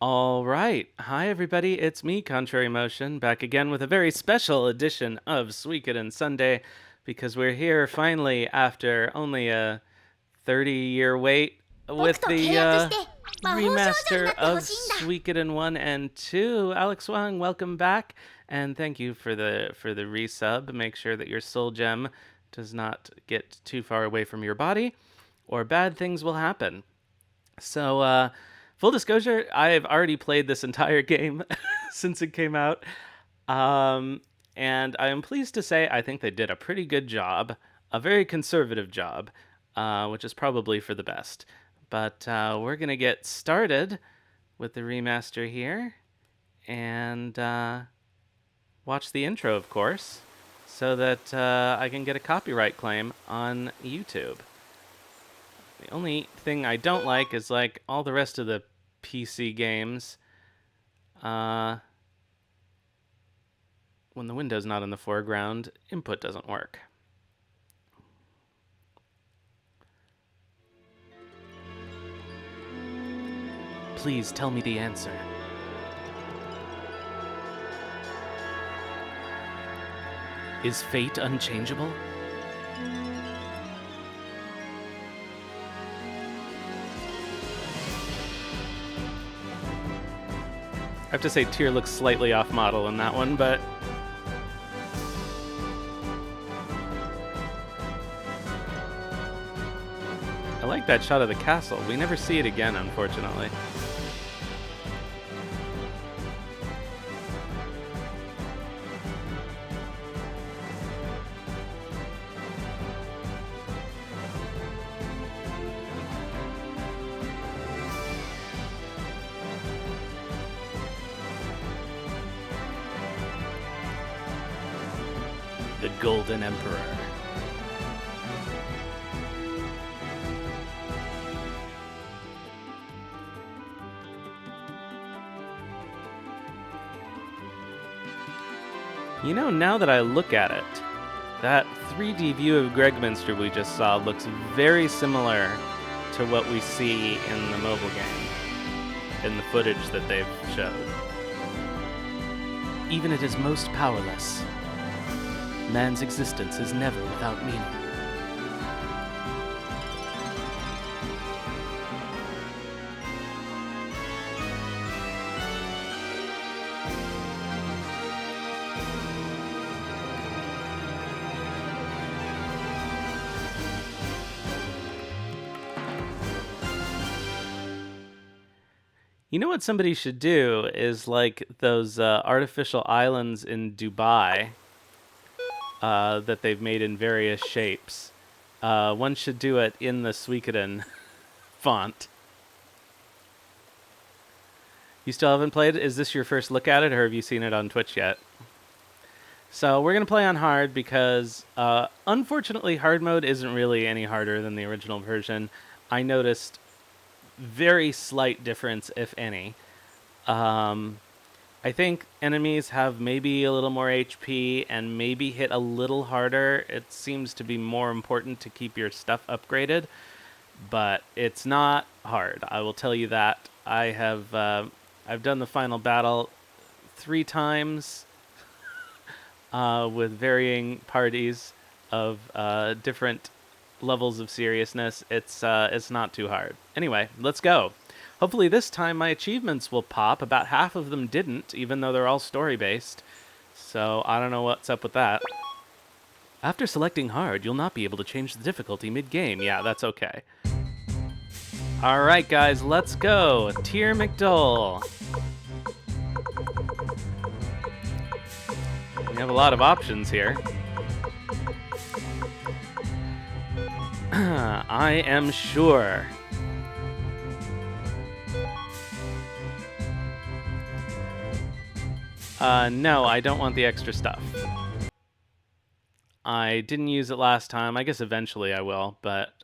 All right. Hi, everybody. It's me, Contrary Motion, back again with a very special edition of Suikoden Sunday because we're here finally after only a 30-year wait 僕 with と契 the 約して魔法少女にな remaster ってほ of しいんだ Suikoden 1 and 2. Alex Wang, welcome back, and thank you for the resub. Make sure that your soul gem does not get too far away from your body, or bad things will happen. So, full disclosure, I've already played this entire game since it came out. And I am pleased to say I think they did a pretty good job, a very conservative job, which is probably for the best. But we're going to get started with the remaster here and watch the intro, of course, so that I can get a copyright claim on YouTube. The only thing I don't like is like all the rest of the PC games. When the window's not in the foreground, input doesn't work. Please tell me the answer. Is fate unchangeable? I have to say Tyr looks slightly off model in that one, but I like that shot of the castle. We never see it again, unfortunately. The Golden Emperor. You know, now that I look at it, that 3D view of Gregminster we just saw looks very similar to what we see in the mobile game, in the footage that they've showed. Even at his most powerless, man's existence is never without meaning. You know what somebody should do is like those artificial islands in Dubai that they've made in various shapes. One should do it in the Suikoden font. You still haven't played it? Is this your first look at it, or have you seen it on Twitch yet? So we're going to play on hard because, unfortunately, hard mode isn't really any harder than the original version. I noticed very slight difference, if any. I think enemies have maybe a little more HP and maybe hit a little harder. It seems to be more important to keep your stuff upgraded, but it's not hard. I will tell you that. I've done the final battle 3 times with varying parties of different levels of seriousness. It's not too hard. Anyway, let's go. Hopefully this time my achievements will pop. About half of them didn't, even though they're all story-based. So I don't know what's up with that. After selecting hard, you'll not be able to change the difficulty mid-game. Yeah, that's okay. Alright guys, let's go. Tyr McDole. We have a lot of options here. I am sure. No, I don't want the extra stuff. I didn't use it last time. I guess eventually I will, but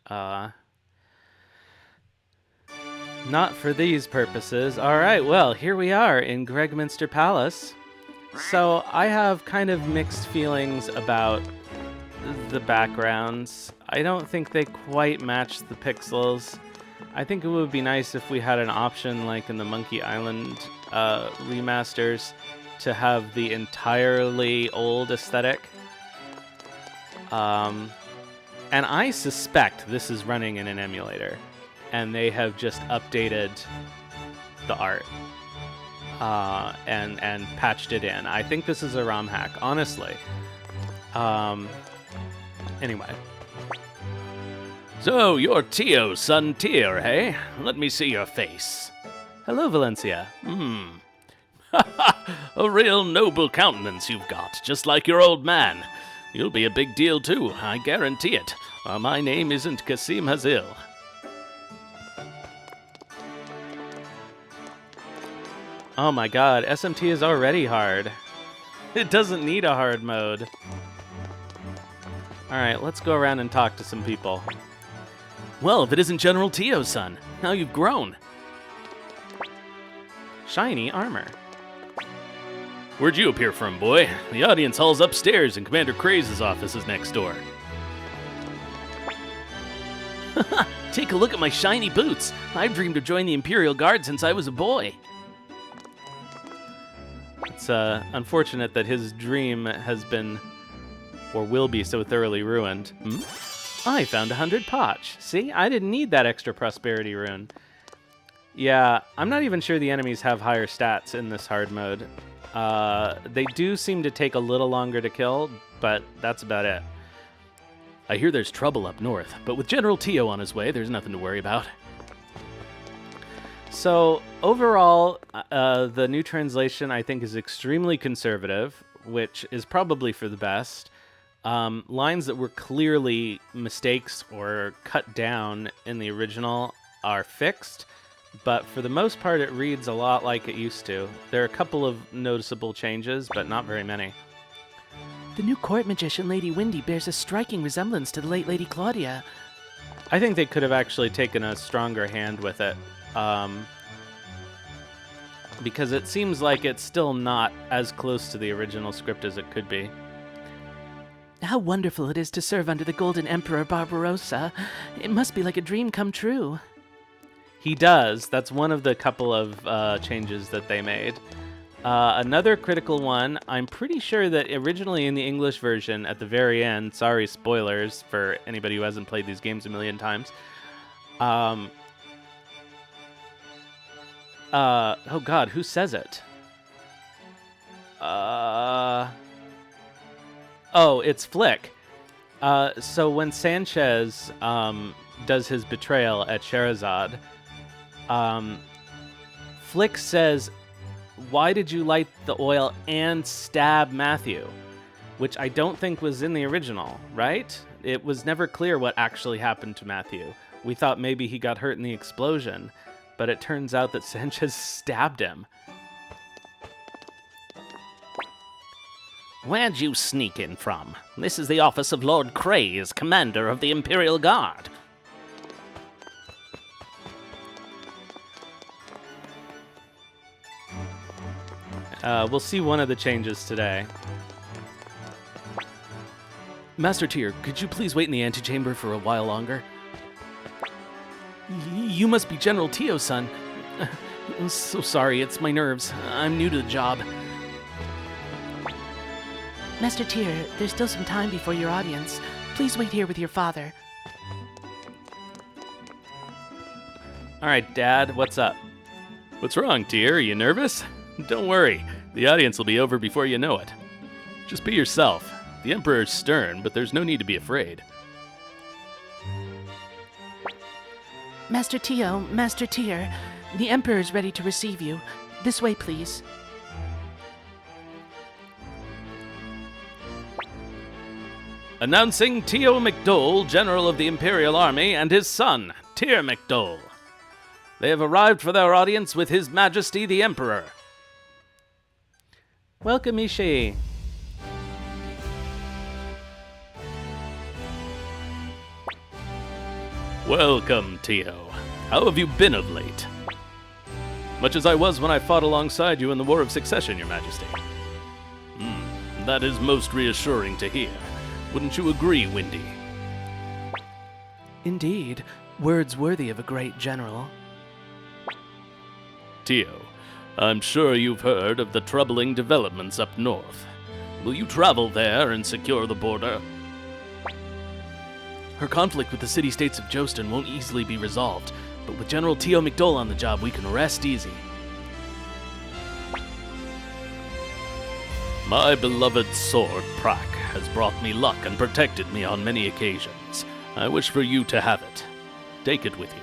not for these purposes. Alright, well, here we are in Gregminster Palace. So I have kind of mixed feelings about the backgrounds. I don't think they quite match the pixels. I think it would be nice if we had an option like in the Monkey Island remasters to have the entirely old aesthetic. And I suspect this is running in an emulator, and they have just updated the art and patched it in. I think this is a ROM hack, honestly. Anyway. So, you're Tio's son Tyr, hey? Let me see your face. Hello, Valencia. A real noble countenance you've got, just like your old man. You'll be a big deal, too, I guarantee it. My name isn't Kasim Hazil. Oh my god, SMT is already hard. It doesn't need a hard mode. Alright, let's go around and talk to some people. Well, if it isn't General Tio's son, now you've grown. Shiny armor. Where'd you appear from, boy? The audience hall's upstairs and Commander Craze's office is next door. Take a look at my shiny boots. I've dreamed of joining the Imperial Guard since I was a boy. It's unfortunate that his dream has been, or will be, so thoroughly ruined. I found 100 potch. See, I didn't need that extra prosperity rune. Yeah, I'm not even sure the enemies have higher stats in this hard mode. They do seem to take a little longer to kill, but that's about it. I hear there's trouble up north, but with General Tio on his way, there's nothing to worry about. So, overall, the new translation, I think, is extremely conservative, which is probably for the best. Lines that were clearly mistakes or cut down in the original are fixed, but for the most part, it reads a lot like it used to. There are a couple of noticeable changes, but not very many. The new court magician, Lady Windy, bears a striking resemblance to the late Lady Claudia. I think they could have actually taken a stronger hand with it, because it seems like it's still not as close to the original script as it could be. How wonderful it is to serve under the Golden Emperor Barbarossa. It must be like a dream come true. He does. That's one of the couple of changes that they made. Another critical one, I'm pretty sure that originally in the English version, at the very end, sorry, spoilers for anybody who hasn't played these games a million times, oh god, who says it? Oh, it's Flick. So when Sanchez does his betrayal at Sherazade, Flick says, "Why did you light the oil and stab Matthew?" Which I don't think was in the original, right? It was never clear what actually happened to Matthew. We thought maybe he got hurt in the explosion, but it turns out that Sanchez stabbed him. Where'd you sneak in from? This is the office of Lord Craze, Commander of the Imperial Guard. We'll see one of the changes today. Master Tyr, could you please wait in the antechamber for a while longer? You must be General Tio's son. I'm so sorry, it's my nerves. I'm new to the job. Master Tyr, there's still some time before your audience. Please wait here with your father. All right, Dad, what's up? What's wrong, Tyr? Are you nervous? Don't worry, the audience will be over before you know it. Just be yourself. The Emperor's stern, but there's no need to be afraid. Master Tio, Master Tyr, the Emperor is ready to receive you. This way, please. Announcing Tio McDole, General of the Imperial Army, and his son, Tyr McDole. They have arrived for their audience with His Majesty the Emperor. Welcome, Ishii. Welcome, Tio. How have you been of late? Much as I was when I fought alongside you in the War of Succession, Your Majesty. That is most reassuring to hear. Wouldn't you agree, Windy? Indeed. Words worthy of a great general. Tio, I'm sure you've heard of the troubling developments up north. Will you travel there and secure the border? Her conflict with the city-states of Jostin won't easily be resolved, but with General Tio McDole on the job, we can rest easy. My beloved sword, Prak, has brought me luck and protected me on many occasions. I wish for you to have it. Take it with you.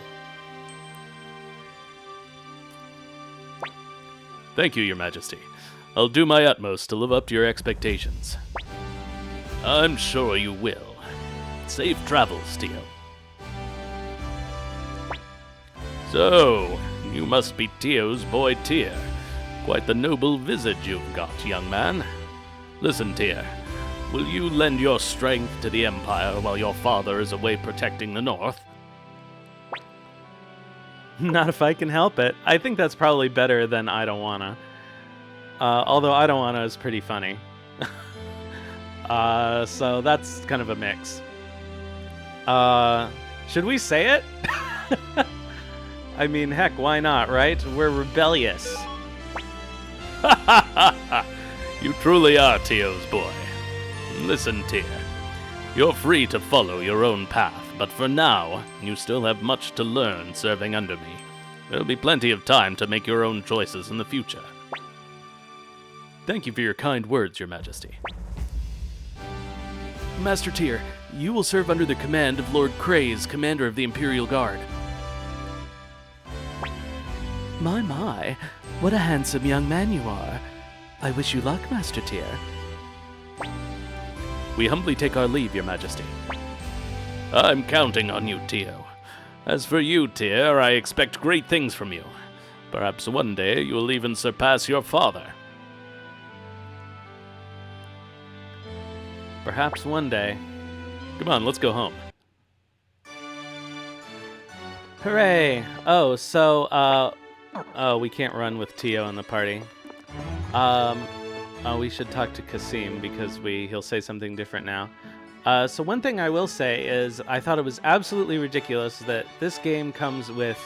Thank you, Your Majesty. I'll do my utmost to live up to your expectations. I'm sure you will. Safe travels, Tio. So, you must be Tio's boy Tyr. Quite the noble visage you've got, young man. Listen, Tyr, will you lend your strength to the Empire while your father is away protecting the North? Not if I can help it. I think that's probably better than I don't wanna. Although I don't wanna is pretty funny. So that's kind of a mix. Should we say it? I mean, heck, why not, right? We're rebellious. You truly are Tio's boy. Listen, Tyr. You're free to follow your own path, but for now, you still have much to learn serving under me. There'll be plenty of time to make your own choices in the future. Thank you for your kind words, Your Majesty. Master Tyr, you will serve under the command of Lord Craze, commander of the Imperial Guard. My, what a handsome young man you are. I wish you luck, Master Tyr. We humbly take our leave, Your Majesty. I'm counting on you, Tio. As for you, Tyr, I expect great things from you. Perhaps one day you will even surpass your father. Perhaps one day. Come on, let's go home. Hooray! Oh, so, oh, we can't run with Tio in the party. Oh, we should talk to Kasim because he'll say something different now. So one thing I will say is I thought it was absolutely ridiculous that this game comes with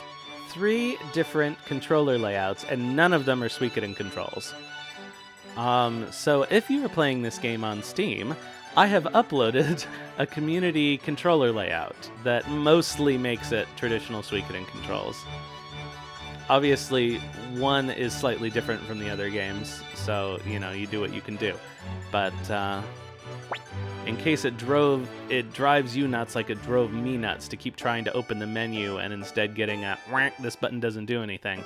3 different controller layouts and none of them are Suikoden controls. So if you are playing this game on Steam, I have uploaded a community controller layout that mostly makes it traditional Suikoden controls. Obviously, one is slightly different from the other games, so, you know, you do what you can do. But, in case it drives you nuts like it drove me nuts to keep trying to open the menu and instead getting a, this button doesn't do anything,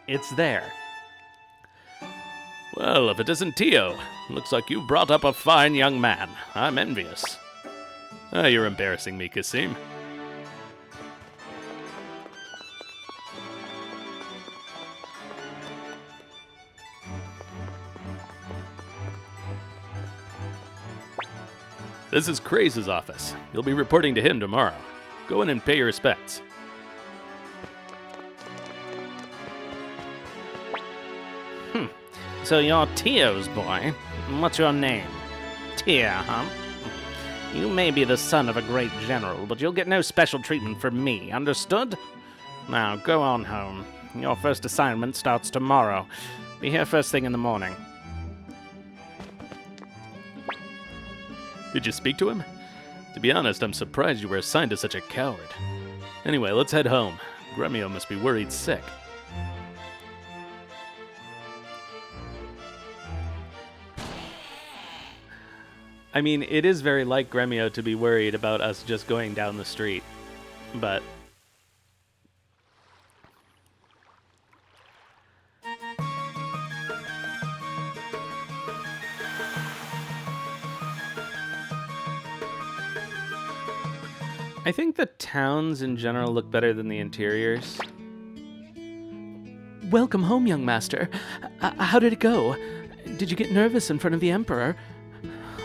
it's there. Well, if it isn't Tio, looks like you brought up a fine young man. I'm envious. You're embarrassing me, Kasim. This is Craze's office. You'll be reporting to him tomorrow. Go in and pay your respects. So you're Tio's boy. What's your name? Tyr, huh? You may be the son of a great general, but you'll get no special treatment from me, understood? Now, go on home. Your first assignment starts tomorrow. Be here first thing in the morning. Did you speak to him? To be honest, I'm surprised you were assigned to such a coward. Anyway, let's head home. Gremio must be worried sick. I mean, it is very like Gremio to be worried about us just going down the street, but... I think the towns in general look better than the interiors. Welcome home, young master. How did it go? Did you get nervous in front of the Emperor?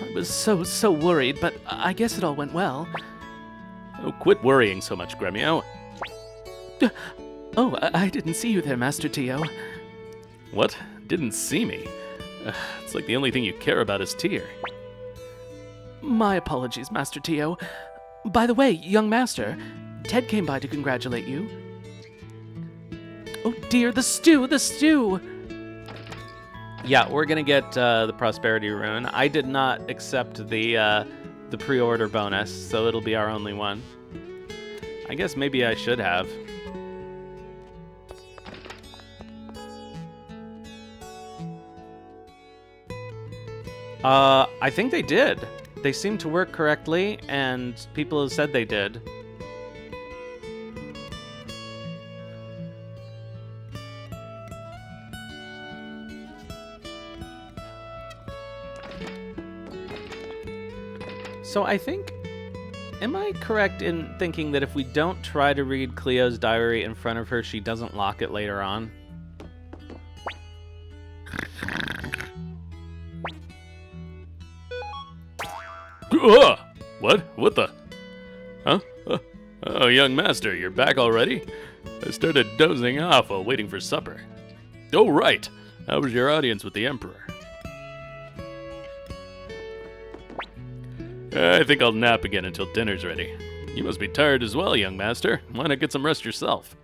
I was so worried, but I guess it all went well. Oh, quit worrying so much, Gremio. Oh, I didn't see you there, Master Tio. What? Didn't see me? It's like the only thing you care about is Tyr. My apologies, Master Tio. By the way, young master, Ted came by to congratulate you. Oh dear, the stew, the stew! Yeah, we're gonna get the prosperity rune. I did not accept the pre-order bonus, so it'll be our only one. I guess maybe I should have. I think they did. They seem to work correctly, and people have said they did. So I think, am I correct in thinking that if we don't try to read Cleo's diary in front of her, she doesn't lock it later on? What? What the? Huh? Oh, young master, you're back already? I started dozing off while waiting for supper. Oh, right. How was your audience with the Emperor? I think I'll nap again until dinner's ready. You must be tired as well, young master. Why not get some rest yourself?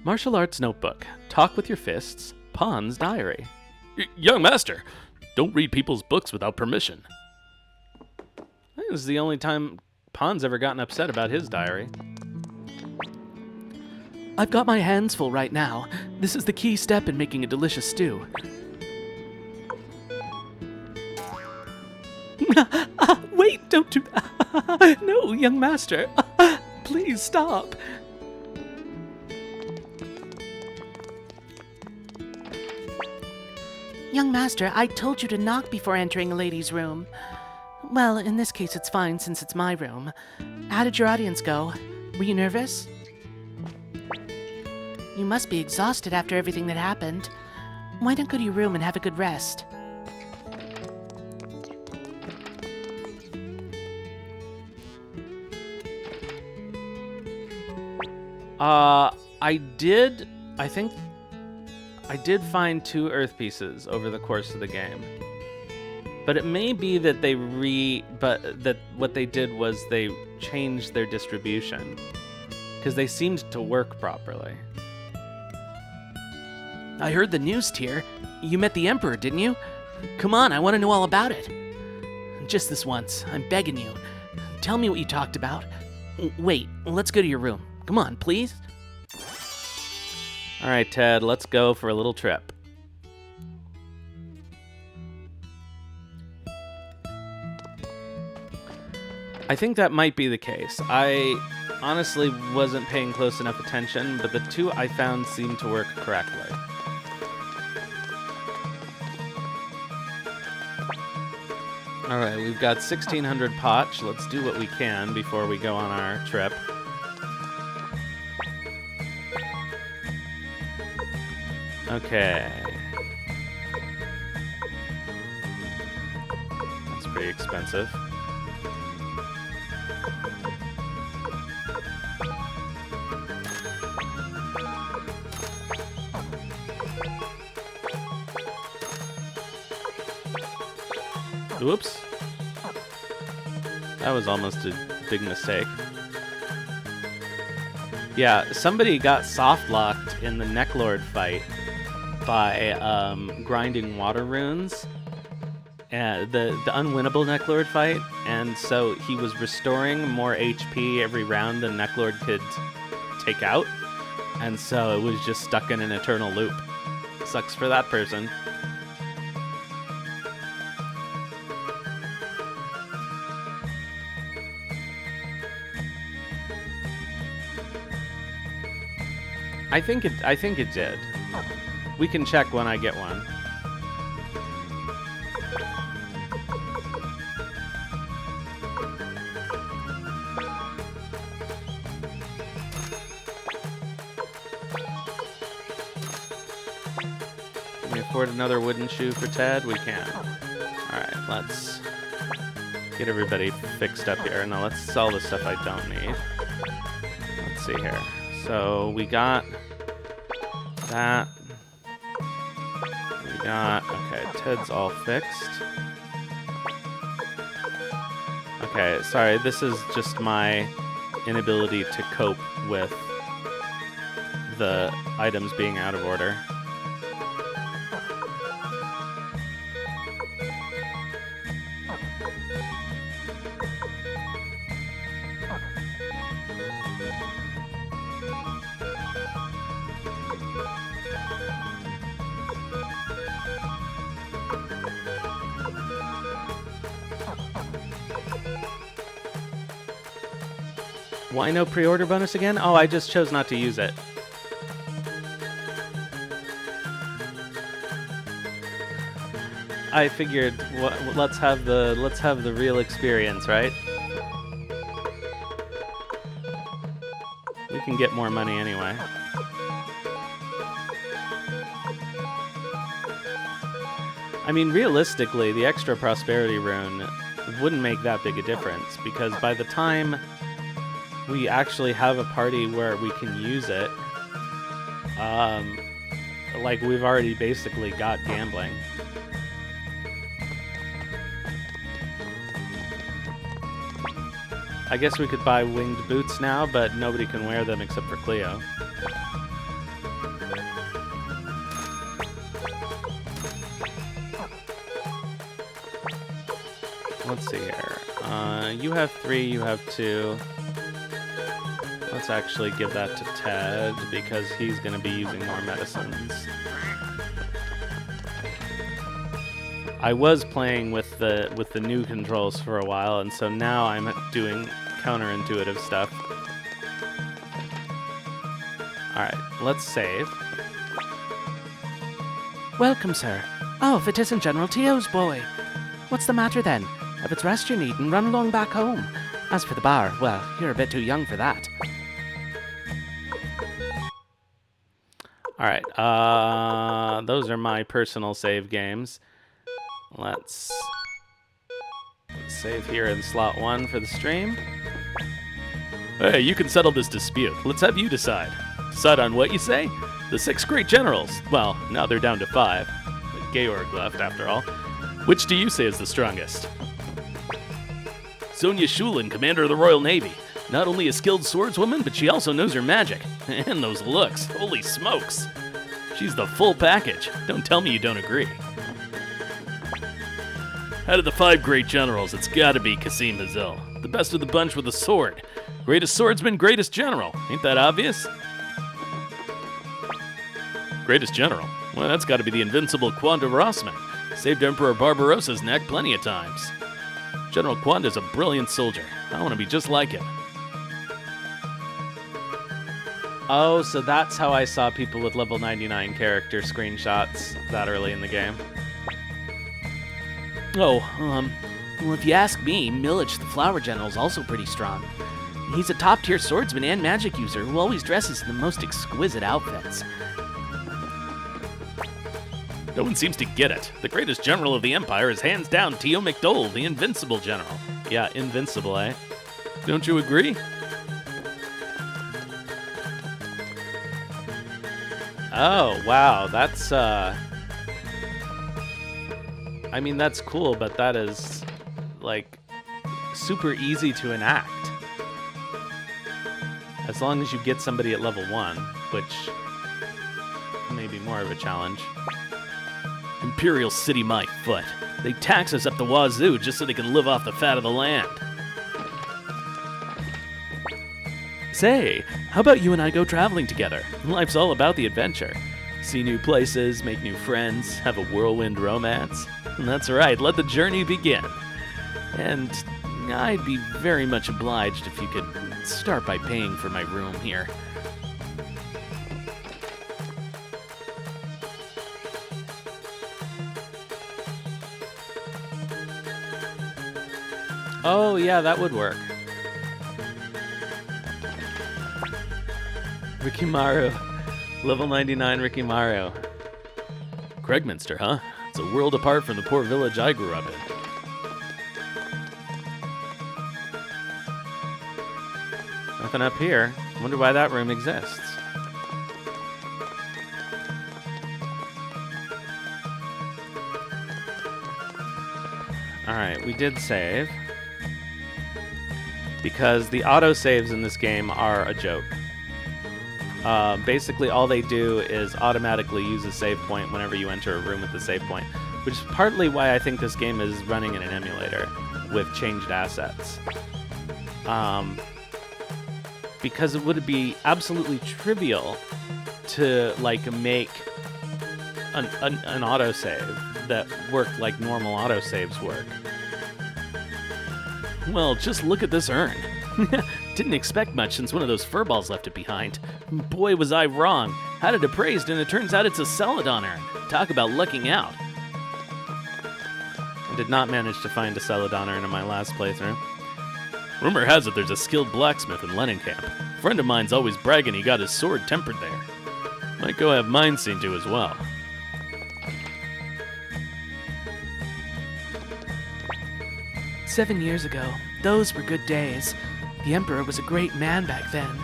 Martial arts notebook. Talk with your fists. Pawn's diary. Young master, don't read people's books without permission. I think this is the only time Pawn's ever gotten upset about his diary. I've got my hands full right now. This is the key step in making a delicious stew. Wait, don't do that. No, young master. Please stop. Young master, I told you to knock before entering a lady's room. Well, in this case it's fine since it's my room. How did your audience go? Were you nervous? You must be exhausted after everything that happened. Why not go to your room and have a good rest? I did find 2 earth pieces over the course of the game. But it may be that that what they did was they changed their distribution. Because they seemed to work properly. I heard the news, Tyr. You met the Emperor, didn't you? Come on, I want to know all about it. Just this once, I'm begging you. Tell me what you talked about. Wait, let's go to your room. Come on, please. All right, Ted, let's go for a little trip. I think that might be the case. I honestly wasn't paying close enough attention, but the 2 I found seemed to work correctly. All right, we've got 1,600 potch. Let's do what we can before we go on our trip. Okay. That's pretty expensive. Whoops. That was almost a big mistake. Yeah, somebody got soft-locked in the Necklord fight by grinding water runes. The unwinnable Necklord fight, and so he was restoring more HP every round than Necklord could take out, and so it was just stuck in an eternal loop. Sucks for that person. I think it did. We can check when I get one. Can we afford another wooden shoe for Ted? We can. Alright, let's get everybody fixed up here. Now let's sell the stuff I don't need. Let's see here. So we got that. Okay, Ted's all fixed. Okay, sorry, this is just my inability to cope with the items being out of order. Why no pre-order bonus again? Oh, I just chose not to use it. I figured, let's have the real experience, right? We can get more money anyway. I mean, realistically, the extra prosperity rune wouldn't make that big a difference, because by the time we actually have a party where we can use it, like, we've already basically got gambling. I guess we could buy winged boots now, but nobody can wear them except for Cleo. Let's see here. You have 3, you have 2. Let's actually give that to Ted, because he's going to be using more medicines. I was playing with the new controls for a while, and so now I'm doing counterintuitive stuff. Alright, let's save. Welcome, sir. Oh, if it isn't General Tio's boy. What's the matter then? If it's rest you're needing, run along back home. As for the bar, well, you're a bit too young for that. Alright, those are my personal save games. Let's save here in slot 1 for the stream. Hey, you can settle this dispute. Let's have you decide. Decide on what you say? The 6 great generals. Well, now they're down to 5. Georg left, after all. Which do you say is the strongest? Sonia Shulin, commander of the Royal Navy. Not only a skilled swordswoman, but she also knows her magic. And those looks. Holy smokes. She's the full package. Don't tell me you don't agree. Out of the 5 great generals, it's gotta be Qasim Hazil. The best of the bunch with a sword. Greatest swordsman, greatest general. Ain't that obvious? Greatest general? Well, that's gotta be the invincible Quanda Rossman. Saved Emperor Barbarossa's neck plenty of times. General Quanda's a brilliant soldier. I want to be just like him. Oh, so that's how I saw people with level 99 character screenshots that early in the game. Oh, well, if you ask me, Milich the Flower General's also pretty strong. He's a top-tier swordsman and magic user who always dresses in the most exquisite outfits. No one seems to get it. The greatest general of the Empire is hands down Tio McDole, the invincible general. Yeah, invincible, eh? Don't you agree? Oh, wow, that's, I mean, that's cool, but that is, like, super easy to enact. As long as you get somebody at level 1, which may be more of a challenge. Imperial City my foot. They tax us up the wazoo just so they can live off the fat of the land. Say, how about you and I go traveling together? Life's all about the adventure. See new places, make new friends, have a whirlwind romance. That's right, let the journey begin. And I'd be very much obliged if you could start by paying for my room here. Oh, yeah, that would work. Rikimaru. Level 99 Rikimaru. Craigminster, huh? It's a world apart from the poor village I grew up in. Nothing up here. Wonder why that room exists. Alright, we did save. because the autosaves in this game are a joke. Basically, all they do is automatically use a save point whenever you enter a room with the save point, which is partly why I think this game is running in an emulator with changed assets. Because it would be absolutely trivial to like make an autosave that worked like normal autosaves work. Well, just look at this urn. Didn't expect much since one of those furballs left it behind. Boy, was I wrong. Had it appraised, and it turns out it's a Celadon urn. Talk about lucking out. I did not manage to find a Celadon urn in my last playthrough. Rumor has it there's a skilled blacksmith in Lennencamp. A friend of mine's always bragging he got his sword tempered there. Might go have mine seen to as well. "7 years ago, those were good days. The Emperor was a great man back then.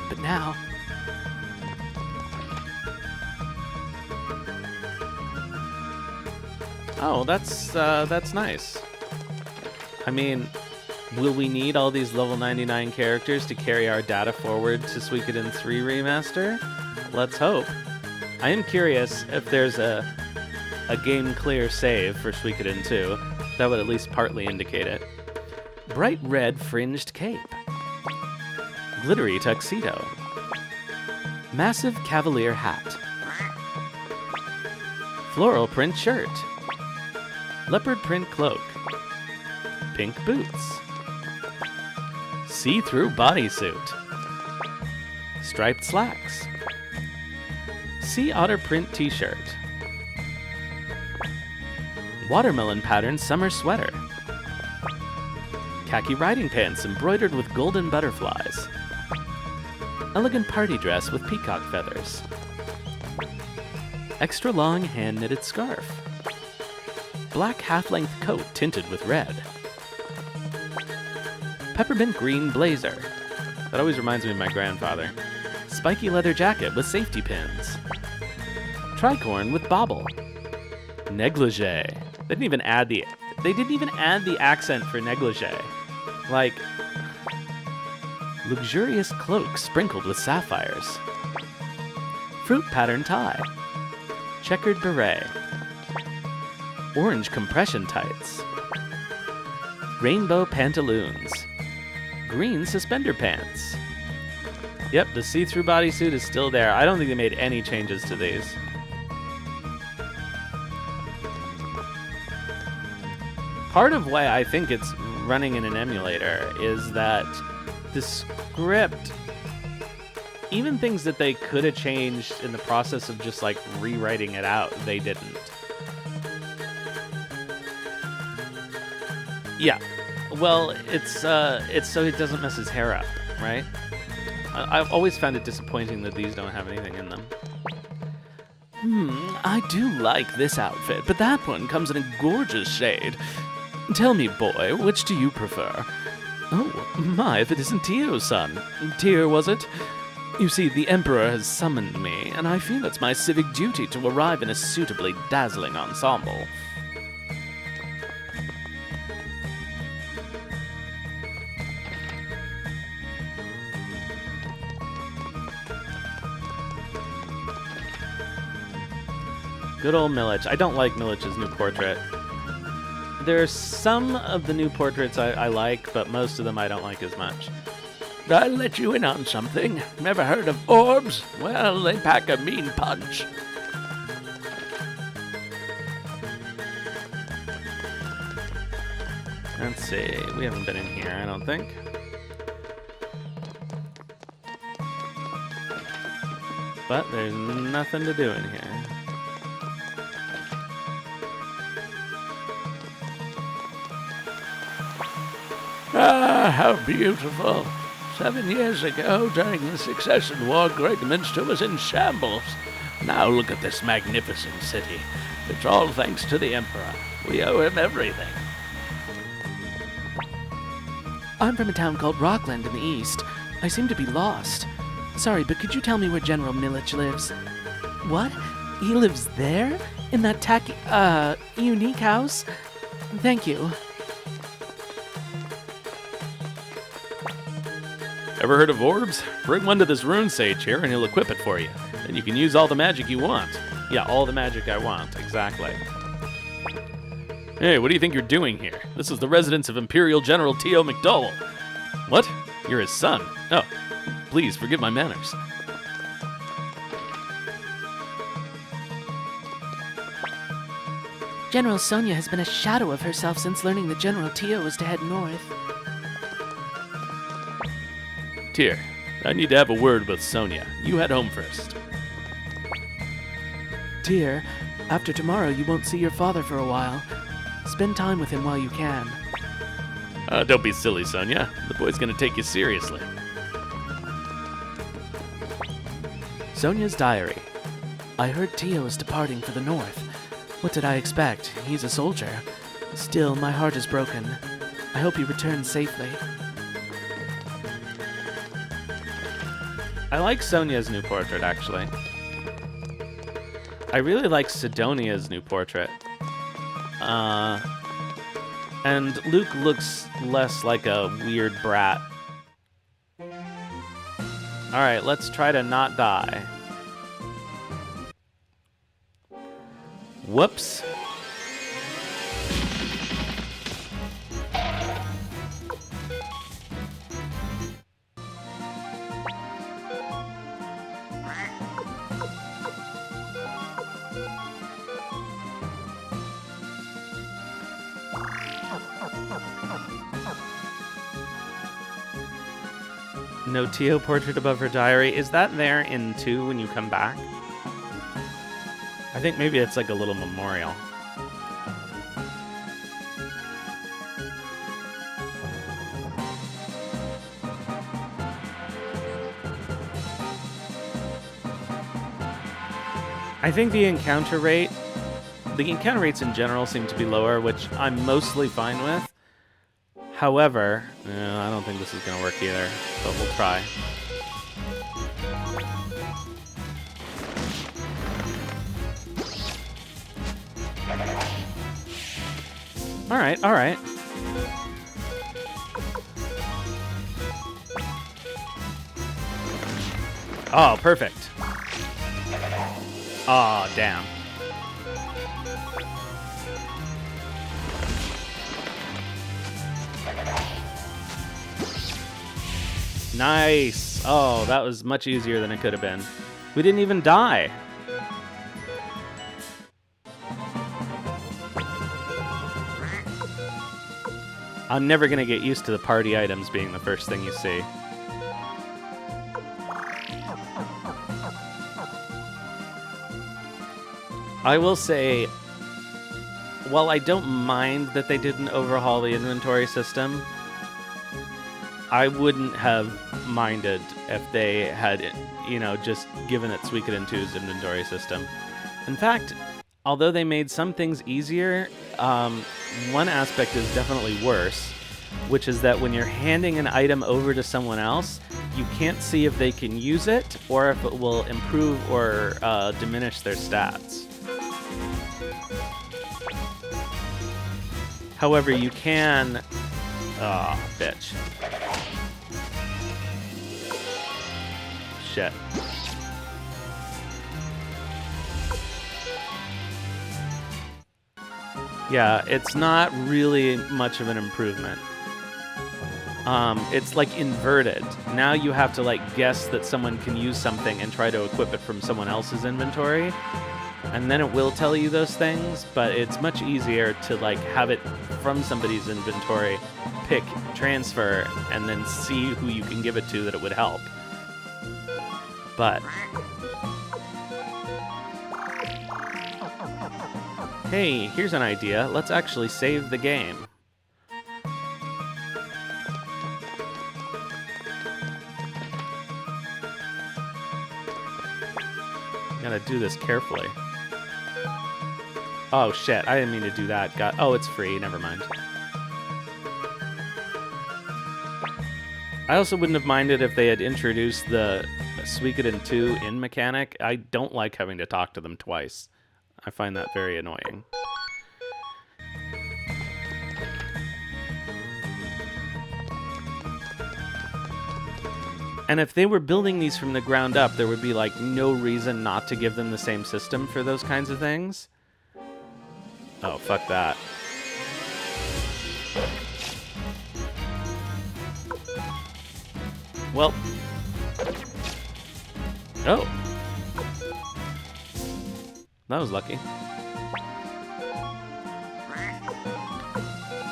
But now..." Oh, that's nice. I mean, will we need all these level 99 characters to carry our data forward to Suikoden 3 Remaster? Let's hope. I am curious if there's a game clear save for Suikoden 2. That would at least partly indicate it. Bright red fringed cape. Glittery tuxedo. Massive cavalier hat. Floral print shirt. Leopard print cloak. Pink boots. See-through bodysuit. Striped slacks. Sea otter print t-shirt. Watermelon pattern summer sweater. Khaki riding pants embroidered with golden butterflies. Elegant party dress with peacock feathers. Extra long hand knitted scarf. Black half-length coat tinted with red. Peppermint green blazer. That always reminds me of my grandfather. Spiky leather jacket with safety pins. Tricorn with bauble. Negligee. They didn't even add the accent for negligee. Like, luxurious cloak sprinkled with sapphires. Fruit pattern tie. Checkered beret. Orange compression tights. Rainbow pantaloons. Green suspender pants. Yep, the see-through bodysuit is still there. I don't think they made any changes to these. Part of why I think it's running in an emulator is that the script, even things that they could have changed in the process of just like rewriting it out, they didn't. Yeah, well, it's so he doesn't mess his hair up, right? I've always found it disappointing that these don't have anything in them. I do like this outfit, but that one comes in a gorgeous shade. Tell me, boy, which do you prefer? Oh, my, if it isn't Tio's son. Tio, was it? You see, the Emperor has summoned me, and I feel it's my civic duty to arrive in a suitably dazzling ensemble. Good old Milich. I don't like Milich's new portrait. There's some of the new portraits I like, but most of them I don't like as much. I'll let you in on something. Never heard of orbs? Well, they pack a mean punch. Let's see. We haven't been in here, I don't think. But there's nothing to do in here. Ah, how beautiful. 7 years ago, during the Succession War, Greatminster was in shambles. Now look at this magnificent city. It's all thanks to the Emperor. We owe him everything. I'm from a town called Rockland in the east. I seem to be lost. Sorry, but could you tell me where General Milich lives? What? He lives there? In that unique house? Thank you. Ever heard of orbs? Bring one to this rune sage here and he'll equip it for you. Then you can use all the magic you want. Yeah, all the magic I want, exactly. Hey, what do you think you're doing here? This is the residence of Imperial General T.O. McDowell. What? You're his son? Oh, please forgive my manners. General Sonia has been a shadow of herself since learning that General Tio was to head north. Tyr, I need to have a word with Sonia. You head home first. Dear, after tomorrow you won't see your father for a while. Spend time with him while you can. Don't be silly, Sonia. The boy's gonna take you seriously. Sonia's diary. I heard Tio is departing for the north. What did I expect? He's a soldier. Still, my heart is broken. I hope he returns safely. I like Sonia's new portrait, actually. I really like Sidonia's new portrait. And Luke looks less like a weird brat. Alright, let's try to not die. Whoops. No Tio portrait above her diary. Is that there in 2 when you come back? I think maybe it's like a little memorial. I think the encounter rates in general seem to be lower, which I'm mostly fine with. However, I don't think this is going to work either, but we'll try. Alright, alright. Oh, perfect. Oh, damn. Nice. Oh, that was much easier than it could have been. We didn't even die. I'm never going to get used to the party items being the first thing you see. I will say, while I don't mind that they didn't overhaul the inventory system, I wouldn't have minded if they had, just given it Suikoden 2's inventory system. In fact, although they made some things easier, one aspect is definitely worse, which is that when you're handing an item over to someone else, you can't see if they can use it or if it will improve or diminish their stats. However, you can... Oh, bitch. Shit. Yeah, it's not really much of an improvement. It's like inverted. Now you have to like guess that someone can use something and try to equip it from someone else's inventory. And then it will tell you those things, but it's much easier to like have it from somebody's inventory, pick, transfer, and then see who you can give it to that it would help. But hey, here's an idea. Let's actually save the game. Gotta do this carefully. Oh shit, I didn't mean to do that. Oh, it's free, never mind. I also wouldn't have minded if they had introduced the Suikoden 2 in mechanic. I don't like having to talk to them twice. I find that very annoying. And if they were building these from the ground up, there would be like no reason not to give them the same system for those kinds of things. Oh, fuck that. Well. Oh. That was lucky.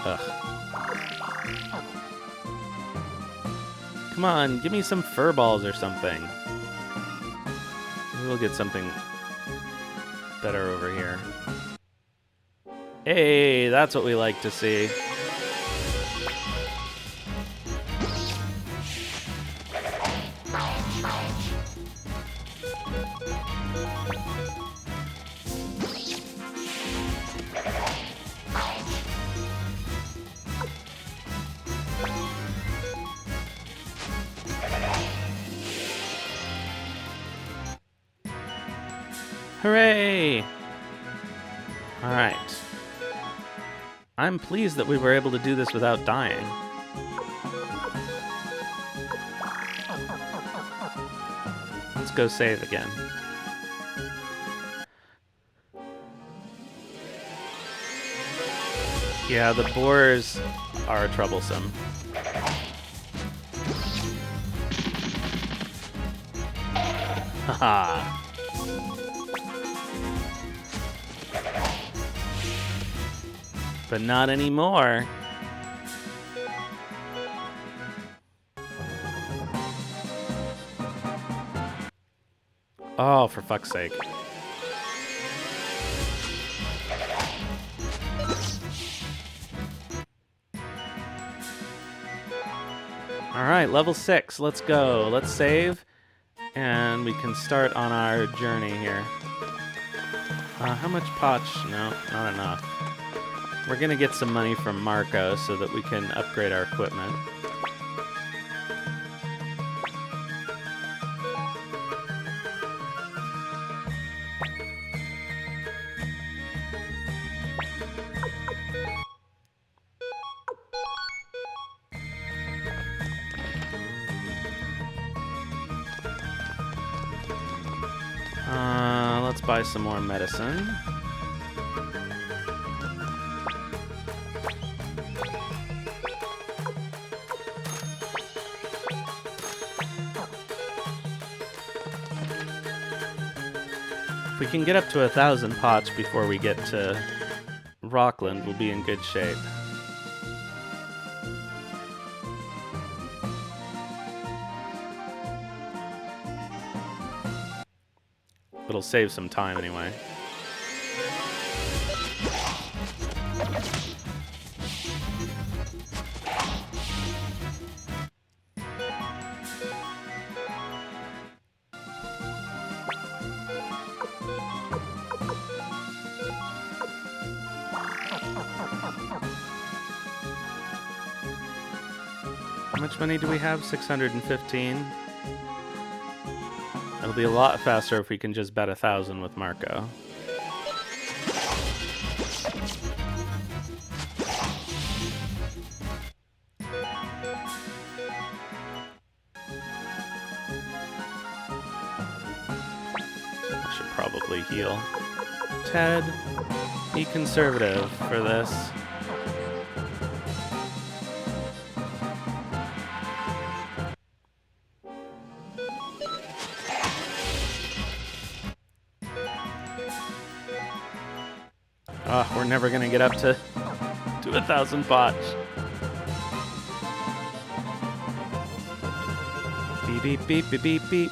Ugh. Come on, give me some fur balls or something. Maybe we'll get something better over here. Hey, that's what we like to see. Hooray! Alright. I'm pleased that we were able to do this without dying. Let's go save again. Yeah, the boars are troublesome. Haha. But not anymore. Oh, for fuck's sake. Alright, level 6. Let's go. Let's save. And we can start on our journey here. How much potch? No, not enough. We're gonna get some money from Marco so that we can upgrade our equipment. Let's buy some more medicine. If we can get up to 1,000 pots before we get to Rockland, we'll be in good shape. It'll save some time anyway. How much money do we have? 615. It'll be a lot faster if we can just bet 1,000 with Marco. I should probably heal. Ted, be conservative for this. We're never gonna get up to 1,000 pots. Beep, beep, beep, beep, beep, beep.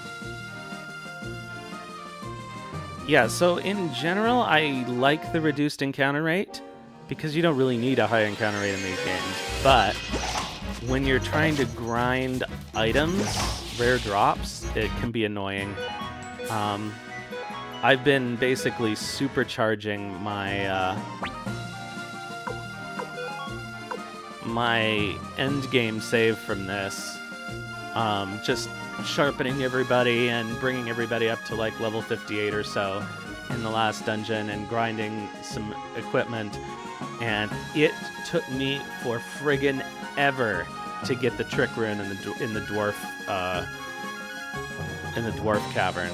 Yeah, so in general, I like the reduced encounter rate because you don't really need a high encounter rate in these games. But when you're trying to grind items, rare drops, it can be annoying. I've been basically supercharging my my end game save from this, just sharpening everybody and bringing everybody up to like level 58 or so in the last dungeon and grinding some equipment, and it took me for friggin' ever to get the trick rune in the dwarf in the dwarf cavern.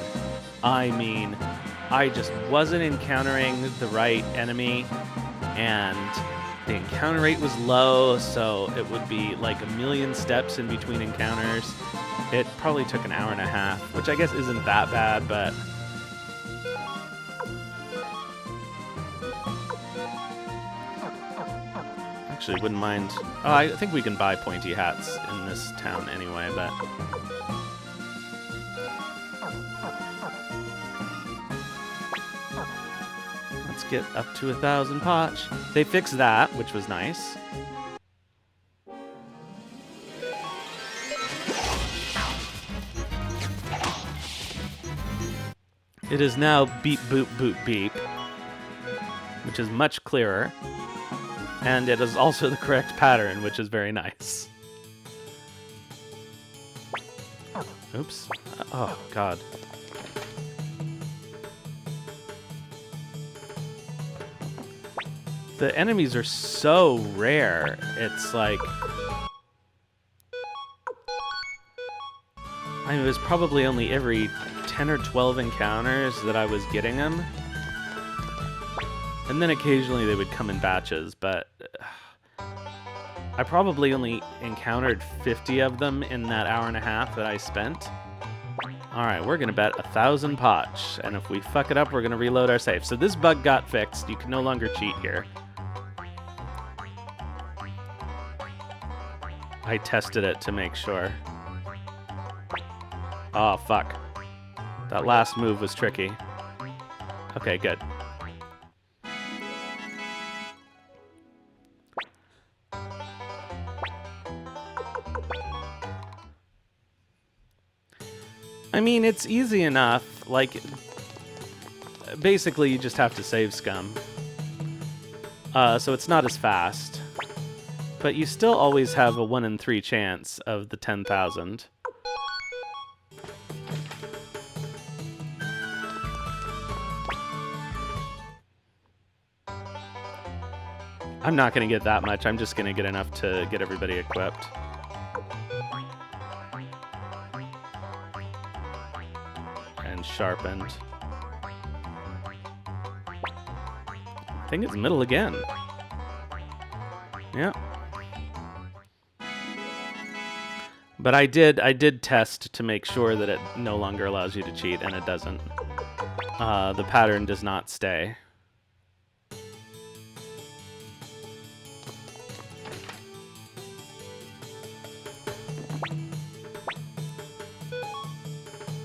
I mean, I just wasn't encountering the right enemy, and the encounter rate was low, so it would be like a million steps in between encounters. It probably took an hour and a half, which I guess isn't that bad, but actually wouldn't mind. Oh, I think we can buy pointy hats in this town anyway, but let's get up to 1,000 potch. They fixed that, which was nice. It is now beep boop boop beep, which is much clearer. And it is also the correct pattern, which is very nice. Oops. Oh, God. The enemies are so rare. It's like... I mean, it was probably only every 10 or 12 encounters that I was getting them. And then occasionally they would come in batches, but I probably only encountered 50 of them in that hour and a half that I spent. Alright, we're gonna bet 1,000 potch, and if we fuck it up, we're gonna reload our save. So this bug got fixed. You can no longer cheat here. I tested it to make sure. Oh, fuck. That last move was tricky. Okay, good. I mean, it's easy enough. Like, basically, you just have to save scum. So it's not as fast. But you still always have a 1 in 3 chance of the 10,000. I'm not going to get that much. I'm just going to get enough to get everybody equipped. And sharpened. I think it's middle again. Yeah. But I did test to make sure that it no longer allows you to cheat, and it doesn't. The pattern does not stay.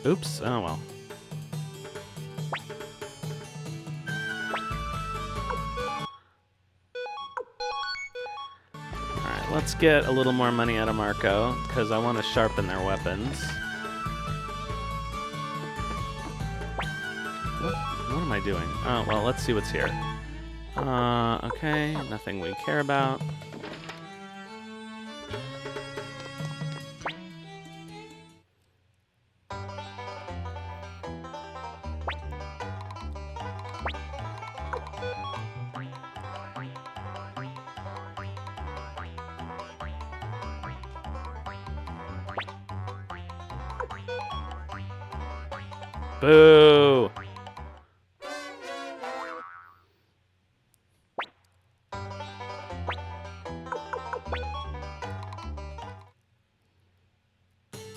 Oops, oh well. Alright, let's get a little more money out of Marco, because I want to sharpen their weapons. What am I doing? Oh, well, let's see what's here. Okay, nothing we care about. Boo!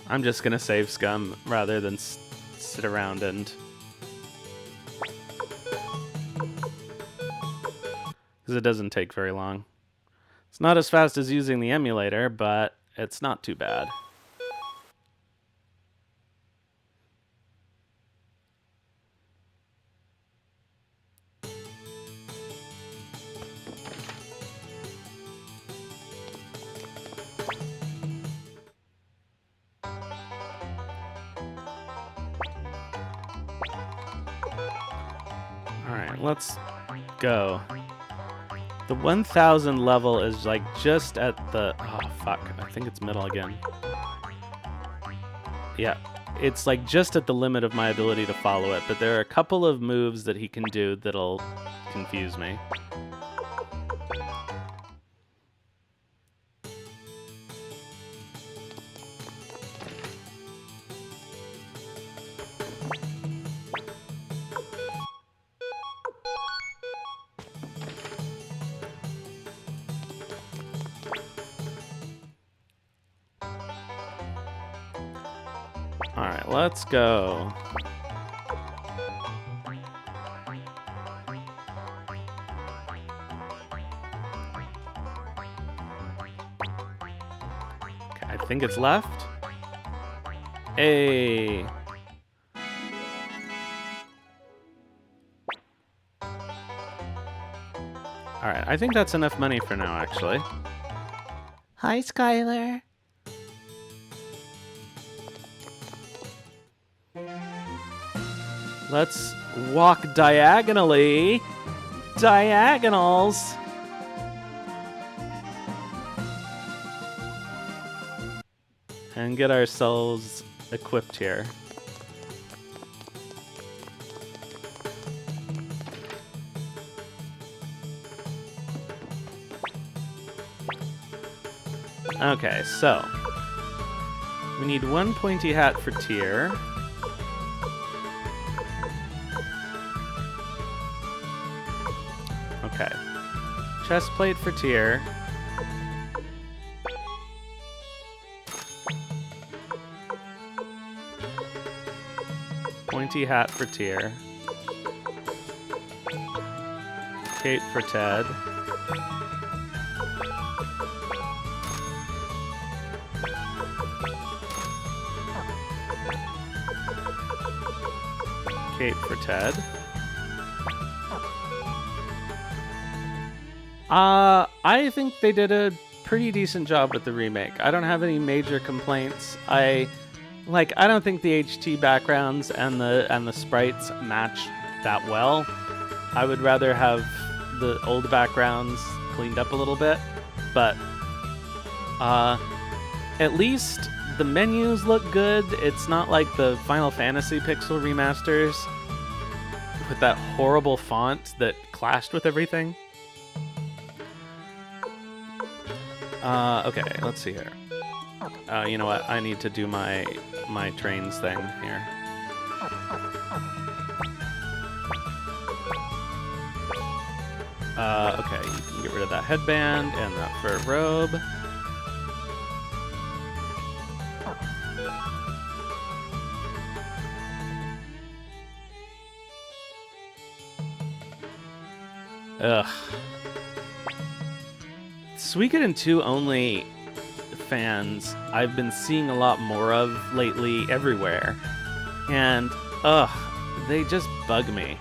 I'm just gonna save scum rather than sit around and... because it doesn't take very long. It's not as fast as using the emulator, but it's not too bad. Alright, let's go. The 1,000 level is like just at the... oh, fuck. I think it's middle again. Yeah, it's like just at the limit of my ability to follow it, but there are a couple of moves that he can do that'll confuse me. let's go. Okay, I think it's left. Hey. Alright, I think that's enough money for now, actually. Hi, Skylar. Let's walk diagonally. Diagonals. And get ourselves equipped here. Okay, so we need one pointy hat for Tyr. Okay. Chest plate for Tyr. Pointy hat for Tyr. Cape for Ted. Cape for Ted. I think they did a pretty decent job with the remake. I don't have any major complaints. I don't think the HT backgrounds and the sprites match that well. I would rather have the old backgrounds cleaned up a little bit, but at least the menus look good. It's not like the Final Fantasy Pixel remasters with that horrible font that clashed with everything. Okay, let's see here. You know what? I need to do my trains thing here. Okay, you can get rid of that headband and that fur robe. Ugh. Suikoden 2 only fans I've been seeing a lot more of lately everywhere. And, they just bug me.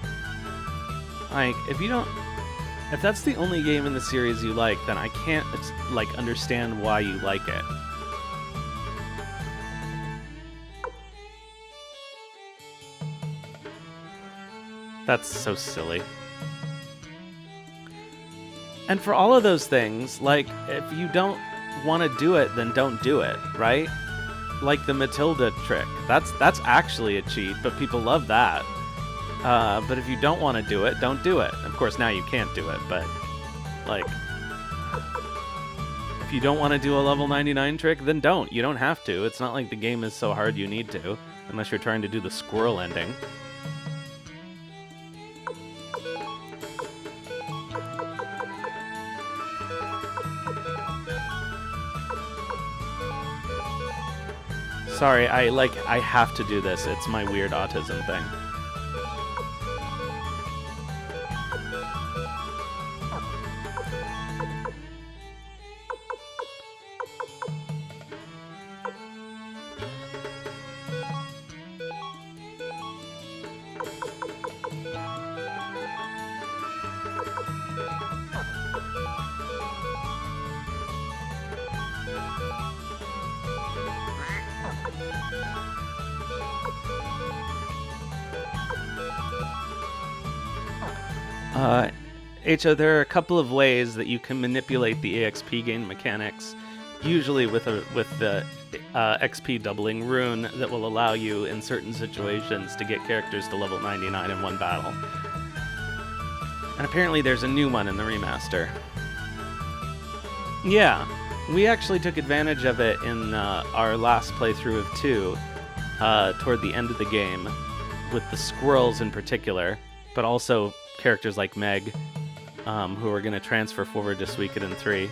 Like, if that's the only game in the series you like, then I can't, understand why you like it. That's so silly. And for all of those things, if you don't want to do it, then don't do it, right? Like the Matilda trick. That's actually a cheat, but people love that. But if you don't want to do it, don't do it. Of course, now you can't do it, but, if you don't want to do a level 99 trick, then don't. You don't have to. It's not like the game is so hard you need to, unless you're trying to do the squirrel ending. Sorry, I have to do this. It's my weird autism thing. Ho, there are a couple of ways that you can manipulate the EXP gain mechanics, usually with the XP doubling rune that will allow you in certain situations to get characters to level 99 in one battle. And apparently there's a new one in the remaster. Yeah, we actually took advantage of it in our last playthrough of 2, toward the end of the game, with the squirrels in particular, but also characters like Meg, who are going to transfer forward to Suikoden 3.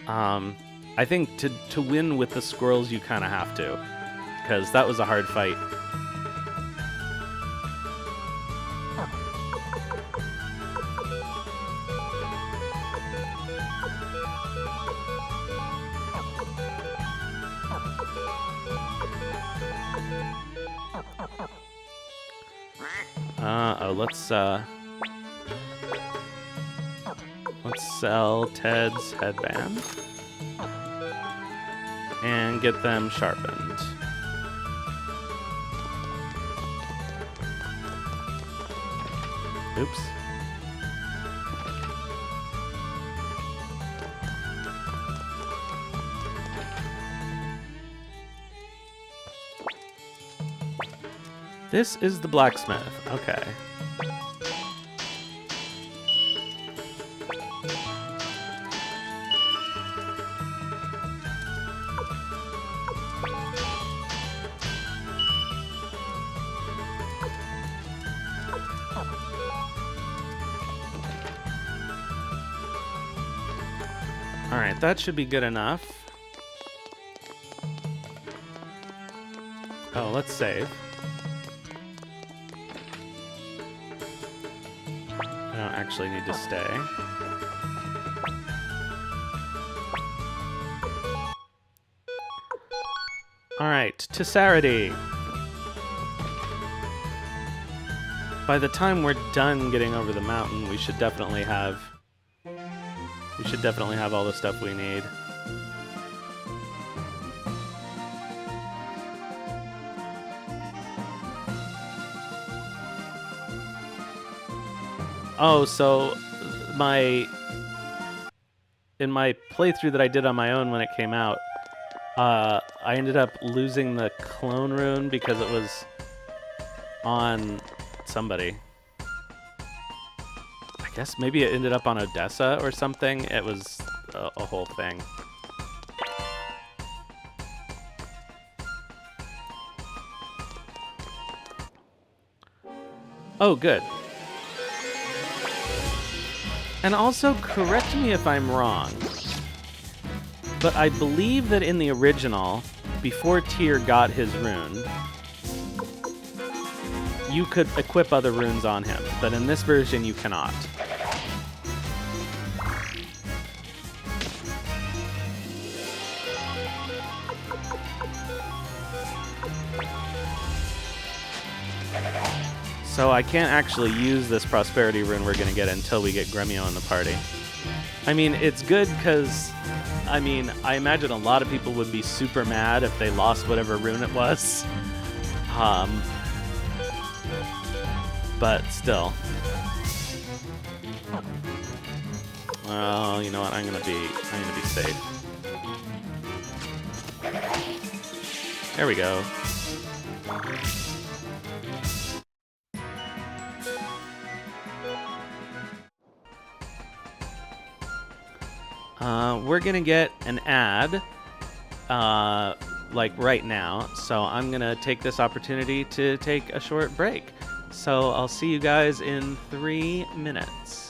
I think to win with the squirrels, you kind of have to, because that was a hard fight. Let's sell Ted's headband and get them sharpened. Oops. This is the blacksmith. Okay. All right, that should be good enough. Oh, let's save. I don't actually need to stay. All right, to Sarity. By the time we're done getting over the mountain, we should definitely have all the stuff we need. Oh, so in my playthrough that I did on my own when it came out, I ended up losing the clone rune because it was on somebody. I guess maybe it ended up on Odessa or something. It was a whole thing. Oh, good. And also, correct me if I'm wrong, but I believe that in the original, before Tyr got his rune, you could equip other runes on him, but in this version you cannot. So I can't actually use this prosperity rune we're going to get until we get Gremio in the party. I mean, it's good because, I mean, I imagine a lot of people would be super mad if they lost whatever rune it was. But still. Well, you know what? I'm gonna be safe. There we go. We're gonna get an ad, like right now. So I'm gonna take this opportunity to take a short break. So I'll see you guys in 3 minutes.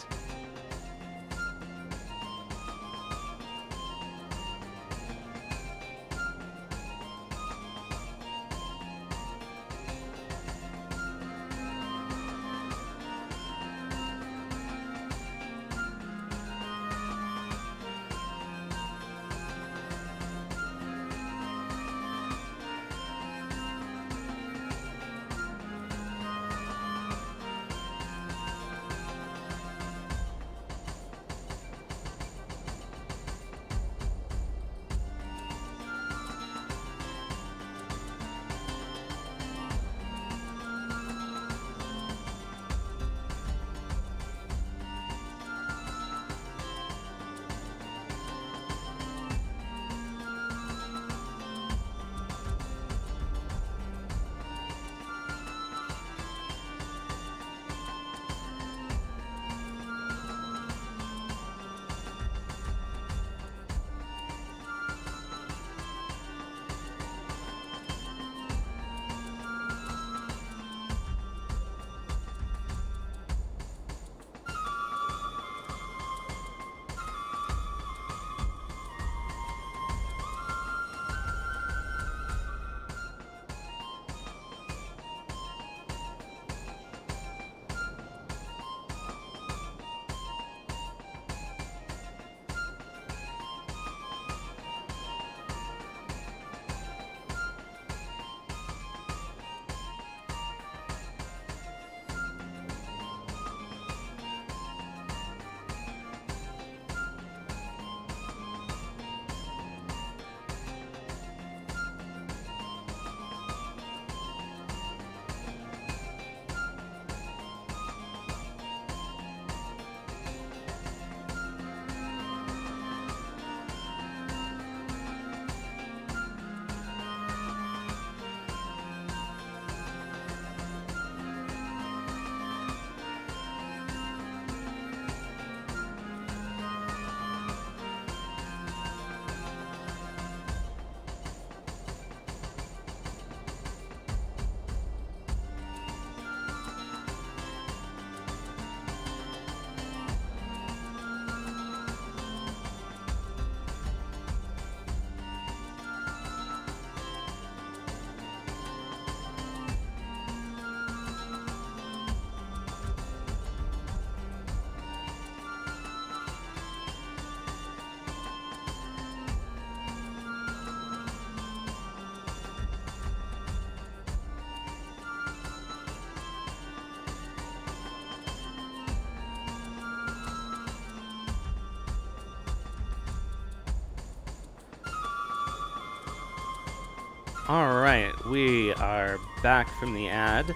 All right, we are back from the ad.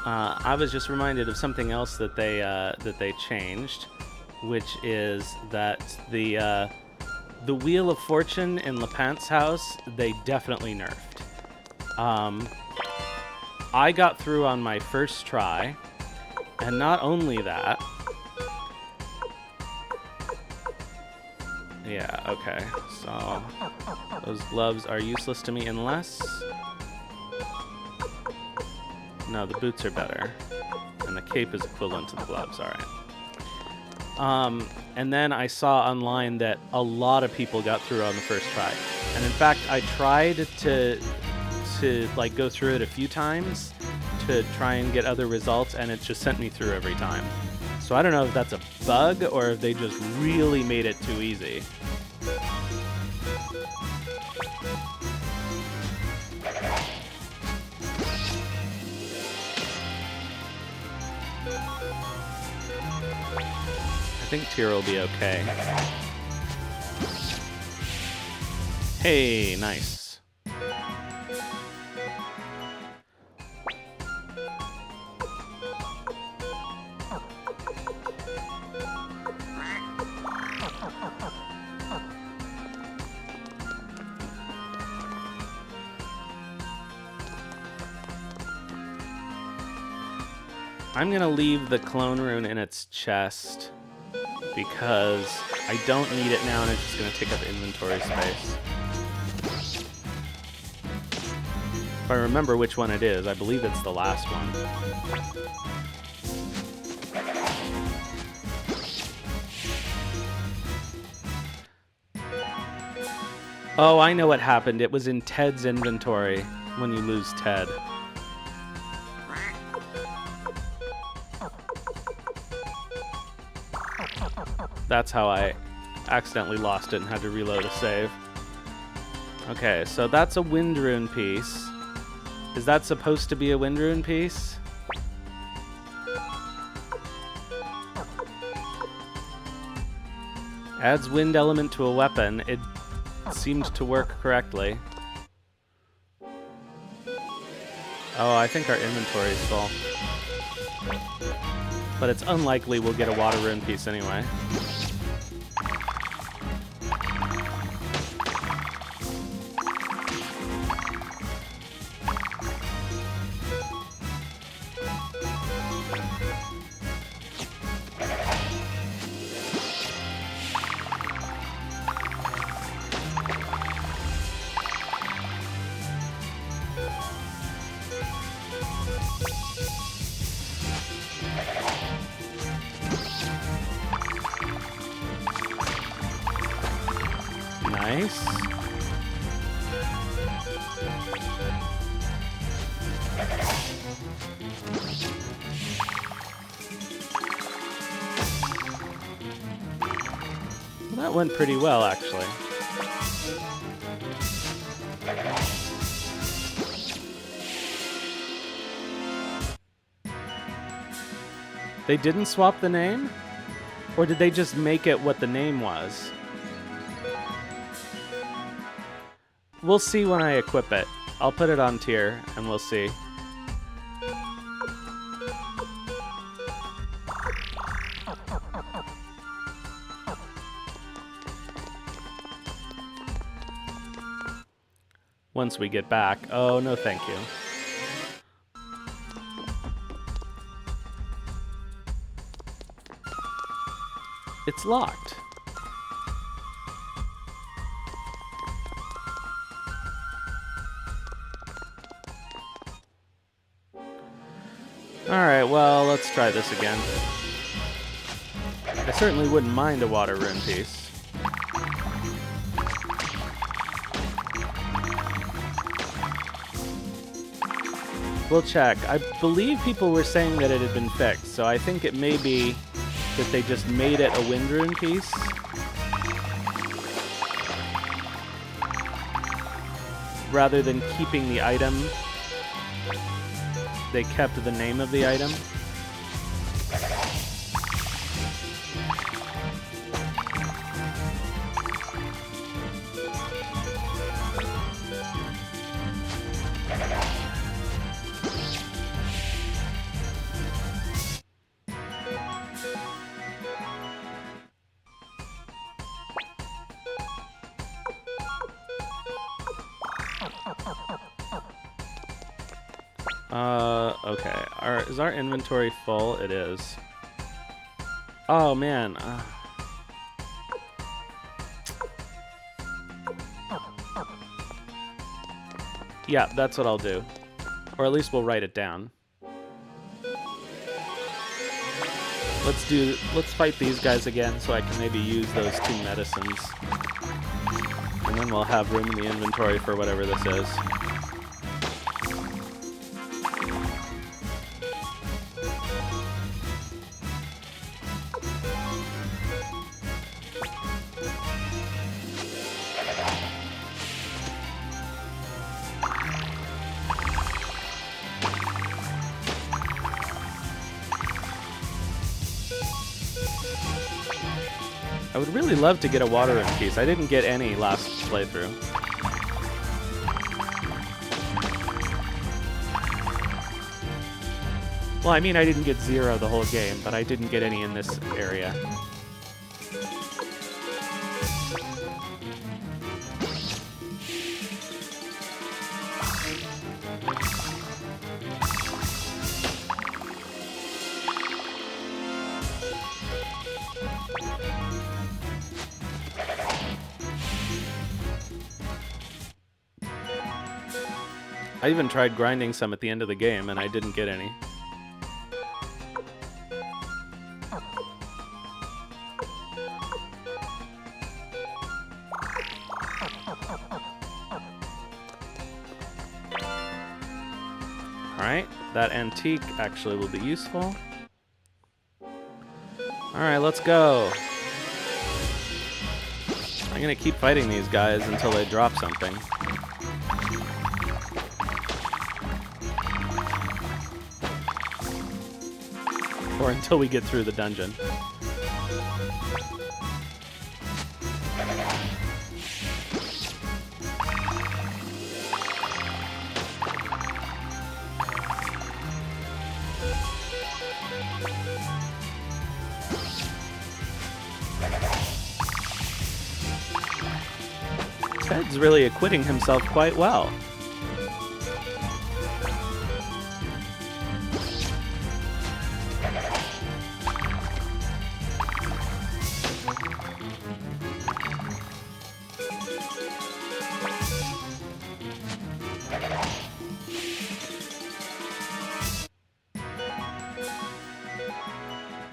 I was just reminded of something else that they changed, which is that the Wheel of Fortune in Lepant's house they definitely nerfed. I got through on my first try, and not only that. Yeah, okay. So those gloves are useless to me unless... No, the boots are better. And the cape is equivalent to the gloves, alright. And then I saw online that a lot of people got through on the first try. And in fact, I tried to like go through it a few times to try and get other results, and it just sent me through every time. So I don't know if that's a bug or if they just really made it too easy. I think Tyr will be okay. Hey, nice. I'm going to leave the clone rune in its chest because I don't need it now and it's just going to take up inventory space. If I remember which one it is, I believe it's the last one. Oh, I know what happened. It was in Ted's inventory when you lose Ted. That's how I accidentally lost it and had to reload a save. Okay, so that's a wind rune piece. Is that supposed to be a wind rune piece? Adds wind element to a weapon. It seemed to work correctly. Oh, I think our inventory is full. But it's unlikely we'll get a water rune piece anyway. Nice. Well, that went pretty well, actually. They didn't swap the name? Or did they just make it what the name was? We'll see when I equip it. I'll put it on tier, and we'll see. Once we get back. Oh, no thank you. It's locked. Alright, well, let's try this again. I certainly wouldn't mind a water rune piece. We'll check. I believe people were saying that it had been fixed, so I think it may be that they just made it a wind rune piece. Rather than keeping the item, they kept the name of the item. Okay. Is our inventory full? It is. Oh, man. Yeah, that's what I'll do. Or at least we'll write it down. Let's fight these guys again so I can maybe use those 2 medicines. And then we'll have room in the inventory for whatever this is. I would really love to get a watering piece. I didn't get any last playthrough. Well, I mean, I didn't get 0 the whole game, but I didn't get any in this area. I even tried grinding some at the end of the game, and I didn't get any. Alright, that antique actually will be useful. Alright, let's go. I'm gonna keep fighting these guys until they drop something. Or until we get through the dungeon. Ted's really acquitting himself quite well.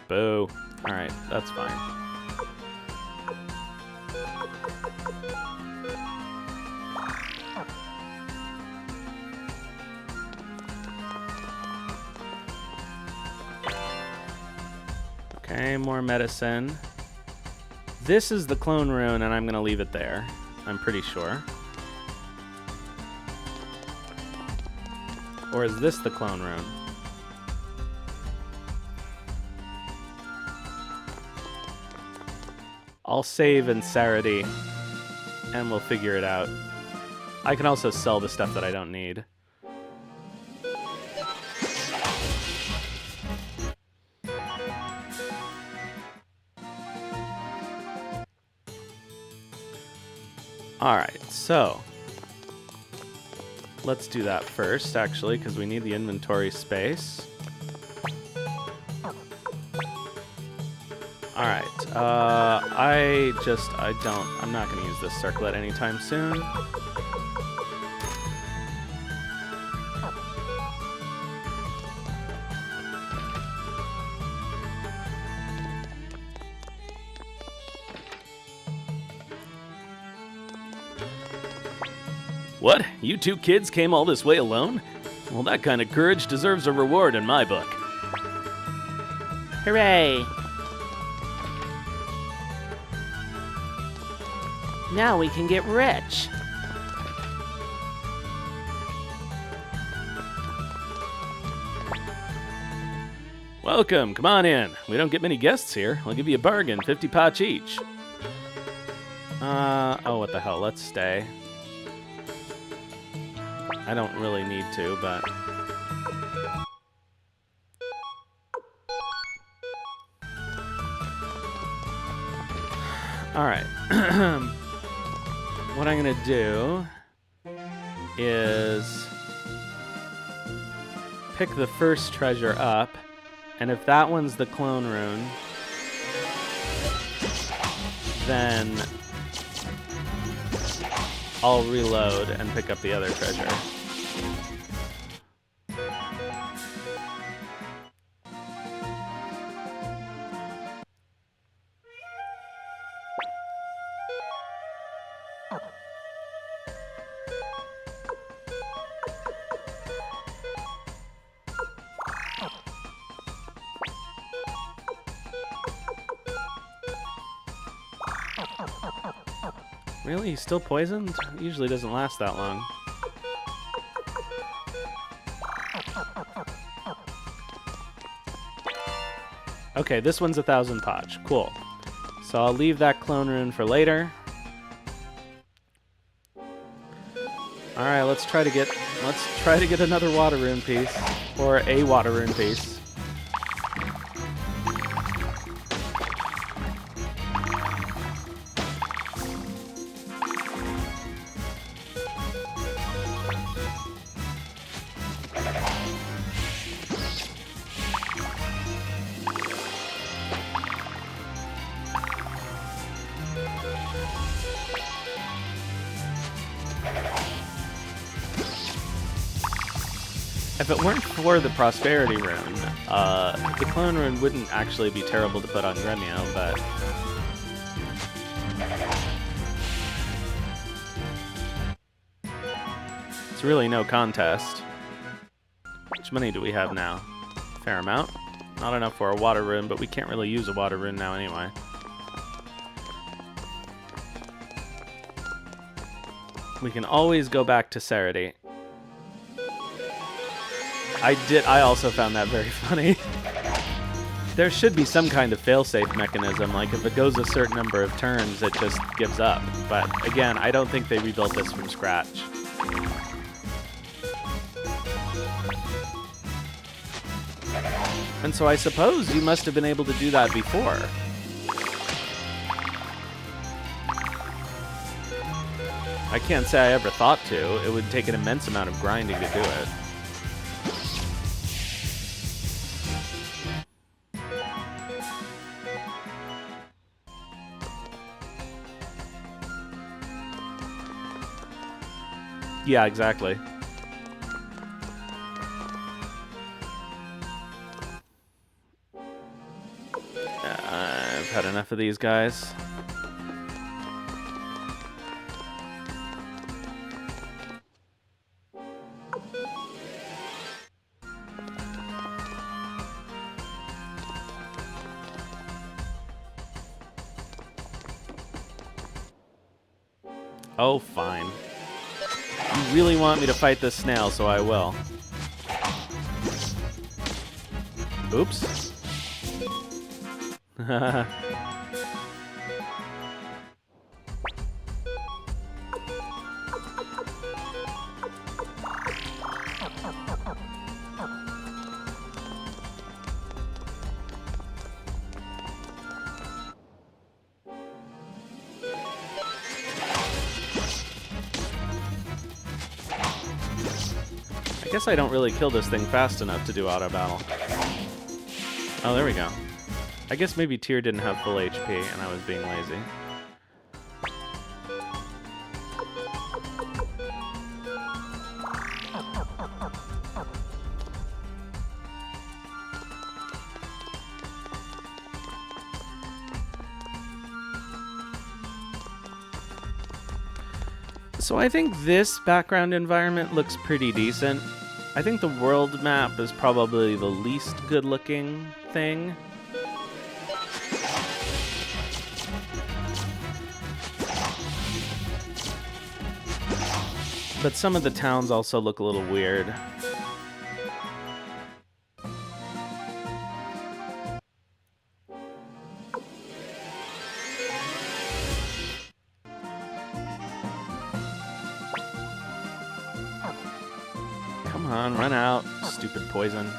Boo. Alright, that's fine. Okay, more medicine. This is the clone rune, and I'm going to leave it there. I'm pretty sure. Or is this the clone rune? I'll save in Sarity, and we'll figure it out. I can also sell the stuff that I don't need. Alright, so let's do that first, actually, because we need the inventory space. Alright, I'm not going to use this circlet anytime soon. What? You 2 kids came all this way alone? Well, that kind of courage deserves a reward in my book. Hooray! Now we can get rich. Welcome, come on in. We don't get many guests here. I'll give you a bargain, 50 potch each. Oh, what the hell, let's stay. I don't really need to, but... Alright. What I'm gonna do is pick the first treasure up, and if that one's the clone rune, then I'll reload and pick up the other treasure. Really? He's still poisoned? It usually doesn't last that long. Okay, this one's 1,000 potch. Cool. So I'll leave that clone rune for later. Alright, let's try to get another water rune piece. Or a water rune piece. If it weren't for the Prosperity Rune, the Clone Rune wouldn't actually be terrible to put on Gremio, but... it's really no contest. How much money do we have now? Fair amount. Not enough for a Water Rune, but we can't really use a Water Rune now anyway. We can always go back to Serity. I also found that very funny. There should be some kind of failsafe mechanism, like if it goes a certain number of turns, it just gives up. But again, I don't think they rebuilt this from scratch. And so I suppose you must have been able to do that before. I can't say I ever thought to. It would take an immense amount of grinding to do it. Yeah, exactly. I've had enough of these guys. Oh, fine. You really want me to fight this snail, so I will. Oops. I guess I don't really kill this thing fast enough to do auto battle. Oh, there we go. I guess maybe Tyr didn't have full HP and I was being lazy. So I think this background environment looks pretty decent. I think the world map is probably the least good-looking thing. But some of the towns also look a little weird. Come on, run out, stupid poison.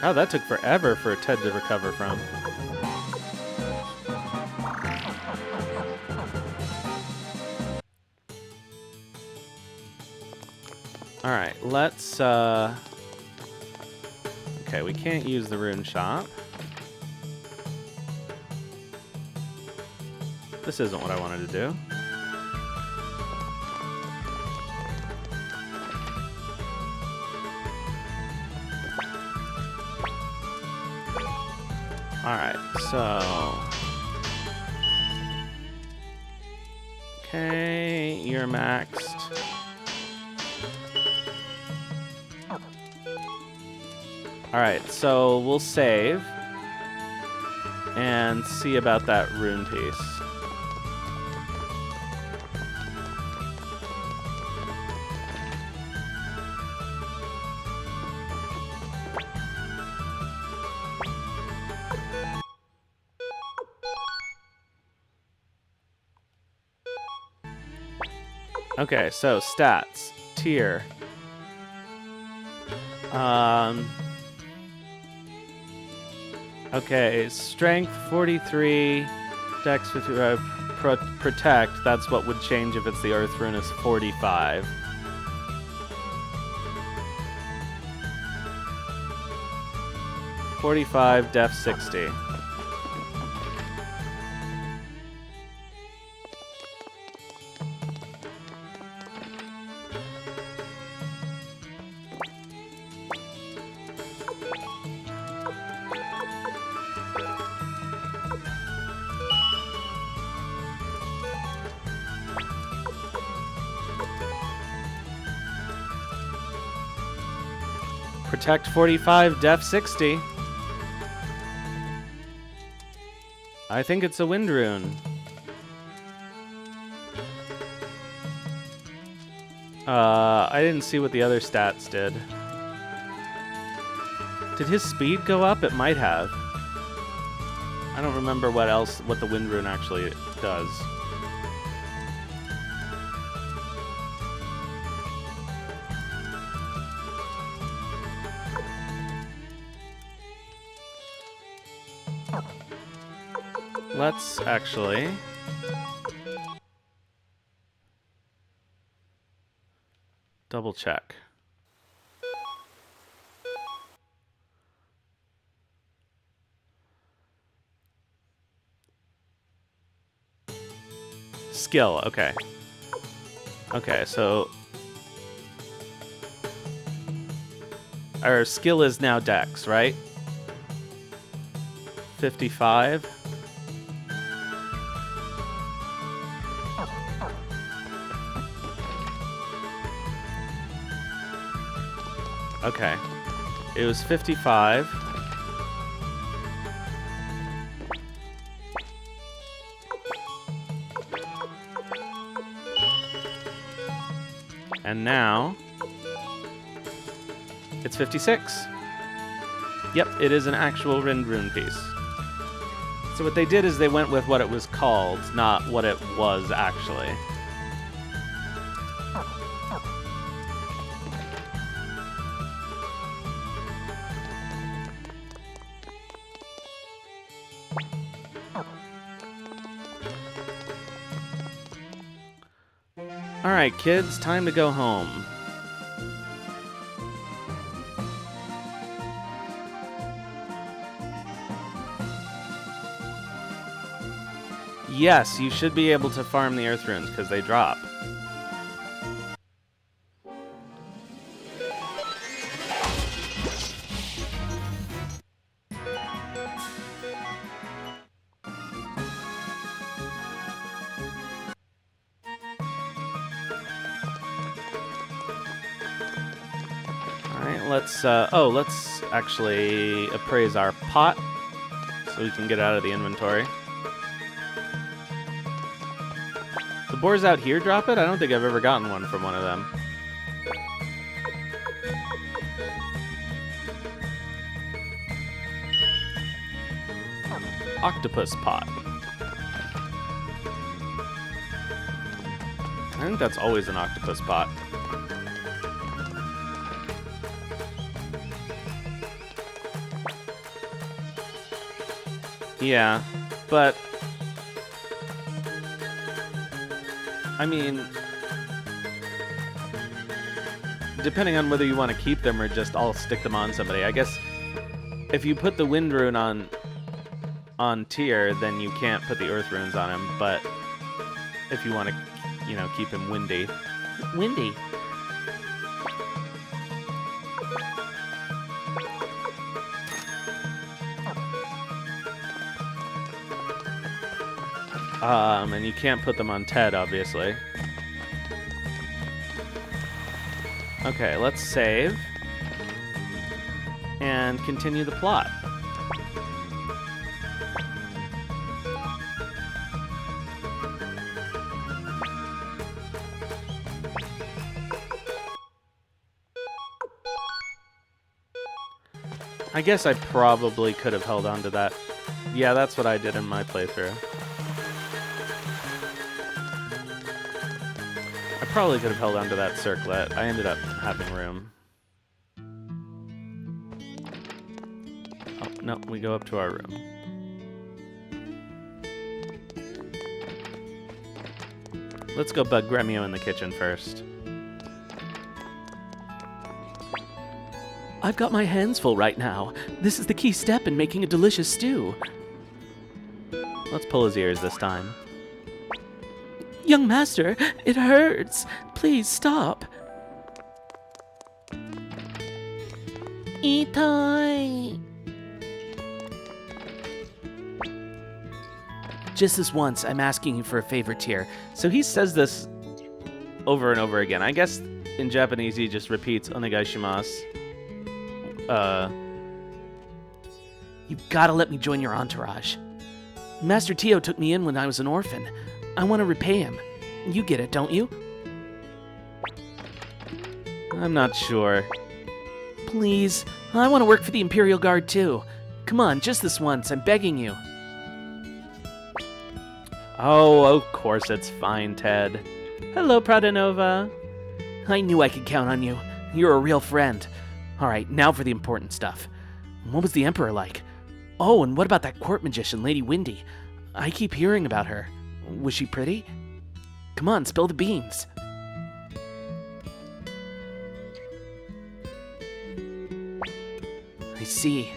God, that took forever for Ted to recover from. Alright, let's, okay, we can't use the rune shop. This isn't what I wanted to do. Alright, so... Okay, you're maxed. Alright, so we'll save and see about that rune piece. Okay, so stats, tier. Okay, strength 43, dex 55, protect, that's what would change if it's the earth rune, is 45. Def 60. Protect 45, def 60. I think it's a wind rune. I didn't see what the other stats did. Did his speed go up? It might have. I don't remember what the wind rune actually does. Let's actually double check. Skill, okay. Okay, so our skill is now dex, right? 55. Okay. It was 55. And now it's 56. Yep, it is an actual wind rune piece. So what they did is they went with what it was called, not what it was actually. Alright, kids, time to go home. Yes, you should be able to farm the earth runes because they drop. Let's actually appraise our pot so we can get out of the inventory. The boars out here drop it? I don't think I've ever gotten one from one of them. Octopus pot. I think that's always an octopus pot. Yeah, but I mean, depending on whether you want to keep them or just all stick them on somebody. I guess if you put the wind rune on Tyr, then you can't put the earth runes on him. But if you want to, keep him windy. Windy. And you can't put them on Ted, obviously. Okay, let's save and continue the plot. I guess I probably could have held on to that. Yeah, that's what I did in my playthrough. I probably could have held on to that circlet. I ended up having room. Oh, no, we go up to our room. Let's go bug Gremio in the kitchen first. I've got my hands full right now. This is the key step in making a delicious stew. Let's pull his ears this time. Young master, it hurts. Please stop. Itay. Just this once, I'm asking you for a favor, Tyr. So he says this over and over again. I guess in Japanese he just repeats onegaishimasu. You've got to let me join your entourage. Master Tio took me in when I was an orphan. I want to repay him. You get it, don't you? I'm not sure. Please, I want to work for the Imperial Guard too. Come on, just this once, I'm begging you. Oh, of course it's fine, Ted. Hello, Pradanova. I knew I could count on you. You're a real friend. All right, now for the important stuff. What was the Emperor like? Oh, and what about that court magician, Lady Windy? I keep hearing about her. Was she pretty? Come on, spill the beans. I see.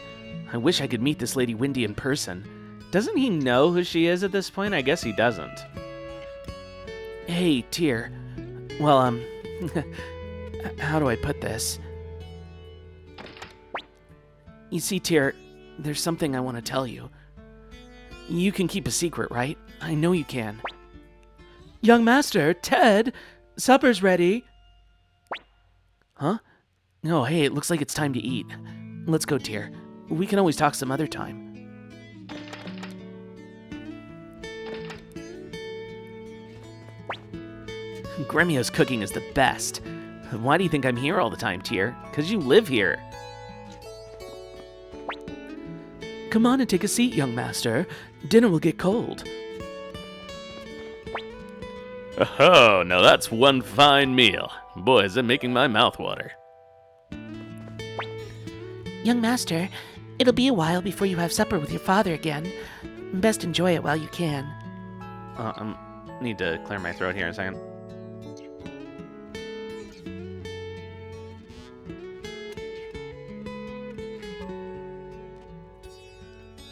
I wish I could meet this Lady Windy in person. Doesn't he know who she is at this point? I guess he doesn't. Hey, Tyr. Well, how do I put this? You see, Tyr, there's something I want to tell you. You can keep a secret, right? I know you can. Young master, Ted, supper's ready. Huh? No, hey, it looks like it's time to eat. Let's go, Tyr. We can always talk some other time. Gremio's cooking is the best. Why do you think I'm here all the time, Tyr? 'Cause you live here. Come on and take a seat, young master. Dinner will get cold. Oh, now that's one fine meal. Boy, is it making my mouth water. Young master, it'll be a while before you have supper with your father again. Best enjoy it while you can. Need to clear my throat here in a second.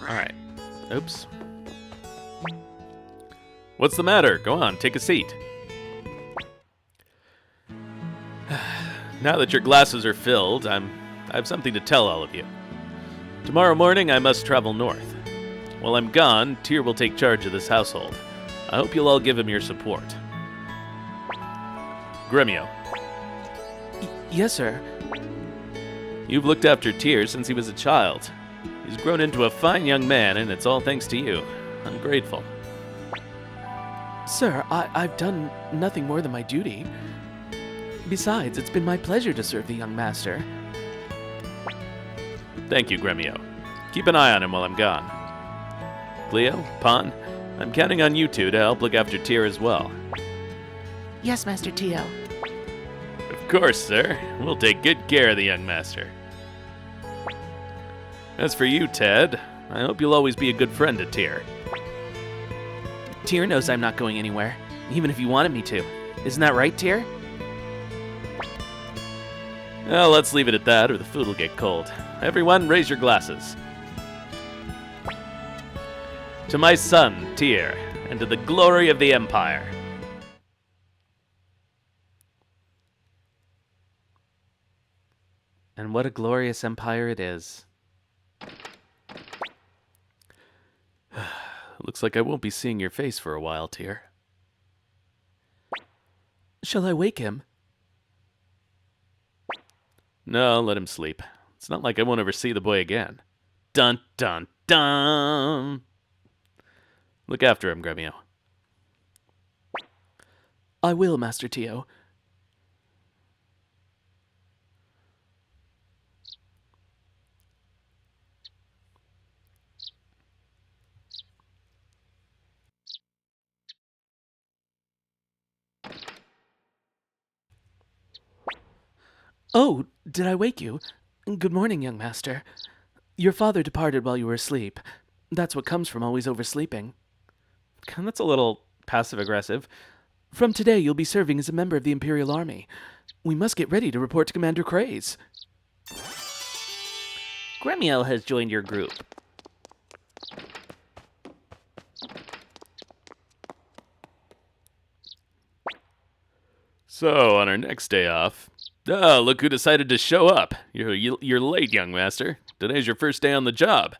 Alright. Oops. What's the matter? Go on, take a seat. Now that your glasses are filled, I have something to tell all of you. Tomorrow morning, I must travel north. While I'm gone, Tyr will take charge of this household. I hope you'll all give him your support. Gremio, Yes, sir. you've looked after Tyr since he was a child. He's grown into a fine young man, and it's all thanks to you. I'm grateful. Sir, I've done nothing more than my duty. Besides, it's been my pleasure to serve the young master. Thank you, Gremio. Keep an eye on him while I'm gone. Cleo, Pon, I'm counting on you two to help look after Tyr as well. Yes, Master Tio. Of course, sir. We'll take good care of the young master. As for you, Ted, I hope you'll always be a good friend to Tyr. Tyr knows I'm not going anywhere, even if he wanted me to. Isn't that right, Tyr? Well, let's leave it at that, or the food will get cold. Everyone, raise your glasses. To my son, Tyr, and to the glory of the Empire. And what a glorious empire it is. Looks like I won't be seeing your face for a while, Tyr. Shall I wake him? No, let him sleep. It's not like I won't ever see the boy again. Dun, dun, dun! Look after him, Gremio. I will, Master Tio. Oh, did I wake you? Good morning, young master. Your father departed while you were asleep. That's what comes from always oversleeping. That's a little passive-aggressive. From today, you'll be serving as a member of the Imperial Army. We must get ready to report to Commander Craze. Gremio has joined your group. So, on our next day off... Oh, look who decided to show up. You're late, young master. Today's your first day on the job.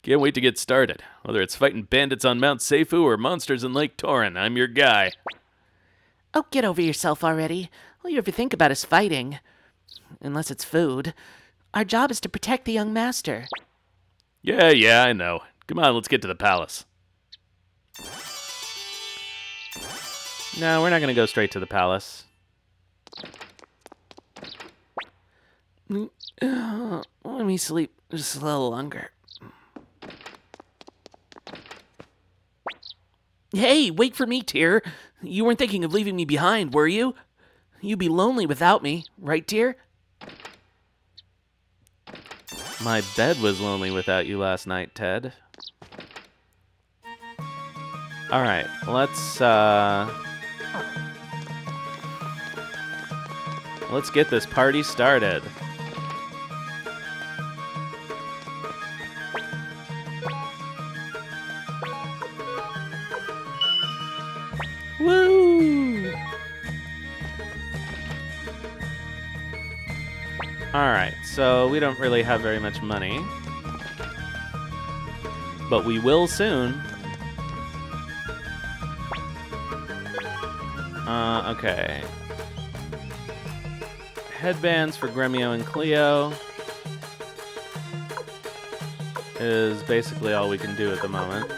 Can't wait to get started. Whether it's fighting bandits on Mount Seifu or monsters in Lake Torin, I'm your guy. Oh, get over yourself already. All you ever think about is fighting. Unless it's food. Our job is to protect the young master. Yeah, I know. Come on, let's get to the palace. No, we're not going to go straight to the palace. Let me sleep just a little longer. Hey, wait for me, Tyr. You weren't thinking of leaving me behind, were you? You'd be lonely without me, right, Tyr? My bed was lonely without you last night, Ted. Alright, let's get this party started. Woo! Alright, so we don't really have very much money. But we will soon. Okay. Headbands for Gremio and Cleo is basically all we can do at the moment.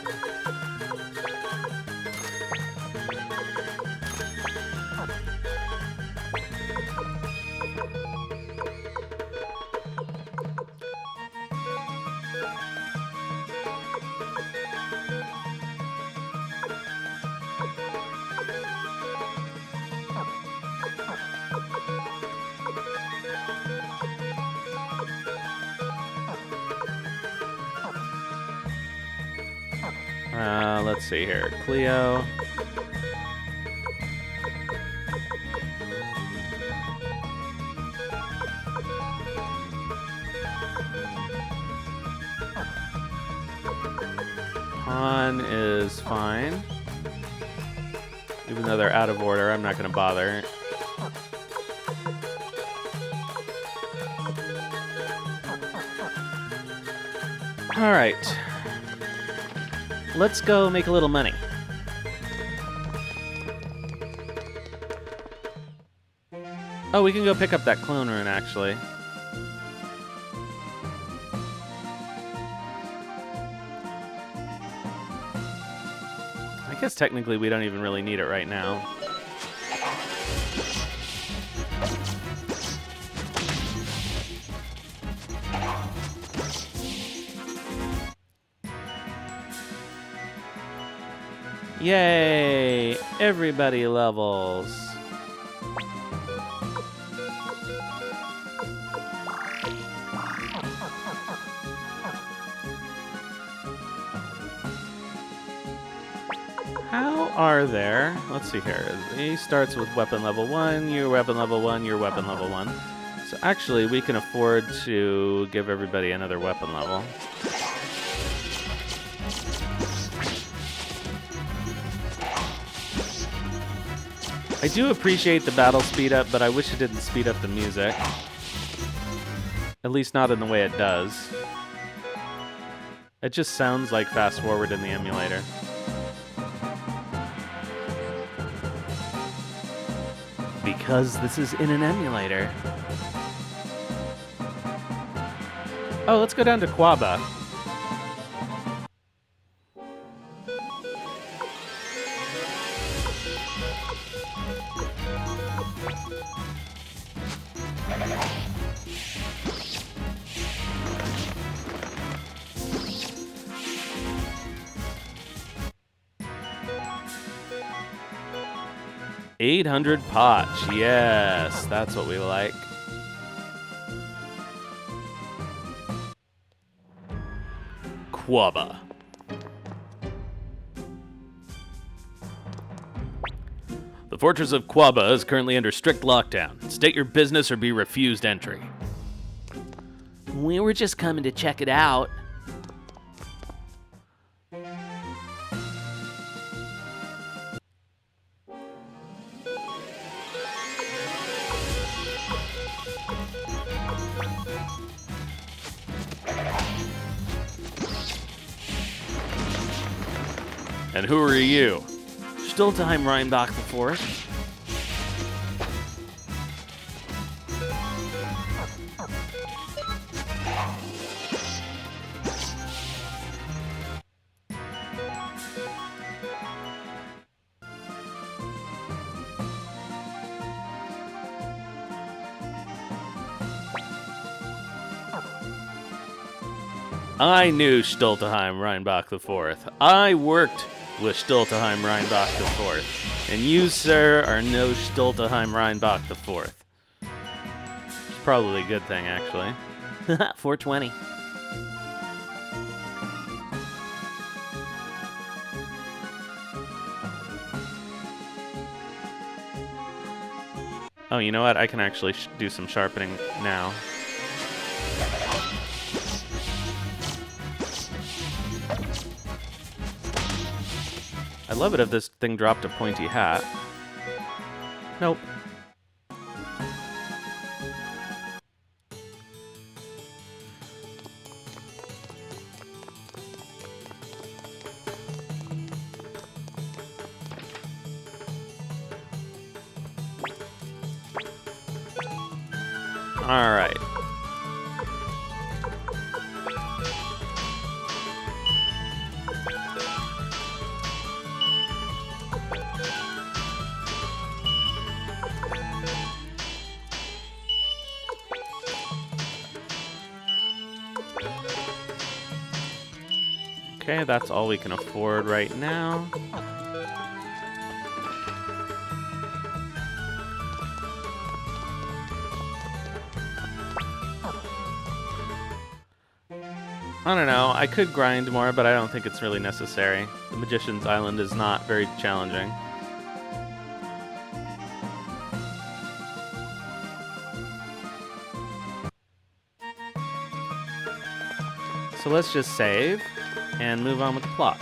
Let's see here. Cleo. Pawn is fine. Even though they're out of order, I'm not going to bother. All right. Let's go make a little money. Oh, we can go pick up that clone rune, actually. I guess technically we don't even really need it right now. Yay! Everybody levels. How are there? Let's see here. He starts with weapon level 1, you're weapon level 1, you're weapon level 1. So actually, we can afford to give everybody another weapon level. I do appreciate the battle speed up, but I wish it didn't speed up the music. At least not in the way it does. It just sounds like fast forward in the emulator. Because this is in an emulator. Oh, let's go down to Quaba. $800 potch. Yes, that's what we like. Quaba. The fortress of Quaba is currently under strict lockdown. State your business or be refused entry. We were just coming to check it out. And who are you? Stultheim Rheinbach IV. I knew Stultheim Rheinbach IV. I worked with Stultheim Rheinbach IV. And you, sir, are no Stultheim Rheinbach IV. It's probably a good thing, actually. 420. Oh, you know what? I can actually do some sharpening now. I'd love it if this thing dropped a pointy hat. Nope. All right. Okay, that's all we can afford right now. I don't know, I could grind more, but I don't think it's really necessary. The Magician's Island is not very challenging. So let's just save and move on with the plot.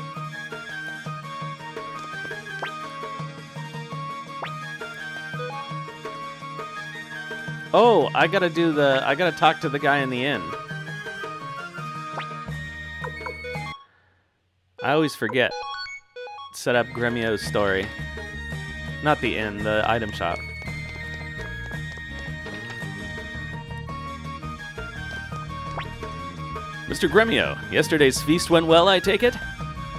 Oh, I gotta talk to the guy in the inn. I always forget. Set up Gremio's story. Not the inn, the item shop. Mr. Gremio, yesterday's feast went well, I take it?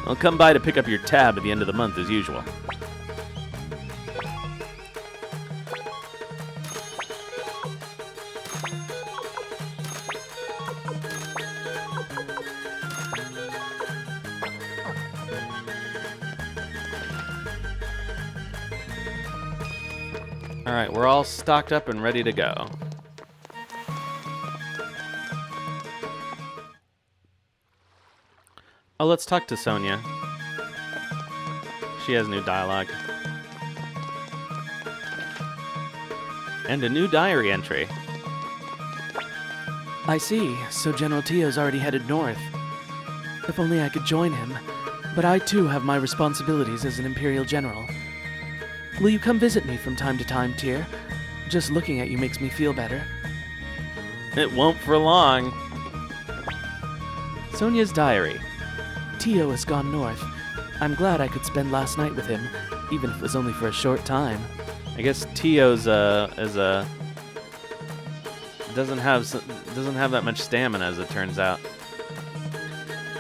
I'll come by to pick up your tab at the end of the month as usual. Alright, we're all stocked up and ready to go. Oh, let's talk to Sonia. She has new dialogue. And a new diary entry. I see, so General Tio's already headed north. If only I could join him, but I too have my responsibilities as an Imperial General. Will you come visit me from time to time, Tyr? Just looking at you makes me feel better. It won't for long. Sonia's diary. Tio has gone north. I'm glad I could spend last night with him, even if it was only for a short time. I guess Tio's doesn't have that much stamina, as it turns out.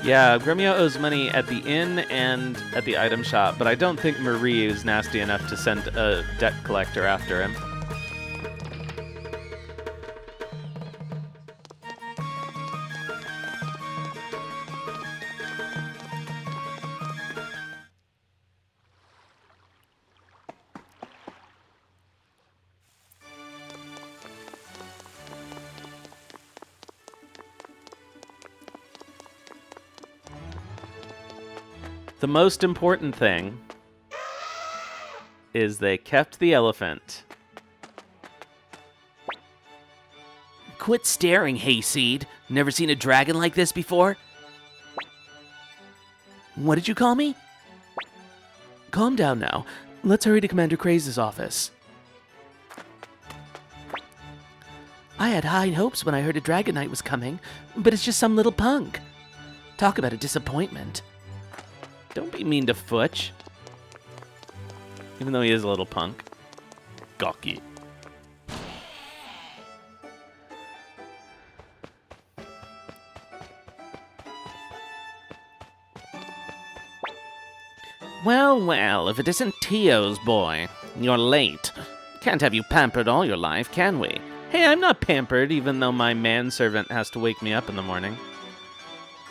Yeah, Gremio owes money at the inn and at the item shop, but I don't think Marie is nasty enough to send a debt collector after him. The most important thing is they kept the elephant. Quit staring, Hayseed. Never seen a dragon like this before? What did you call me? Calm down now. Let's hurry to Commander Craze's office. I had high hopes when I heard a Dragon Knight was coming, but it's just some little punk. Talk about a disappointment. Don't be mean to Futch. Even though he is a little punk. Gawky. Well, well, if it isn't Tio's boy. You're late. Can't have you pampered all your life, can we? Hey, I'm not pampered, even though my manservant has to wake me up in the morning.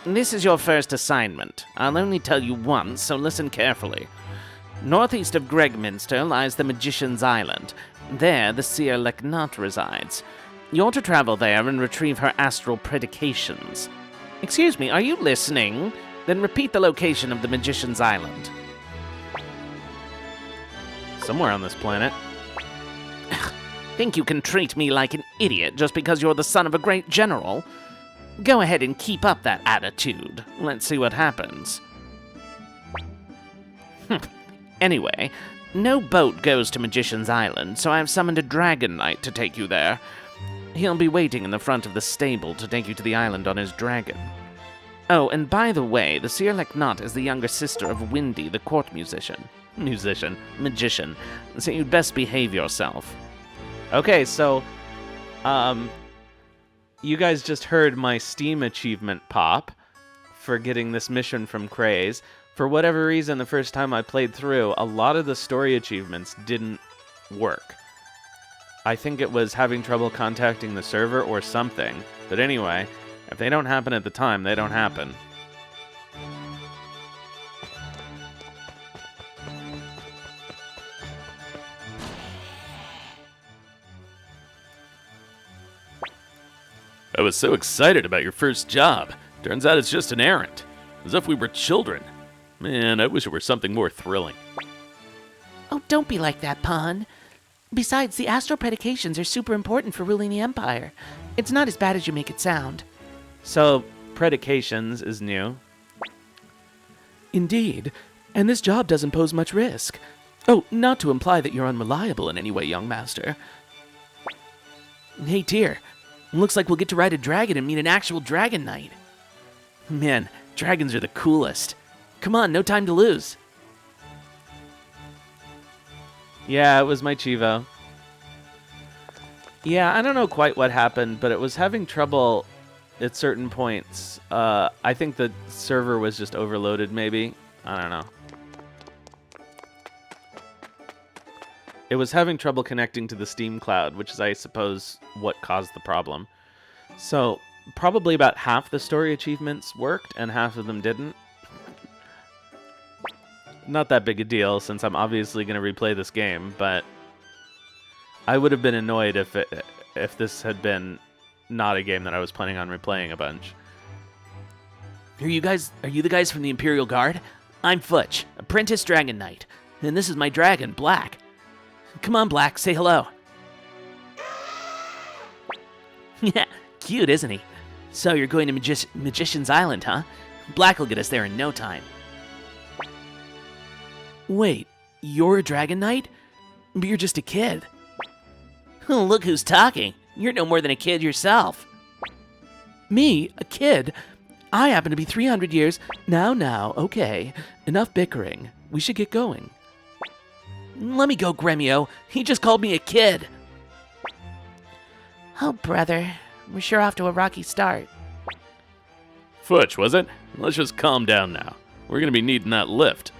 This is your first assignment. I'll only tell you once, so listen carefully. Northeast of Gregminster lies the Magician's Island. There, the seer Leknot resides. You're to travel there and retrieve her astral predications. Excuse me, are you listening? Then repeat the location of the Magician's Island. Somewhere on this planet. Think you can treat me like an idiot just because you're the son of a great general? Go ahead and keep up that attitude. Let's see what happens. Anyway, no boat goes to Magician's Island, so I've summoned a Dragon Knight to take you there. He'll be waiting in the front of the stable to take you to the island on his dragon. Oh, and by the way, the Seer Leknot is the younger sister of Windy, the court magician, so you'd best behave yourself. Okay, so, you guys just heard my Steam achievement pop for getting this mission from Craze. For whatever reason, the first time I played through, a lot of the story achievements didn't work. I think it was having trouble contacting the server or something. But anyway, if they don't happen at the time, they don't happen. I was so excited about your first job. Turns out it's just an errand. As if we were children. Man, I wish it were something more thrilling. Oh, don't be like that, Pawn. Besides, the astral predications are super important for ruling the Empire. It's not as bad as you make it sound. So, predications is new. Indeed, and this job doesn't pose much risk. Oh, not to imply that you're unreliable in any way, young master. Hey, Tyr. Looks like we'll get to ride a dragon and meet an actual Dragon Knight. Man, dragons are the coolest. Come on, no time to lose. Yeah, it was my Chivo. Yeah, I don't know quite what happened, but it was having trouble at certain points. I think the server was just overloaded, maybe. I don't know. It was having trouble connecting to the Steam cloud, which is, I suppose, what caused the problem. So, probably about half the story achievements worked, and half of them didn't. Not that big a deal, since I'm obviously going to replay this game, but I would have been annoyed if this had been not a game that I was planning on replaying a bunch. Are you the guys from the Imperial Guard? I'm Futch, Apprentice Dragon Knight, and this is my dragon, Black. Come on, Black, say hello. Yeah, cute, isn't he? So you're going to Magician's Island, huh? Black will get us there in no time. Wait, you're a Dragon Knight? But you're just a kid. Look who's talking. You're no more than a kid yourself. Me? A kid? I happen to be 300 years... Now, okay. Enough bickering. We should get going. Let me go, Gremio. He just called me a kid. Oh, brother. We're sure off to a rocky start. Futch, was it? Let's just calm down now. We're gonna be needing that lift.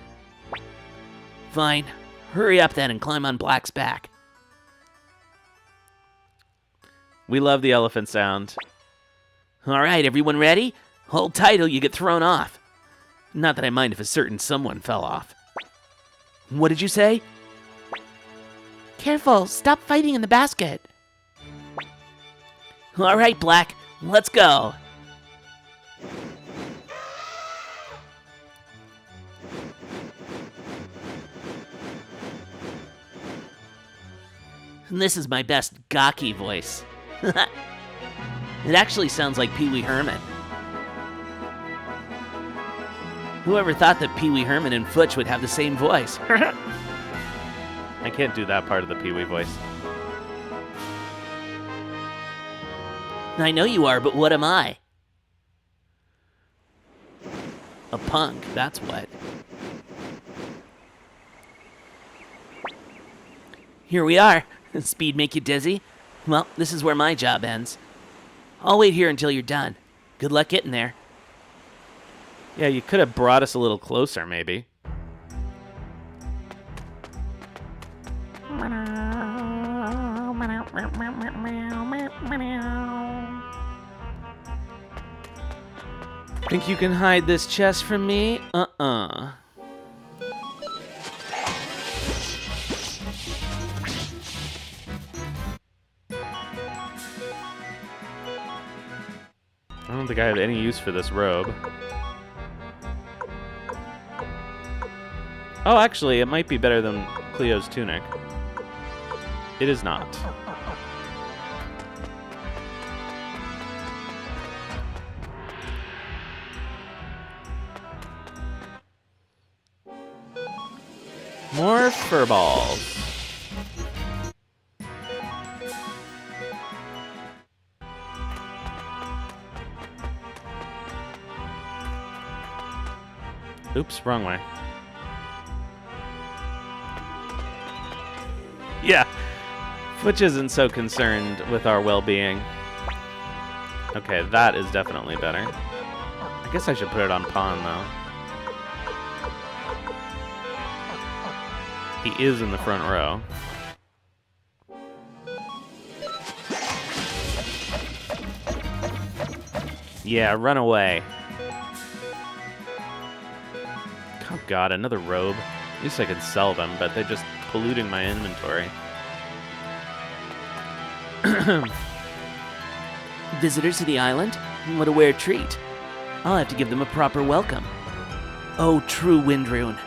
Fine. Hurry up then and climb on Black's back. We love the elephant sound. All right, everyone ready? Hold tight or you get thrown off. Not that I mind if a certain someone fell off. What did you say? Careful, stop fighting in the basket. All right, Black, let's go. This is my best gawky voice. It actually sounds like Pee Wee Herman. Whoever thought that Pee Wee Herman and Futch would have the same voice? I can't do that part of the Pee Wee voice. I know you are, but what am I? A punk, that's what. Here we are. Speed make you dizzy? Well, this is where my job ends. I'll wait here until you're done. Good luck getting there. Yeah, you could have brought us a little closer, maybe. Think you can hide this chest from me? Uh-uh. I don't think I have any use for this robe. Oh, actually, it might be better than Cleo's tunic. It is not. More fur balls. Oops, wrong way. Yeah, Futch isn't so concerned with our well-being. Okay, that is definitely better. I guess I should put it on pawn, though. He is in the front row. Yeah, run away. Oh god, another robe. At least I could sell them, but they're just polluting my inventory. Visitors to the island? What a rare treat. I'll have to give them a proper welcome. Oh, true Windrune.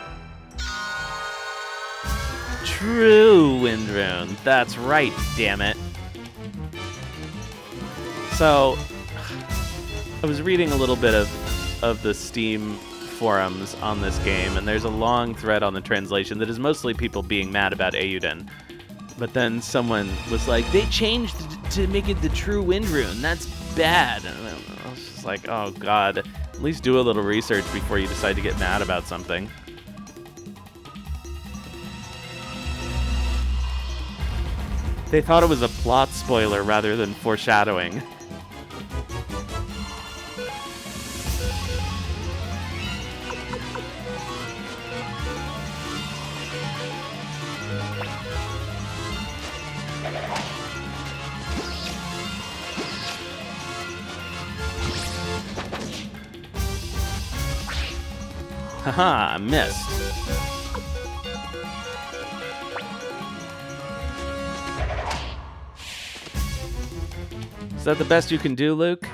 True Windrune. That's right, damn it. So, I was reading a little bit of the Steam forums on this game, and there's a long thread on the translation that is mostly people being mad about Eiyuden. But then someone was like, they changed to make it the true Windrune. That's bad. And I was just like, oh god. At least do a little research before you decide to get mad about something. They thought it was a plot spoiler rather than foreshadowing. Haha, missed. Is that the best you can do, Luke?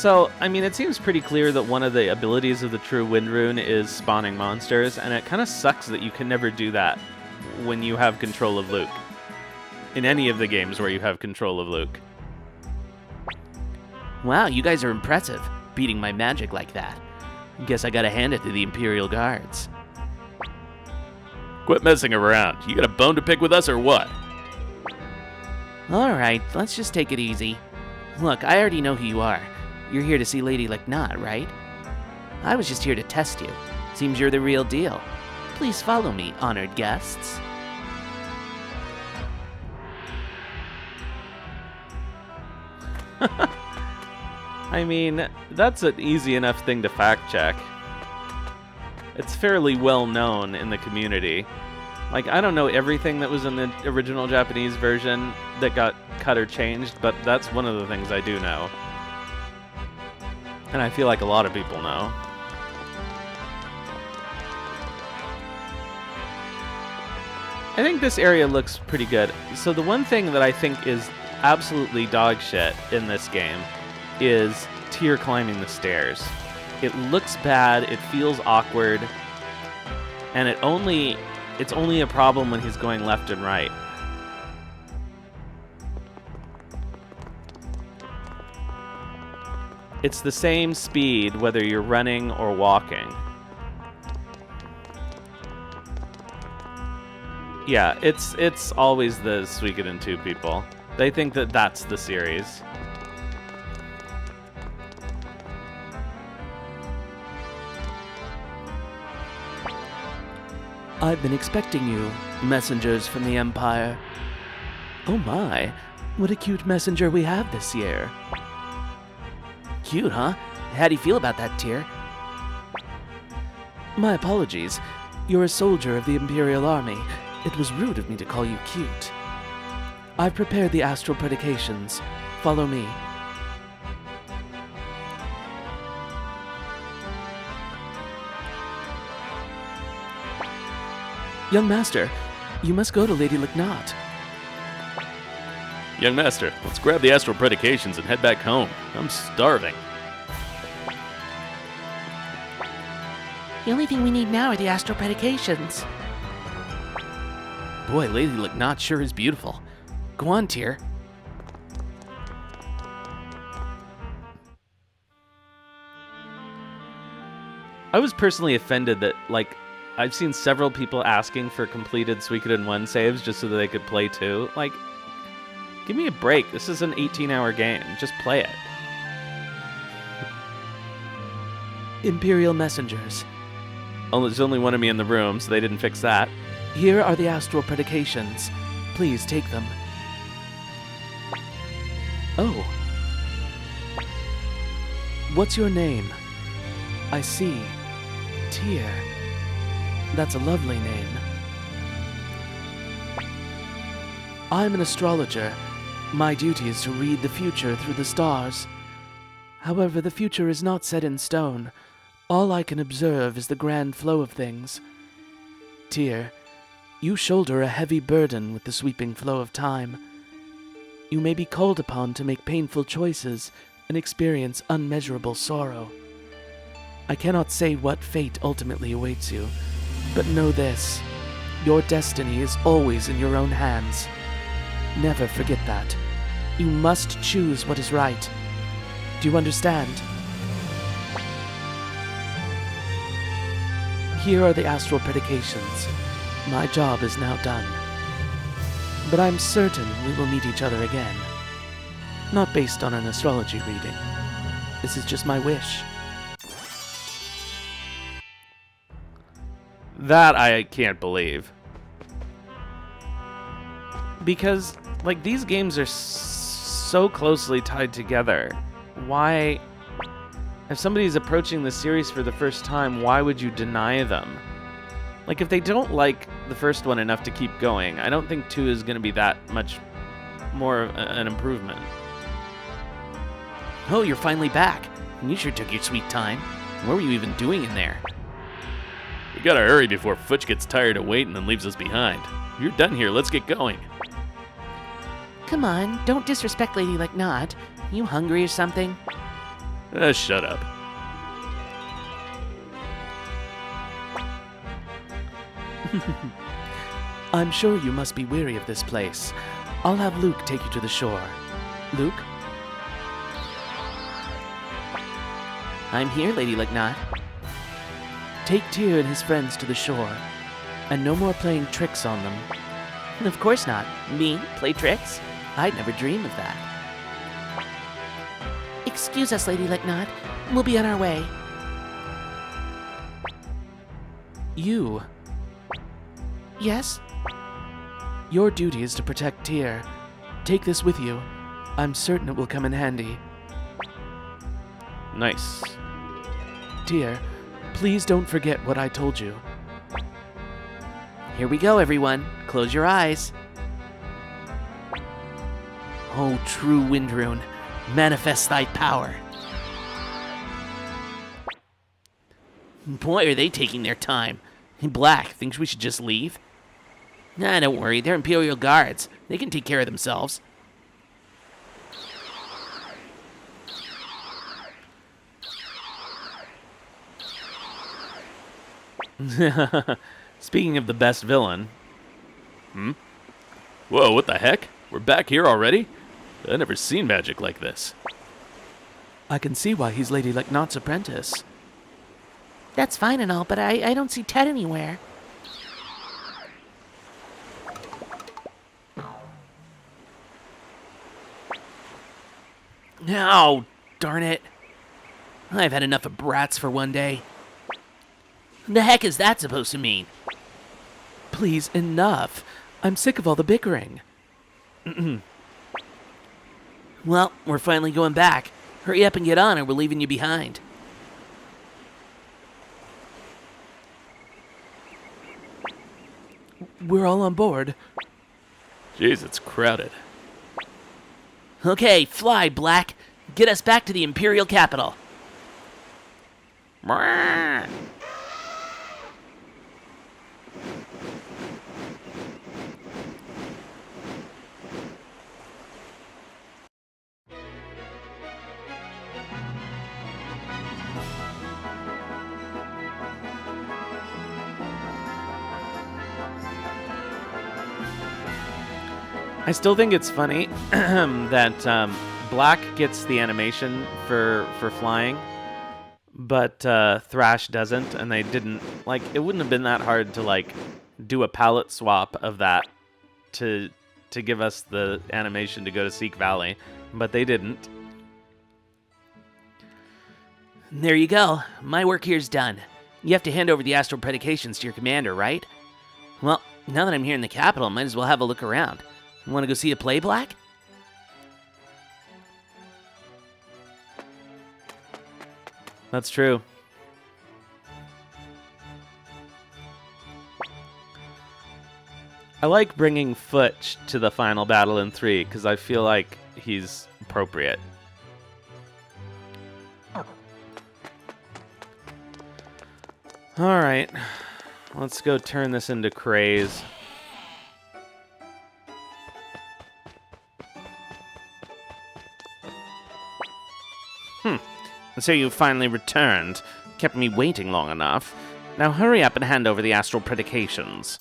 So, I mean, it seems pretty clear that one of the abilities of the True Wind Rune is spawning monsters, and it kind of sucks that you can never do that when you have control of Luke. In any of the games where you have control of Luke. Wow, you guys are impressive, beating my magic like that. Guess I gotta hand it to the Imperial Guards. Quit messing around. You got a bone to pick with us or what? Alright, let's just take it easy. Look, I already know who you are. You're here to see Lady Leknot, right? I was just here to test you. Seems you're the real deal. Please follow me, honored guests. I mean, that's an easy enough thing to fact check. It's fairly well known in the community. Like, I don't know everything that was in the original Japanese version that got cut or changed, but that's one of the things I do know. And I feel like a lot of people know. I think this area looks pretty good. So the one thing that I think is absolutely dog shit in this game is Tyr climbing the stairs. It looks bad, it feels awkward, and it's only a problem when he's going left and right. It's the same speed whether you're running or walking. Yeah, it's always the Suikoden 2 people. They think that that's the series. I've been expecting you, messengers from the Empire. Oh my, what a cute messenger we have this year. Cute, huh? How do you feel about that, Tyr? My apologies. You're a soldier of the Imperial Army. It was rude of me to call you cute. I've prepared the astral predications. Follow me. Young master, you must go to Lady Leknot. Young master, let's grab the astral predications and head back home. I'm starving. The only thing we need now are the astral predications. Boy, Lady Leknot sure is beautiful. Go on, Tyr. I was personally offended that, like, I've seen several people asking for completed Suikoden 1 saves just so that they could play 2. Like, give me a break. This is an 18-hour game. Just play it. Imperial messengers. Oh, there's only one of me in the room, so they didn't fix that. Here are the astral predications. Please take them. Oh. What's your name? I see. Tyr. That's a lovely name. I'm an astrologer. My duty is to read the future through the stars. However, the future is not set in stone. All I can observe is the grand flow of things. Tyr, you shoulder a heavy burden with the sweeping flow of time. You may be called upon to make painful choices and experience unmeasurable sorrow. I cannot say what fate ultimately awaits you, but know this: your destiny is always in your own hands. Never forget that. You must choose what is right. Do you understand? Here are the astral predications. My job is now done. But I'm certain we will meet each other again. Not based on an astrology reading. This is just my wish. That I can't believe. Because, like, these games are so closely tied together. Why, if somebody's approaching the series for the first time, why would you deny them? Like, if they don't like the first one enough to keep going, I don't think 2 is going to be that much more of an improvement. Oh, you're finally back. You sure took your sweet time. What were you even doing in there? We gotta hurry before Futch gets tired of waiting and leaves us behind. You're done here, let's get going. Come on, don't disrespect Lady Leknot. You hungry or something? Shut up. I'm sure you must be weary of this place. I'll have Luke take you to the shore. Luke? I'm here, Lady Lignot. Take Tyr and his friends to the shore. And no more playing tricks on them. Of course not. Me? Play tricks? I'd never dream of that. Excuse us, Lady Lignot. We'll be on our way. You. Yes? Your duty is to protect Tyr. Take this with you. I'm certain it will come in handy. Nice. Tyr, please don't forget what I told you. Here we go, everyone. Close your eyes. Oh, true wind rune, manifest thy power. Boy, are they taking their time. Black thinks we should just leave? Nah, don't worry. They're Imperial Guards. They can take care of themselves. Speaking of the best villain, Whoa, what the heck? We're back here already? I've never seen magic like this. I can see why he's Lady Lignot's apprentice. That's fine and all, but I don't see Ted anywhere. Oh, darn it. I've had enough of brats for one day. The heck is that supposed to mean? Please, enough. I'm sick of all the bickering. Well, we're finally going back. Hurry up and get on or we're leaving you behind. We're all on board. Jeez, it's crowded. Okay, fly, Black. Get us back to the Imperial capital. I still think it's funny that Black gets the animation for flying, but Thrash doesn't, and they didn't, like, it wouldn't have been that hard to, like, do a palette swap of that to give us the animation to go to Seek Valley, but they didn't. There you go. My work here's done. You have to hand over the astral predications to your commander, right? Well, now that I'm here in the capital, might as well have a look around. Want to go see a play, Black? That's true. I like bringing Futch to the final battle in 3 because I feel like he's appropriate. Alright, let's go turn this into Craze. So you finally returned. Kept me waiting long enough. Now hurry up and hand over the astral predications.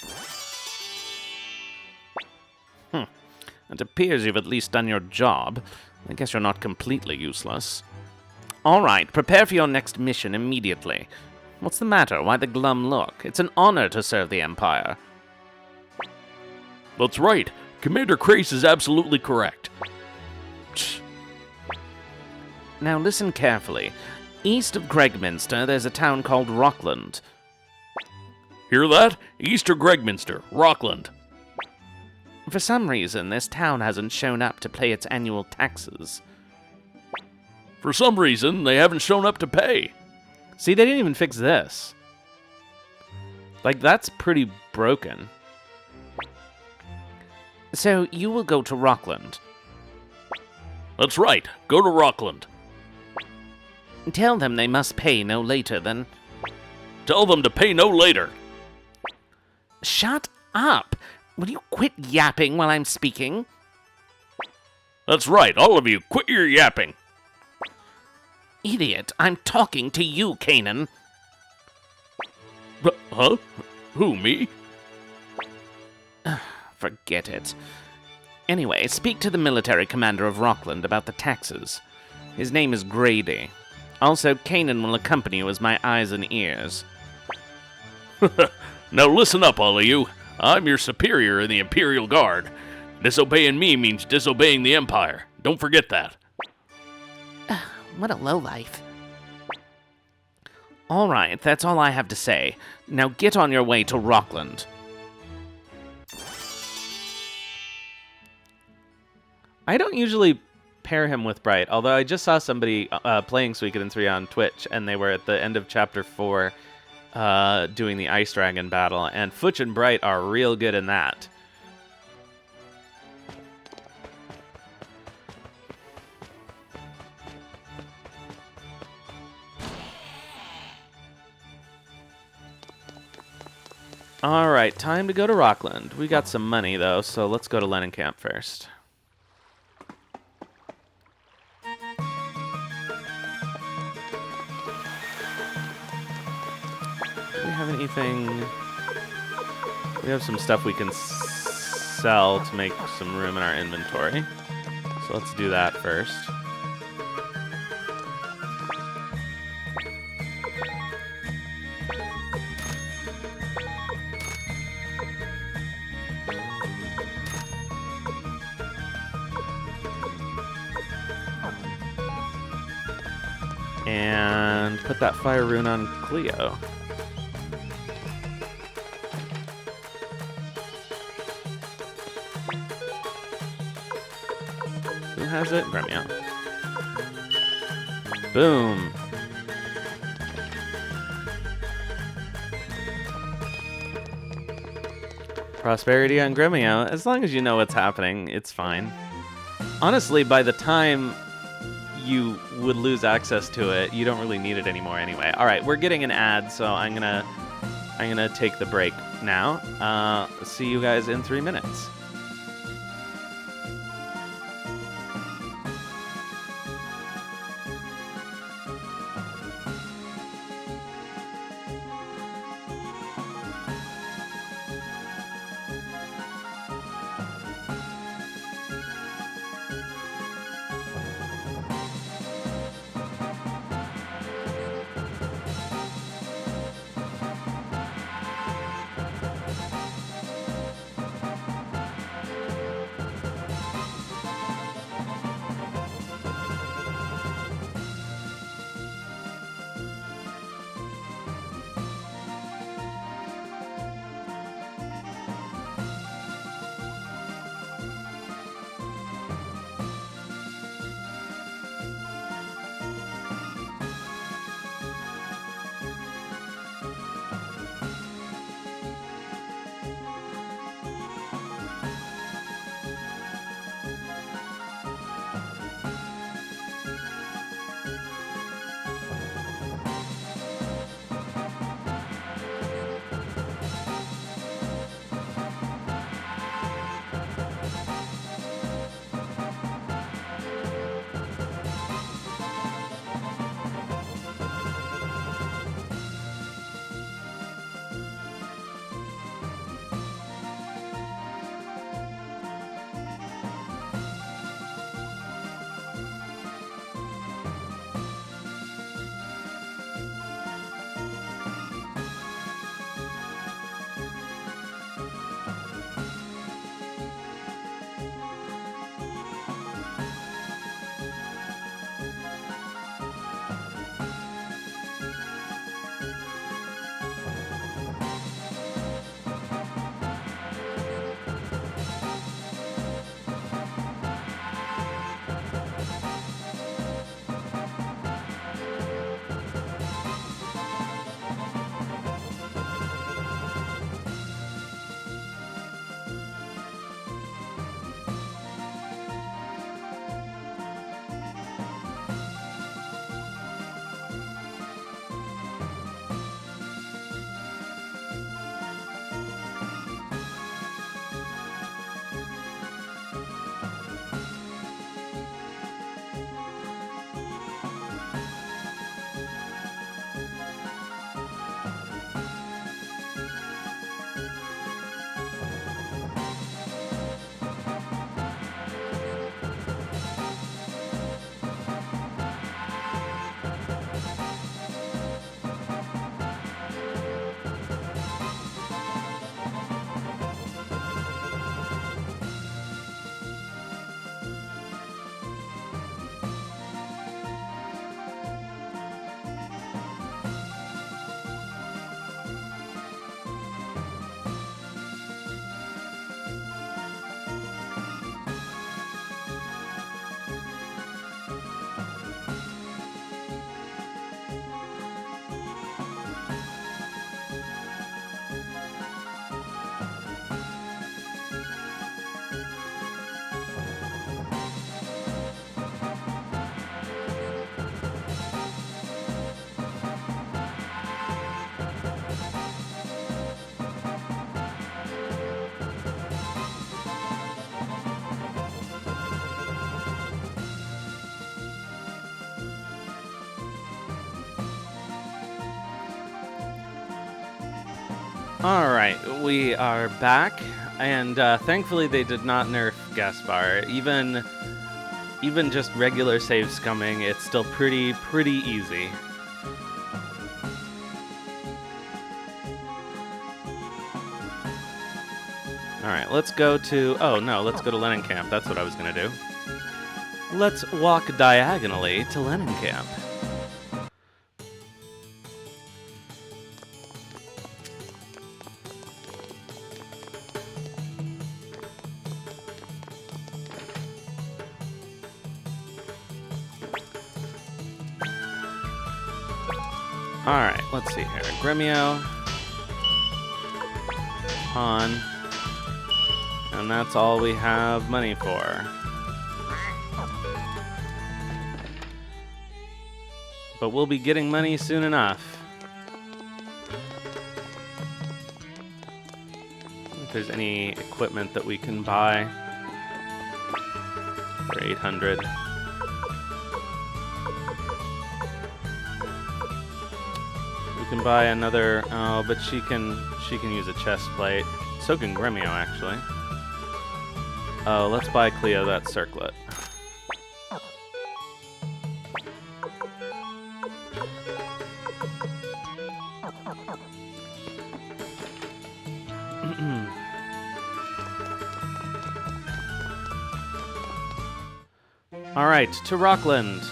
It appears you've at least done your job. I guess you're not completely useless. All right, prepare for your next mission immediately. What's the matter? Why the glum look? It's an honor to serve the Empire. That's right. Commander Crace is absolutely correct. Now listen carefully. East of Gregminster, there's a town called Rockland. Hear that? East of Gregminster, Rockland. For some reason, this town hasn't shown up to pay its annual taxes. For some reason, they haven't shown up to pay. See, they didn't even fix this. Like, that's pretty broken. So you will go to Rockland. That's right. Go to Rockland. Tell them they must pay no later than... Tell them to pay no later. Shut up! Will you quit yapping while I'm speaking? That's right. All of you, quit your yapping. Idiot, I'm talking to you, Kanan. Huh? Who, me? Forget it. Anyway, speak to the military commander of Rockland about the taxes. His name is Grady. Also, Kanan will accompany you as my eyes and ears. Now listen up, all of you. I'm your superior in the Imperial Guard. Disobeying me means disobeying the Empire. Don't forget that. What a lowlife. All right, that's all I have to say. Now get on your way to Rockland. I don't usually pair him with Bright, although I just saw somebody playing Suikoden 3 on Twitch, and they were at the end of Chapter 4 doing the Ice Dragon battle, and Futch and Bright are real good in that. Alright, time to go to Rockland. We got some money, though, so let's go to Lennonkamp first. Do we have anything... We have some stuff we can sell to make some room in our inventory. So let's do that first. And put that fire rune on Cleo. Who has it? Gremio. Boom. Prosperity on Gremio. As long as you know what's happening, it's fine. Honestly, by the time you would lose access to it, you don't really need it anymore anyway. All right, we're getting an ad, so I'm gonna take the break now. See you guys in 3 minutes. Alright, we are back, and thankfully they did not nerf Gaspar. Even just regular save scumming, it's still pretty easy. Alright, let's go to... Oh, no, let's go to Lenin Camp. That's what I was going to do. Let's walk diagonally to Lenin Camp. Alright, let's see here. Gremio. Pawn. And that's all we have money for. But we'll be getting money soon enough. If there's any equipment that we can buy for 800. We can buy another. Oh, but she can use a chest plate. So can Gremio, actually. Oh, let's buy Cleo that circlet. Alright, to Rockland.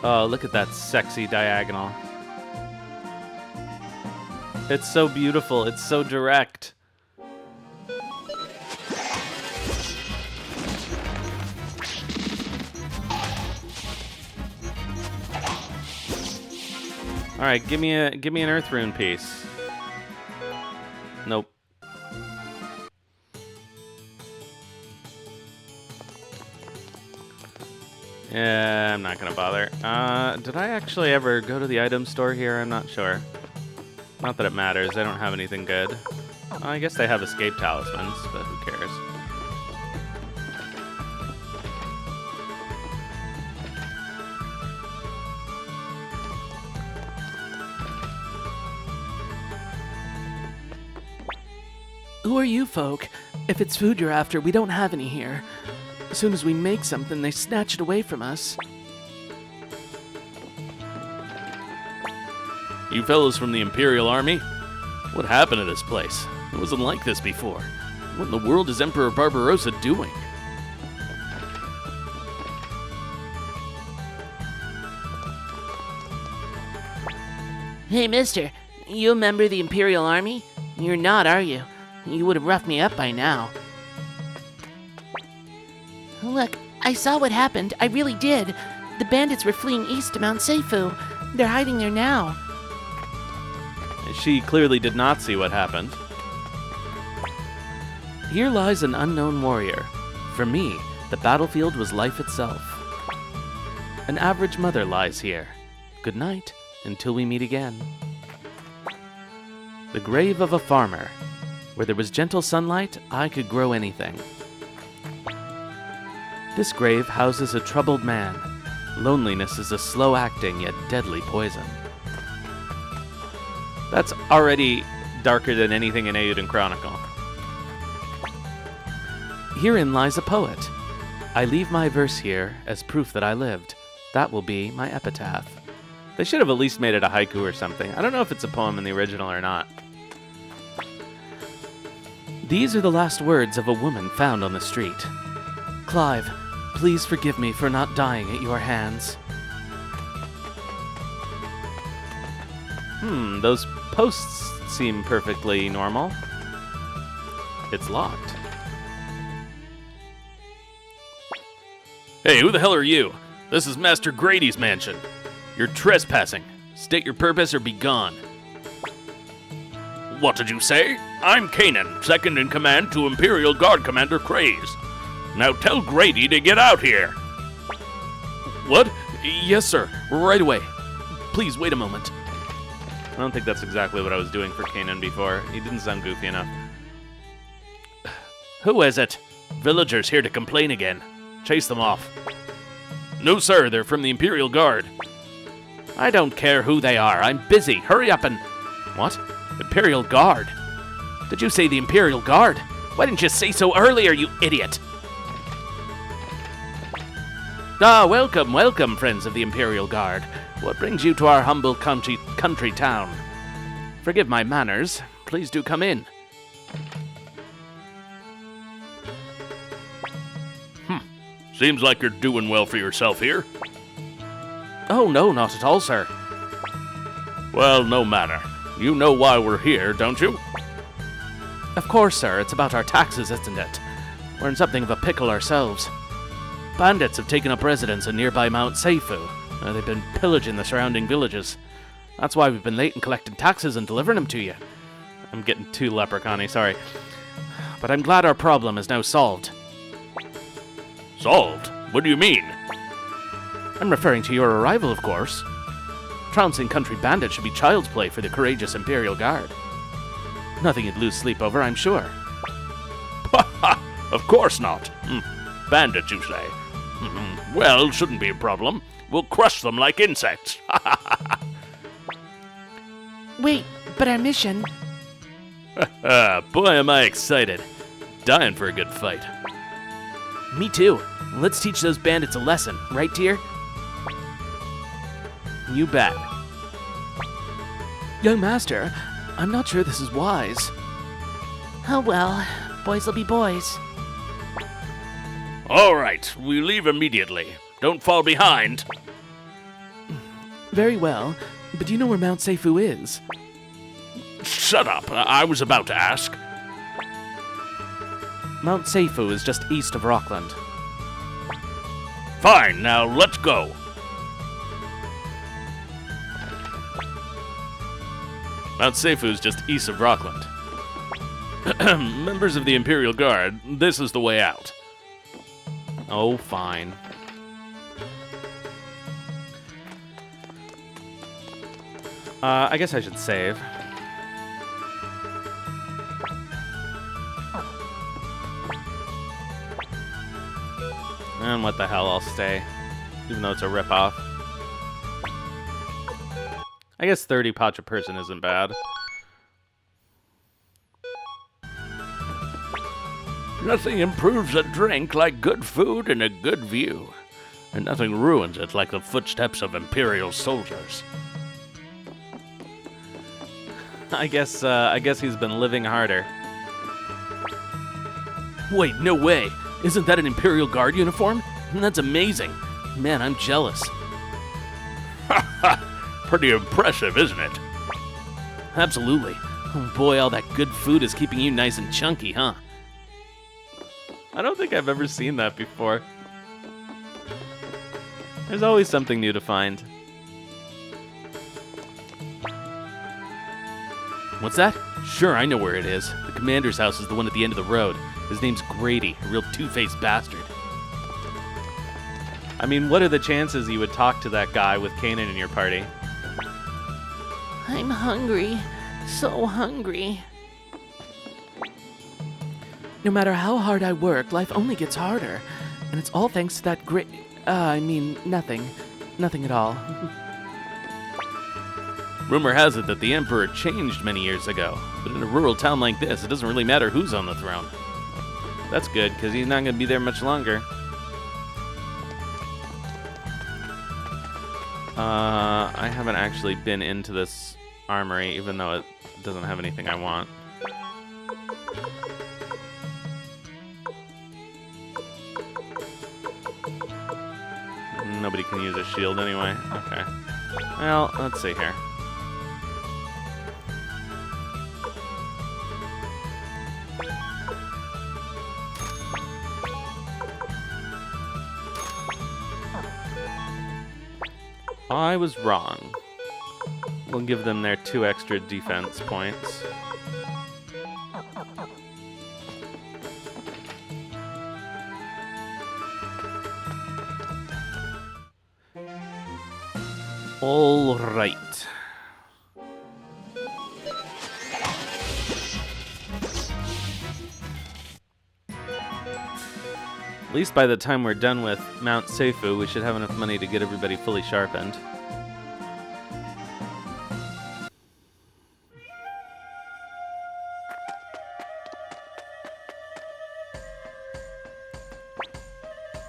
Oh, look at that sexy diagonal. It's so beautiful, it's so direct. Alright, give me an Earth Rune piece. Nope. Yeah, I'm not gonna bother. Did I actually ever go to the item store here? I'm not sure. Not that it matters, I don't have anything good. Well, I guess they have escape talismans, but who cares? Who are you folk? If it's food you're after, we don't have any here. As soon as we make something, they snatch it away from us. You fellows from the Imperial Army? What happened to this place? It wasn't like this before. What in the world is Emperor Barbarossa doing? Hey, mister, you a member of the Imperial Army? You're not, are you? You would have roughed me up by now. Look, I saw what happened. I really did. The bandits were fleeing east to Mount Seifu. They're hiding there now. She clearly did not see what happened. Here lies an unknown warrior. For me, the battlefield was life itself. An average mother lies here. Good night, until we meet again. The grave of a farmer. Where there was gentle sunlight, I could grow anything. This grave houses a troubled man. Loneliness is a slow-acting yet deadly poison. That's already darker than anything in Eiyuden Chronicle. Herein lies a poet. I leave my verse here as proof that I lived. That will be my epitaph. They should have at least made it a haiku or something. I don't know if it's a poem in the original or not. These are the last words of a woman found on the street. Clive, please forgive me for not dying at your hands. Those posts seem perfectly normal. It's locked. Hey, who the hell are you? This is Master Grady's mansion. You're trespassing. State your purpose or be gone. What did you say? I'm Kanan, second in command to Imperial Guard Commander Craze. Now tell Grady to get out here. What? Yes, sir. Right away. Please, wait a moment. I don't think that's exactly what I was doing for Kanan before. He didn't sound goofy enough. Who is it? Villagers here to complain again. Chase them off. No, sir. They're from the Imperial Guard. I don't care who they are. I'm busy. Hurry up and... What? Imperial Guard? Did you say the Imperial Guard? Why didn't you say so earlier, you idiot? Ah, welcome, welcome, friends of the Imperial Guard. What brings you to our humble country town? Forgive my manners. Please do come in. Seems like you're doing well for yourself here. Oh, no, not at all, sir. Well, no matter. You know why we're here, don't you? Of course, sir. It's about our taxes, isn't it? We're in something of a pickle ourselves. Bandits have taken up residence in nearby Mount Seifu. They've been pillaging the surrounding villages. That's why we've been late in collecting taxes and delivering them to you. I'm getting too leprechaun-y, sorry. But I'm glad our problem is now solved. Solved? What do you mean? I'm referring to your arrival, of course. Trouncing country bandits should be child's play for the courageous Imperial Guard. Nothing you'd lose sleep over, I'm sure. Of course not. Bandits, you say? Well, shouldn't be a problem. We'll crush them like insects. Wait, but our mission... Boy, am I excited. Dying for a good fight. Me too. Let's teach those bandits a lesson, right, dear? You bet. Young master, I'm not sure this is wise. Oh well, boys will be boys. All right, we leave immediately. Don't fall behind. Very well, but do you know where Mount Seifu is? Shut up. I was about to ask. Mount Seifu is just east of Rockland. Fine, now let's go. Mount Seifu is just east of Rockland. Members of the Imperial Guard, this is the way out. Oh, fine. I guess I should save. And what the hell, I'll stay. Even though it's a ripoff. I guess 30 potch a person isn't bad. Nothing improves a drink like good food and a good view. And nothing ruins it like the footsteps of Imperial soldiers. I guess he's been living harder. Wait, no way. Isn't that an Imperial Guard uniform? That's amazing. Man, I'm jealous. Pretty impressive, isn't it? Absolutely. Oh boy, all that good food is keeping you nice and chunky, huh? I don't think I've ever seen that before. There's always something new to find. What's that? Sure, I know where it is. The commander's house is the one at the end of the road. His name's Grady, a real two-faced bastard. I mean, what are the chances you would talk to that guy with Kanan in your party? I'm hungry. So hungry. No matter how hard I work, life only gets harder. And it's all thanks to that great... nothing. Nothing at all. Rumor has it that the Emperor changed many years ago, but in a rural town like this, it doesn't really matter who's on the throne. That's good, because he's not going to be there much longer. I haven't actually been into this armory, even though it doesn't have anything I want. Nobody can use a shield anyway. Okay. Well, let's see here. I was wrong. We'll give them their 2 extra defense points. All right. At least by the time we're done with Mount Seifu, we should have enough money to get everybody fully sharpened.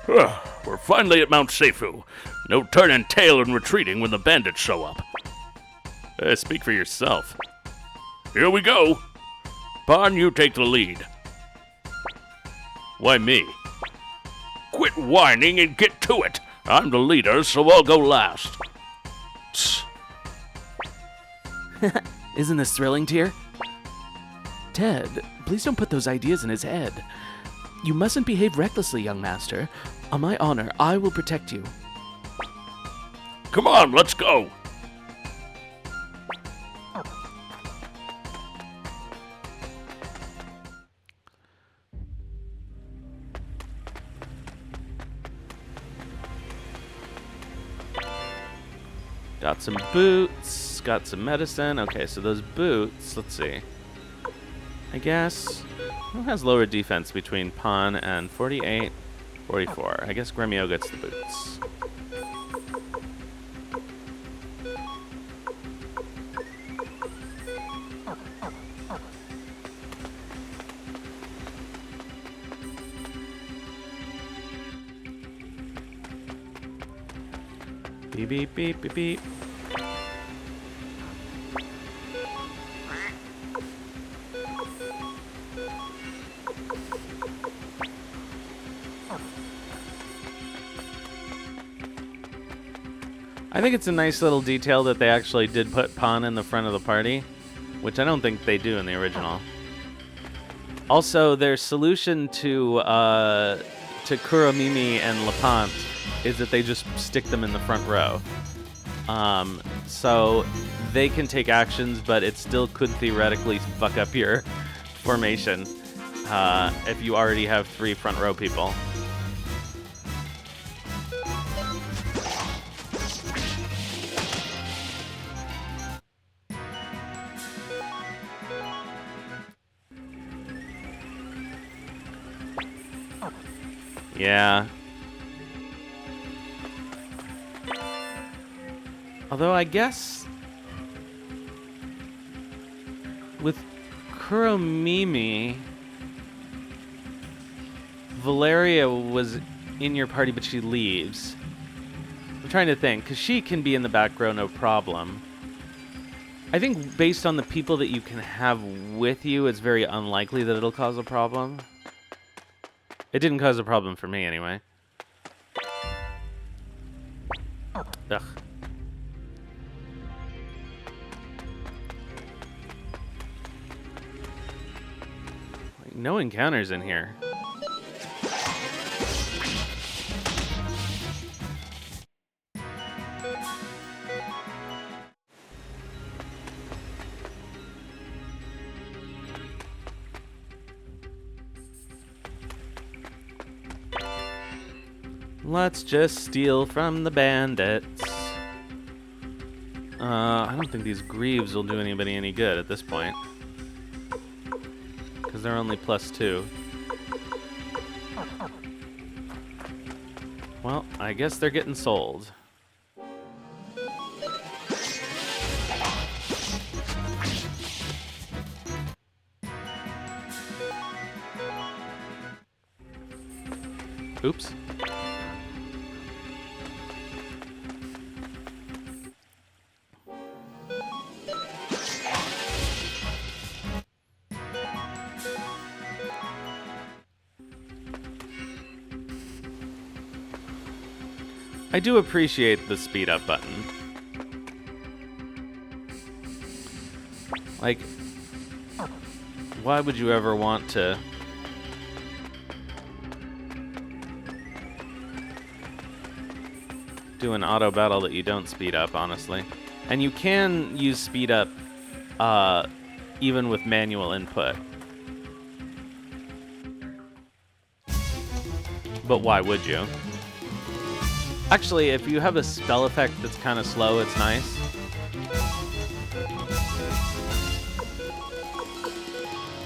We're finally at Mount Seifu. No turning tail and retreating when the bandits show up. Speak for yourself. Here we go. Pan, you take the lead. Why me? Quit whining and get to it. I'm the leader, so I'll go last. Tss. Isn't this thrilling, Tyr? Ted, please don't put those ideas in his head. You mustn't behave recklessly, young master. On my honor, I will protect you. Come on, let's go. Got some boots, got some medicine. Okay, so those boots, let's see. I guess, who has lower defense between Pan and 48, 44? I guess Gremio gets the boots. Beep, beep, beep, beep, beep. I think it's a nice little detail that they actually did put Pan in the front of the party, which I don't think they do in the original. Also, their solution to Kuromimi and Lepant is that they just stick them in the front row. So they can take actions, but it still could theoretically fuck up your formation if you already have 3 front row people. Yeah. Although I guess with Kuromimi, Valeria was in your party, but she leaves. I'm trying to think, because she can be in the back row, no problem. I think based on the people that you can have with you, it's very unlikely that it'll cause a problem. It didn't cause a problem for me, anyway. Ugh. Like, no encounters in here. Let's just steal from the bandits. I don't think these greaves will do anybody any good at this point. Because they're only +2. Well, I guess they're getting sold. Oops. I do appreciate the speed up button. Like, why would you ever want to do an auto battle that you don't speed up, honestly? And you can use speed up even with manual input. But why would you? Actually, if you have a spell effect that's kind of slow, it's nice.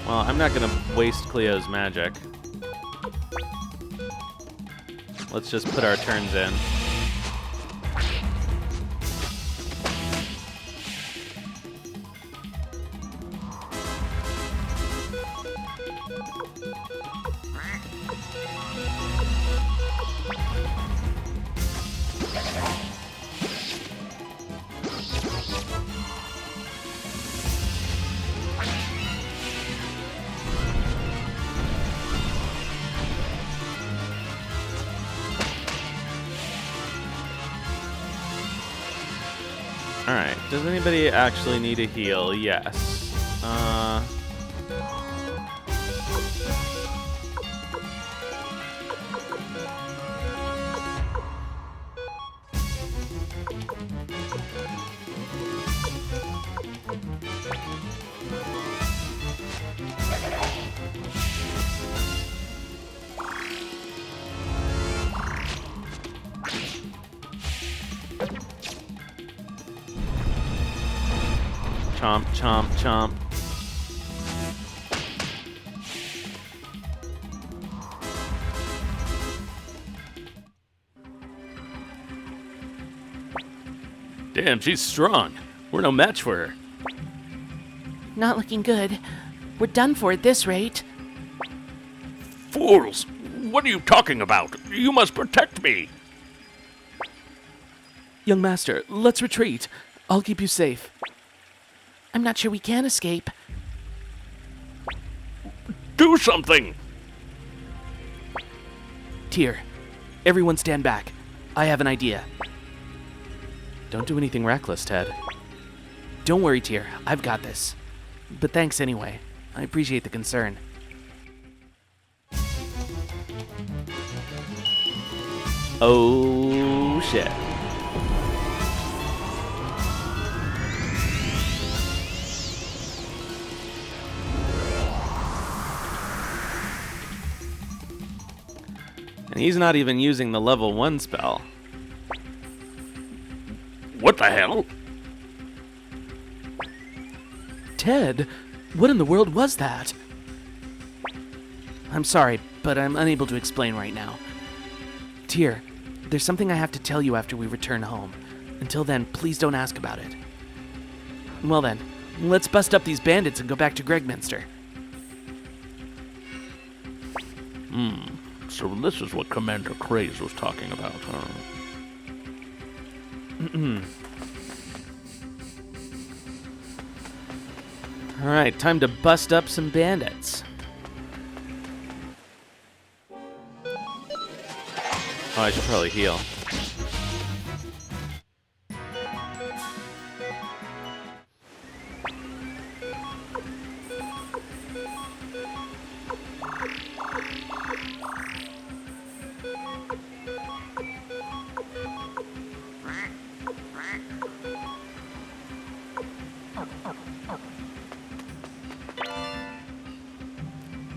Well, I'm not going to waste Cleo's magic. Let's just put our turns in. Does anybody actually need a heal? Yes. Chomp, chomp, chomp. Damn, she's strong. We're no match for her. Not looking good. We're done for at this rate. Fools! What are you talking about? You must protect me! Young master, let's retreat. I'll keep you safe. I'm not sure we can escape. Do something! Tyr, everyone stand back. I have an idea. Don't do anything reckless, Ted. Don't worry, Tyr. I've got this. But thanks anyway. I appreciate the concern. Oh, shit. And he's not even using the level 1 spell. What the hell? Ted, what in the world was that? I'm sorry, but I'm unable to explain right now. Tyr, there's something I have to tell you after we return home. Until then, please don't ask about it. Well then, let's bust up these bandits and go back to Gregminster. So this is what Commander Craze was talking about, huh? Alright, time to bust up some bandits. Oh, I should probably heal.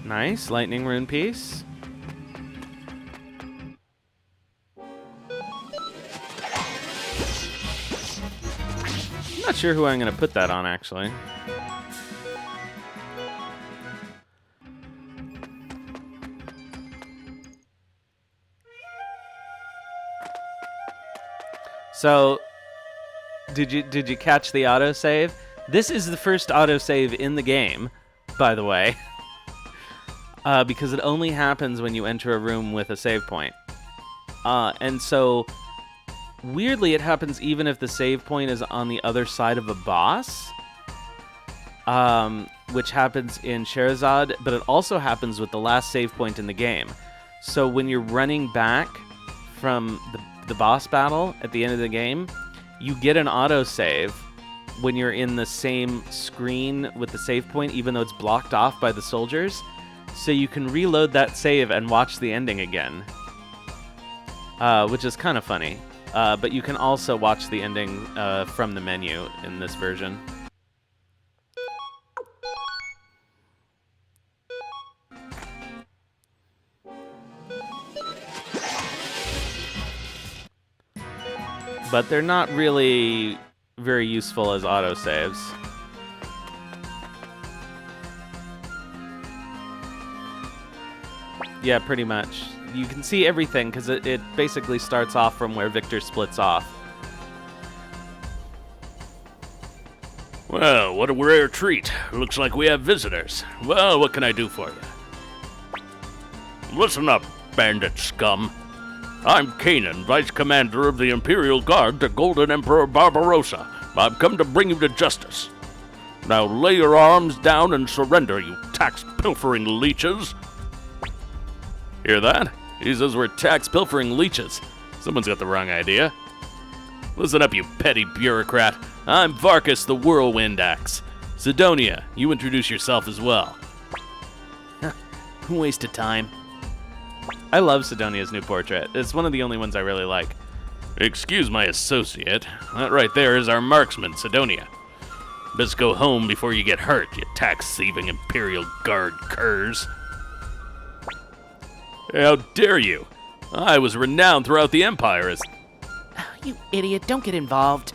Nice, lightning rune piece. I'm not sure who I'm going to put that on, actually. So, did you catch the autosave? This is the first autosave in the game, by the way. Because it only happens when you enter a room with a save point. And so, weirdly, it happens even if the save point is on the other side of a boss, which happens in Sherazade, but it also happens with the last save point in the game. So when you're running back from the boss battle at the end of the game, you get an autosave when you're in the same screen with the save point, even though it's blocked off by the soldiers. So you can reload that save and watch the ending again, which is kind of funny. But you can also watch the ending from the menu in this version. But they're not really very useful as autosaves. Yeah, pretty much. You can see everything because it basically starts off from where Victor splits off. Well, what a rare treat. Looks like we have visitors. Well, what can I do for you? Listen up, bandit scum. I'm Kanan, Vice Commander of the Imperial Guard to Golden Emperor Barbarossa. I've come to bring you to justice. Now lay your arms down and surrender, you tax-pilfering leeches. Hear that? He says we're tax-pilfering leeches. Someone's got the wrong idea. Listen up, you petty bureaucrat. I'm Varkas the Whirlwind Axe. Sidonia, you introduce yourself as well. Waste of time. I love Sidonia's new portrait. It's one of the only ones I really like. Excuse my associate. That right there is our marksman, Sidonia. Best go home before you get hurt, you tax-thieving Imperial Guard curs. How dare you? I was renowned throughout the Empire as... You idiot, don't get involved.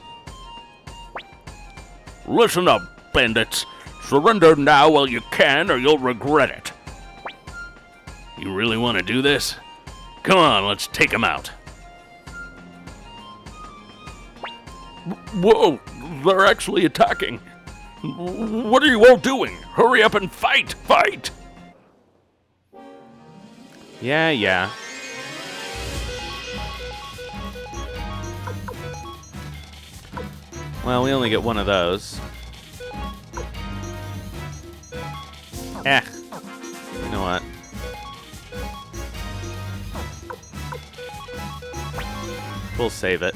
Listen up, bandits. Surrender now while you can, or you'll regret it. You really want to do this? Come on, let's take him out. Whoa, they're actually attacking. What are you all doing? Hurry up and fight! Fight! Yeah. Well, we only get one of those. You know what? We'll save it.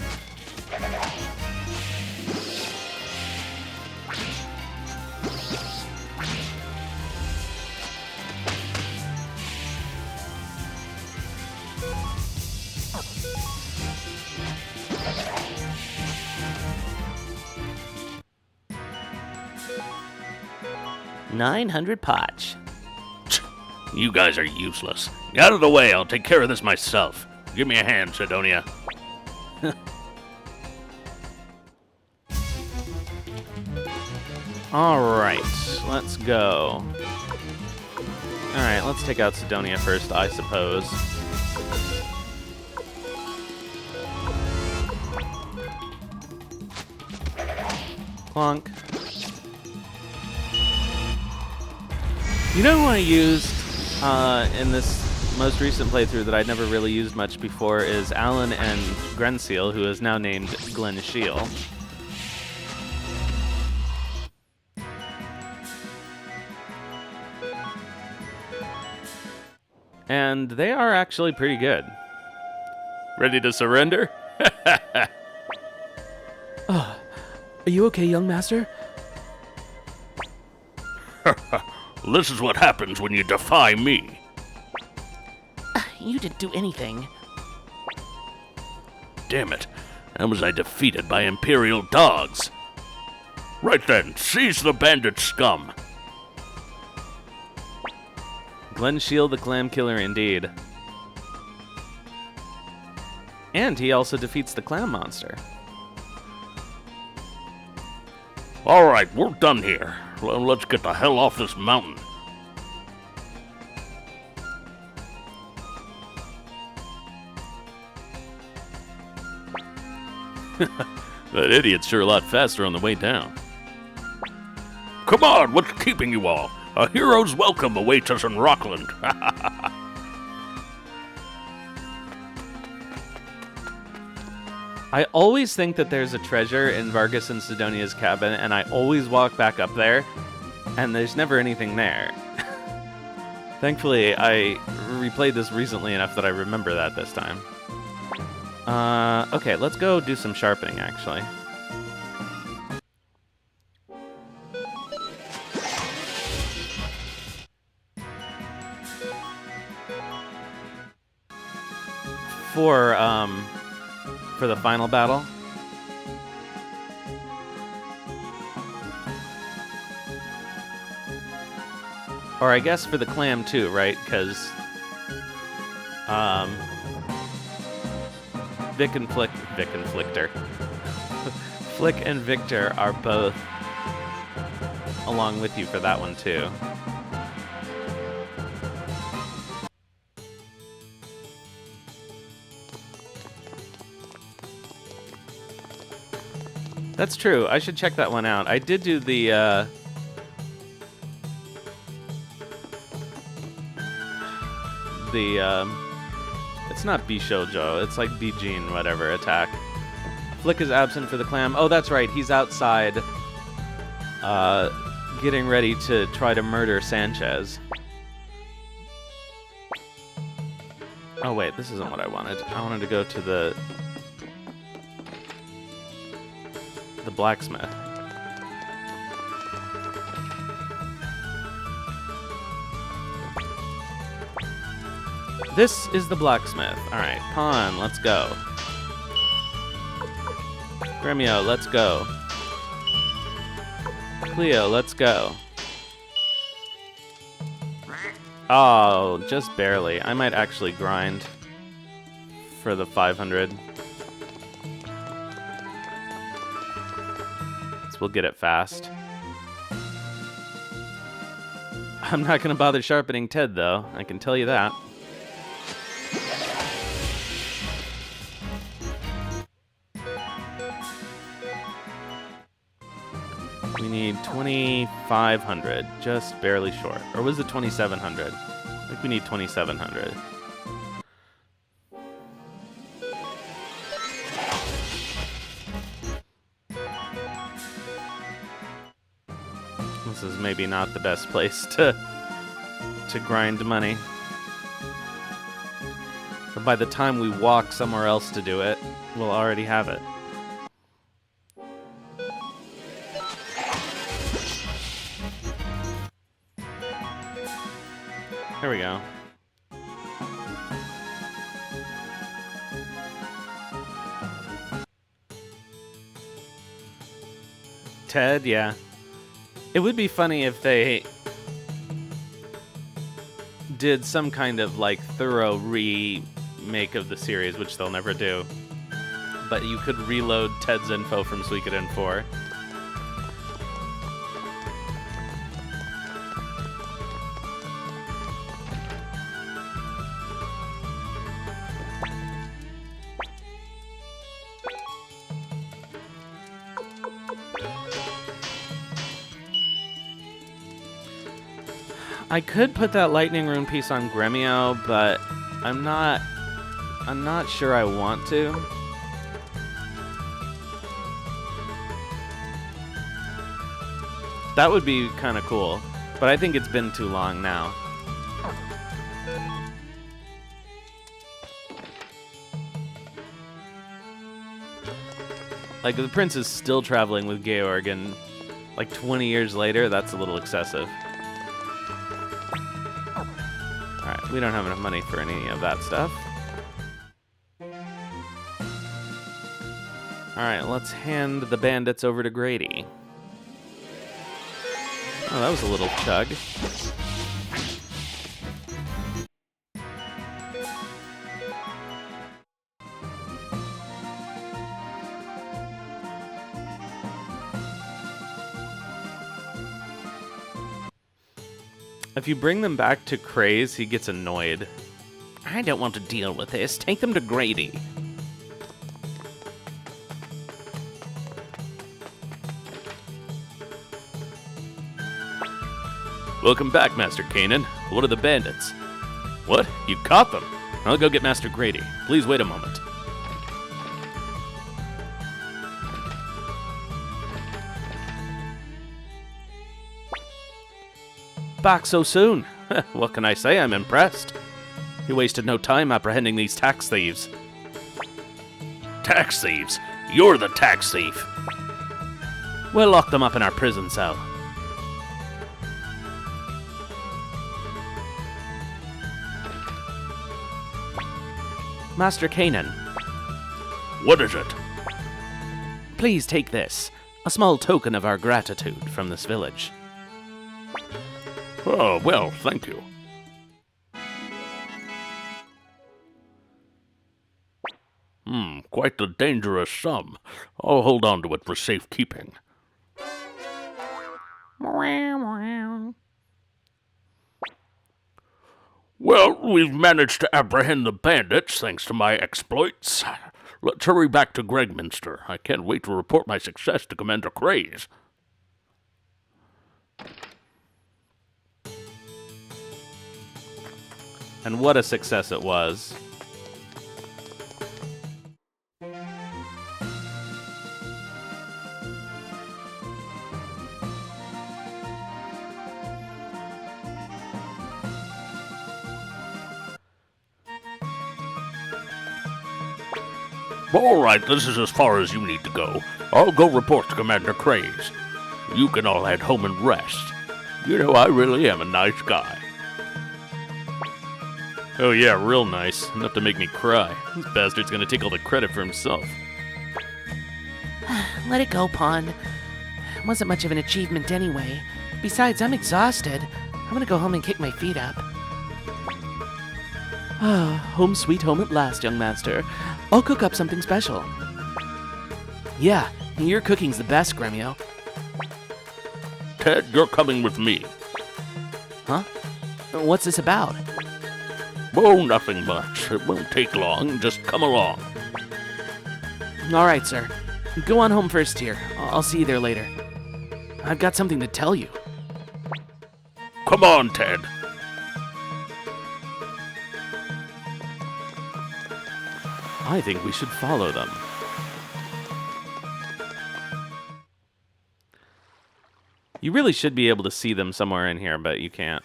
$900 potch. You guys are useless. Out of the way, I'll take care of this myself. Give me a hand, Sidonia. Alright, let's go. Alright, let's take out Sidonia first, I suppose. Clunk. You know who I used in this most recent playthrough that I'd never really used much before is Alan and Grenseal, who is now named Glen Shiel. And they are actually pretty good. Ready to surrender? Are you okay, young master? This is what happens when you defy me. You didn't do anything. Damn it. How was I defeated by Imperial dogs? Right then, seize the bandit scum. Glen Shiel the Clam Killer indeed. And he also defeats the clam monster. Alright, we're done here. Let's get the hell off this mountain. That idiot's sure a lot faster on the way down. Come on, what's keeping you all? A hero's welcome awaits us in Rockland. I always think that there's a treasure in Vargas and Sidonia's cabin, and I always walk back up there, and there's never anything there. Thankfully, I replayed this recently enough that I remember that this time. Okay, let's go do some sharpening, actually. For the final battle. Or I guess for the clam too, right? Because Vic and Flicker. Flick and Victor are both along with you for that one too. That's true. I should check that one out. I did do the it's not Bishoujo, it's like Bijin, whatever, attack. Flick is absent for the clam. Oh, that's right, he's outside getting ready to try to murder Sanchez. Oh wait, this isn't what I wanted. I wanted to go to the... the blacksmith. This is the blacksmith. Alright, Pawn, let's go. Gremio, let's go. Cleo, let's go. Oh, just barely. I might actually grind for the 500. So we'll get it fast. I'm not going to bother sharpening Ted, though. I can tell you that. We need 2,500, just barely short. Or was it 2,700? I think we need 2,700. This is maybe not the best place to grind money. But by the time we walk somewhere else to do it, we'll already have it. There we go. Ted, yeah. It would be funny if they did some kind of like thorough remake of the series, which they'll never do. But you could reload Ted's info from Suikoden 4. I could put that lightning rune piece on Gremio, but I'm not sure I want to. That would be kind of cool, but I think it's been too long now. Like, the prince is still traveling with Georg, and like 20 years later, that's a little excessive. Alright, we don't have enough money for any of that stuff. Alright, let's hand the bandits over to Grady. Oh, that was a little chug. If you bring them back to Craze, he gets annoyed. I don't want to deal with this. Take them to Grady. Welcome back, Master Kanan. What are the bandits? What? You caught them? I'll go get Master Grady. Please wait a moment. Back so soon. What can I say? I'm impressed. You wasted no time apprehending these tax thieves. Tax thieves? You're the tax thief. We'll lock them up in our prison cell. Master Kanan, What is it? please take this. A small token of our gratitude from this village. Oh, well, thank you. Quite the dangerous sum. I'll hold on to it for safekeeping. Well, we've managed to apprehend the bandits thanks to my exploits. Let's hurry back to Gregminster. I can't wait to report my success to Commander Craze. And what a success it was. All right, this is as far as you need to go. I'll go report to Commander Craze. You can all head home and rest. You know, I really am a nice guy. Oh yeah, real nice. Enough to make me cry. This bastard's gonna take all the credit for himself. Let it go, Pawn. It wasn't much of an achievement anyway. Besides, I'm exhausted. I'm gonna go home and kick my feet up. Ah, home sweet home at last, young master. I'll cook up something special. Yeah, your cooking's the best, Gremio. Ted, you're coming with me. Huh? What's this about? Oh, nothing much. It won't take long. Just come along. All right, sir. Go on home first here. I'll see you there later. I've got something to tell you. Come on, Ted. I think we should follow them. You really should be able to see them somewhere in here, but you can't.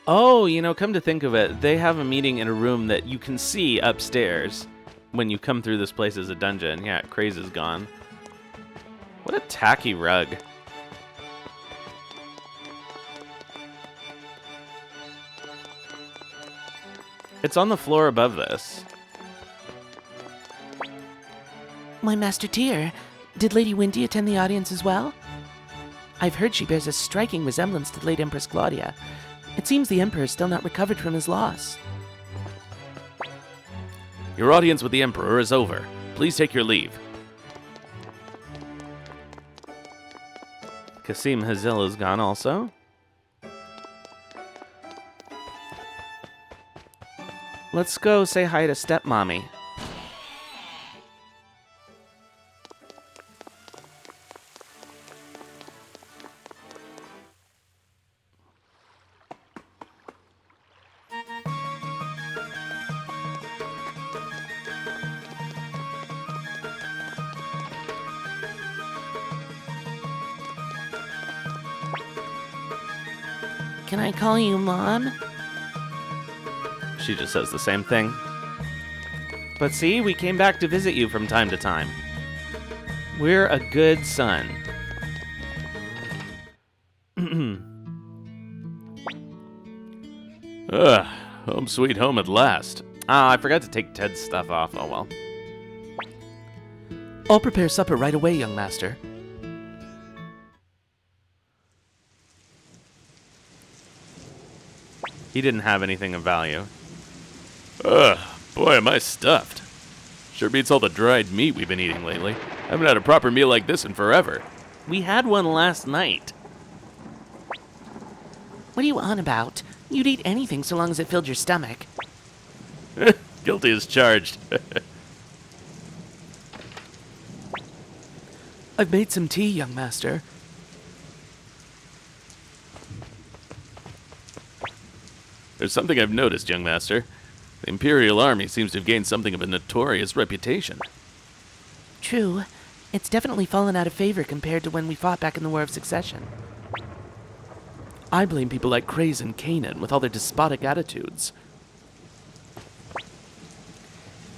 Oh, you know, come to think of it, they have a meeting in a room that you can see upstairs when you come through this place as a dungeon. Yeah, Craze is gone. What a tacky rug. It's on the floor above this. My Master Tyr, did Lady Windy attend the audience as well? I've heard she bears a striking resemblance to the late Empress Claudia. It seems the Emperor is still not recovered from his loss. Your audience with the Emperor is over. Please take your leave. Kasim Hazil is gone also. Let's go say hi to Stepmommy. Can I call you Mom? She just says the same thing. But see, we came back to visit you from time to time. We're a good son. Ugh, home sweet home at last. Ah, I forgot to take Ted's stuff off. Oh well. I'll prepare supper right away, young master. He didn't have anything of value. Ugh, boy, am I stuffed. Sure beats all the dried meat we've been eating lately. I haven't had a proper meal like this in forever. We had one last night. What are you on about? You'd eat anything so long as it filled your stomach. Guilty as charged. I've made some tea, young master. There's something I've noticed, young master. The Imperial Army seems to have gained something of a notorious reputation. True. It's definitely fallen out of favor compared to when we fought back in the War of Succession. I blame people like Craze and Kanan with all their despotic attitudes.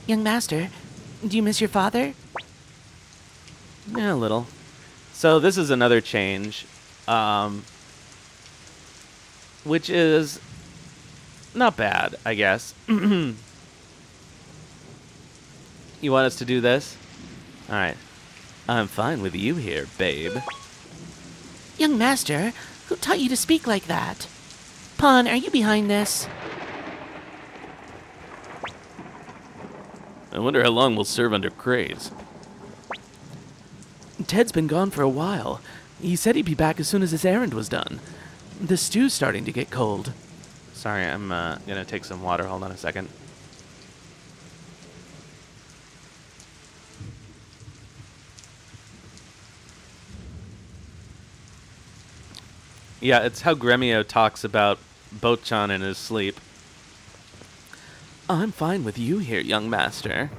Young Master, do you miss your father? Yeah, a little. So this is another change, which is not bad, I guess. You want us to do this? All right. I'm fine with you here, babe. Young Master, who taught you to speak like that? Pawn, are you behind this? I wonder how long we'll serve under Craze. Ted's been gone for a while. He said he'd be back as soon as his errand was done. The stew's starting to get cold. Sorry, I'm gonna take some water. Hold on a second. Yeah, it's how Gremio talks about Bochan in his sleep. I'm fine with you here, young master.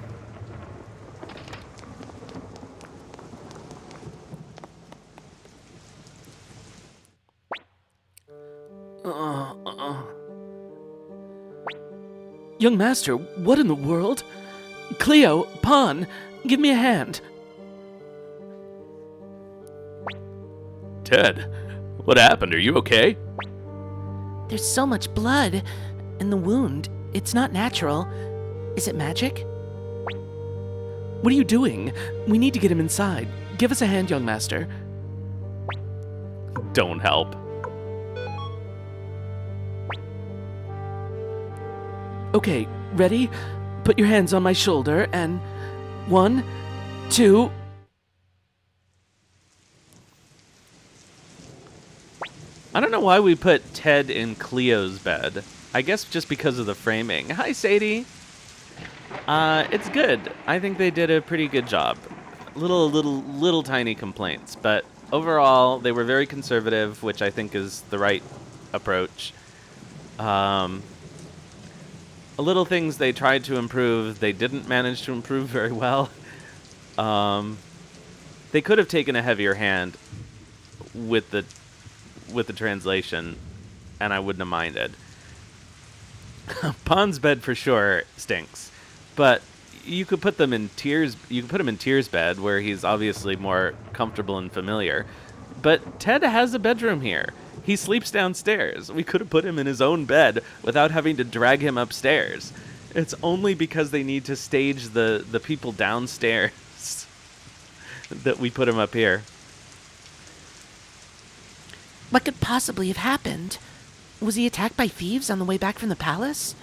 Young master, what in the world? Cleo, Pawn, give me a hand. Ted, what happened? Are you okay? There's so much blood, and the wound, it's not natural. Is it magic? What are you doing? We need to get him inside. Give us a hand, young master. Don't help. Okay, ready? Put your hands on my shoulder and 1, 2. I don't know why we put Ted in Cleo's bed. I guess just because of the framing. Hi, Sadie. It's good. I think they did a pretty good job. Little tiny complaints, but overall they were very conservative, which I think is the right approach. Little things they tried to improve, they didn't manage to improve very well. They could have taken a heavier hand with the translation, and I wouldn't have minded. Pawn's bed for sure stinks, but you could put them in Tears. You could put him in Tears' bed, where he's obviously more comfortable and familiar. But Ted has a bedroom here. He sleeps downstairs. We could have put him in his own bed without having to drag him upstairs. It's only because they need to stage the people downstairs that we put him up here. What could possibly have happened? Was he attacked by thieves on the way back from the palace?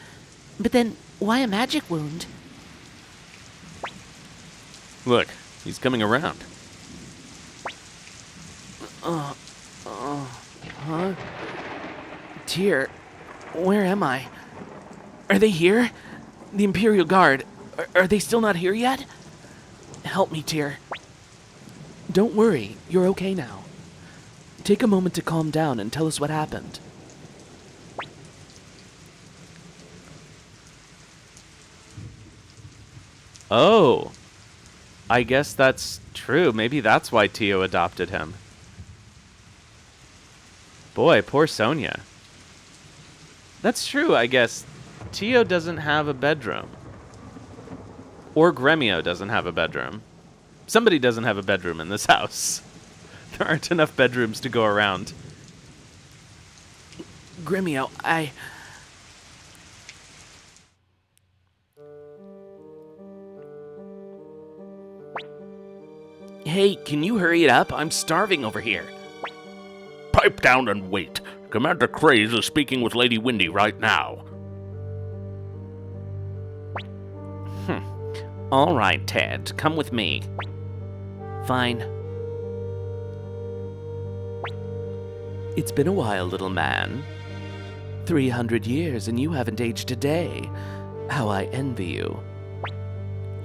But then, why a magic wound? Look, he's coming around. Huh? Tyr, where am I? Are they here? The Imperial Guard, are they still not here yet? Help me, Tyr. Don't worry, you're okay now. Take a moment to calm down and tell us what happened. Oh, I guess that's true. Maybe that's why Tio adopted him. Boy, poor Sonia. That's true, I guess. Tio doesn't have a bedroom. Or Gremio doesn't have a bedroom. Somebody doesn't have a bedroom in this house. There aren't enough bedrooms to go around. Gremio, Hey, can you hurry it up? I'm starving over here. Pipe down and wait. Commander Craze is speaking with Lady Windy right now. All right, Ted, come with me. Fine. It's been a while, little man. 300 years and you haven't aged a day. How I envy you.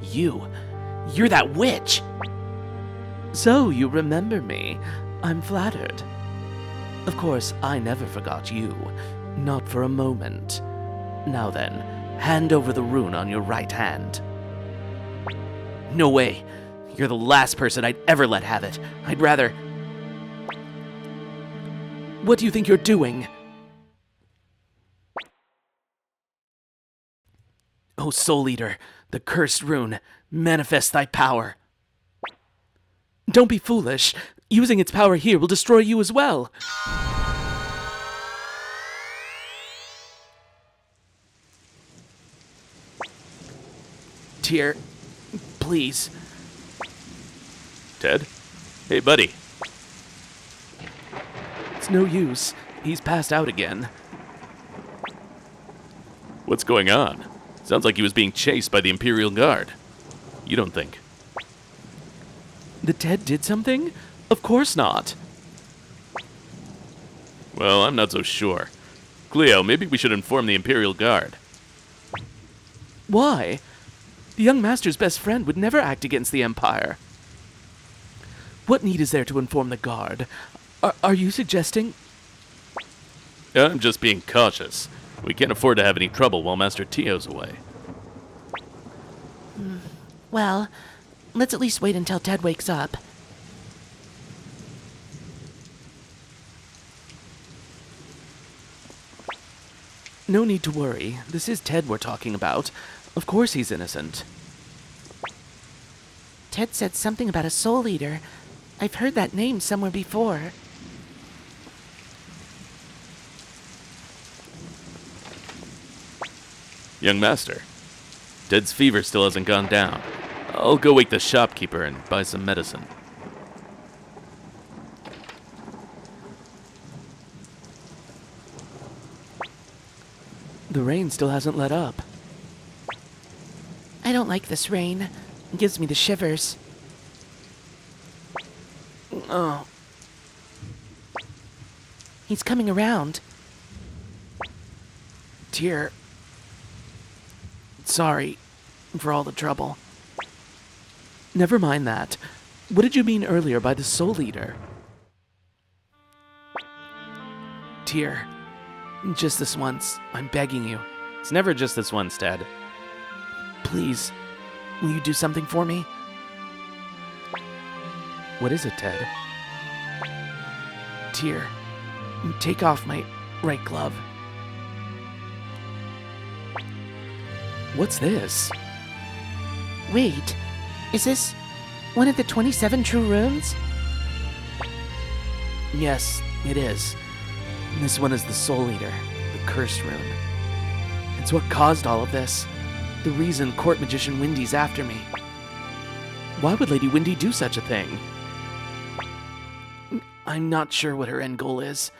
You're that witch! So, you remember me. I'm flattered. Of course, I never forgot you. Not for a moment. Now then, hand over the rune on your right hand. No way. You're the last person I'd ever let have it. I'd rather... What do you think you're doing? Oh, Soul Eater, the cursed rune, manifest thy power. Don't be foolish. Using its power here will destroy you as well. Tyr, please. Ted? Hey, buddy. It's no use. He's passed out again. What's going on? Sounds like he was being chased by the Imperial Guard. You don't think? The Ted did something? Of course not. Well, I'm not so sure. Cleo, maybe we should inform the Imperial Guard. Why? The young master's best friend would never act against the Empire. What need is there to inform the Guard? Are you suggesting... I'm just being cautious. We can't afford to have any trouble while Master Tio's away. Well, let's at least wait until Ted wakes up. No need to worry. This is Ted we're talking about. Of course he's innocent. Ted said something about a soul eater. I've heard that name somewhere before. Young master, Ted's fever still hasn't gone down. I'll go wake the shopkeeper and buy some medicine. The rain still hasn't let up. I don't like this rain. It gives me the shivers. Oh, He's coming around. dear. Sorry for all the trouble. Never mind that. What did you mean earlier by the soul eater? Dear, just this once, I'm begging you. It's never just this once, Ted. Please, will you do something for me? What is it, Ted? Dear, take off my right glove. What's this? Wait, is this one of the 27 true runes? Yes, it is. This one is the Soul Eater, the Cursed Rune. It's what caused all of this. The reason Court Magician Windy's after me. Why would Lady Windy do such a thing? I'm not sure what her end goal is,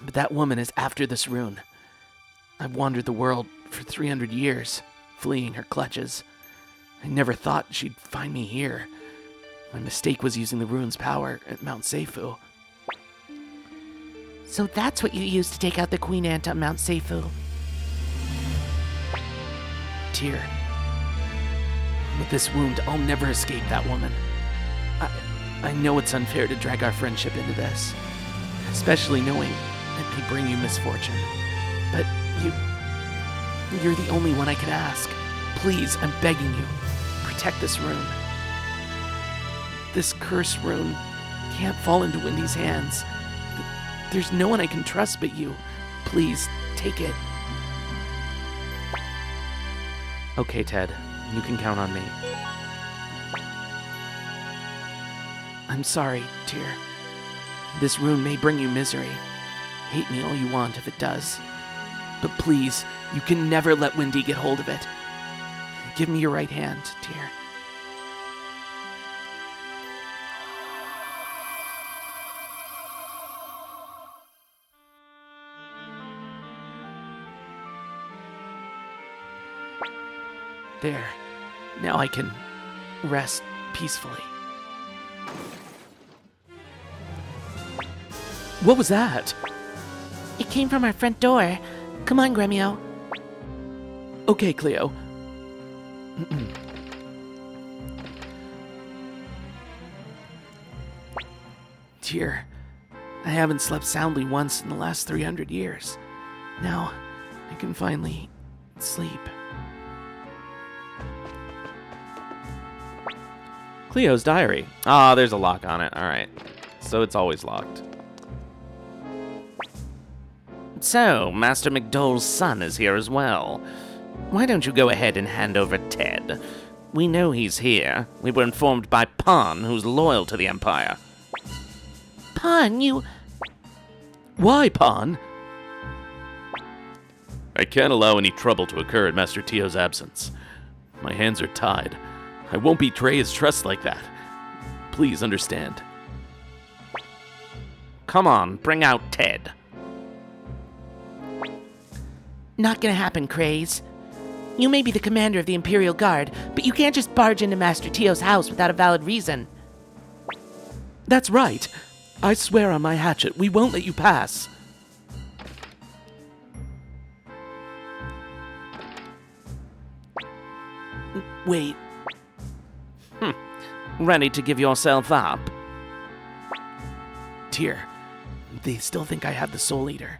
but that woman is after this rune. I've wandered the world for 300 years, fleeing her clutches. I never thought she'd find me here. My mistake was using the rune's power at Mount Seifu. So that's what you used to take out the Queen Ant on Mount Seifu. Tear. With this wound, I'll never escape that woman. I know it's unfair to drag our friendship into this, especially knowing it may bring you misfortune. But you're the only one I can ask. Please, I'm begging you, protect this rune. This cursed rune can't fall into Windy's hands. There's no one I can trust but you. Please, take it. Okay, Ted. You can count on me. I'm sorry, dear. This rune may bring you misery. Hate me all you want if it does. But please, you can never let Windy get hold of it. Give me your right hand, dear. There. Now I can rest peacefully. What was that? It came from our front door. Come on, Gremio. Okay, Cleo. Dear, I haven't slept soundly once in the last 300 years. Now, I can finally sleep. Cleo's diary. Ah, there's a lock on it. All right. So it's always locked. So, Master McDowell's son is here as well. Why don't you go ahead and hand over Ted? We know he's here. We were informed by Pan, who's loyal to the Empire. Pon, you... Why, Pan? I can't allow any trouble to occur in Master Tio's absence. My hands are tied. I won't betray his trust like that. Please understand. Come on, bring out Ted. Not gonna happen, Craze. You may be the commander of the Imperial Guard, but you can't just barge into Master Tio's house without a valid reason. That's right. I swear on my hatchet, we won't let you pass. Wait, Ready to give yourself up? Tyr, they still think I have the Soul Eater.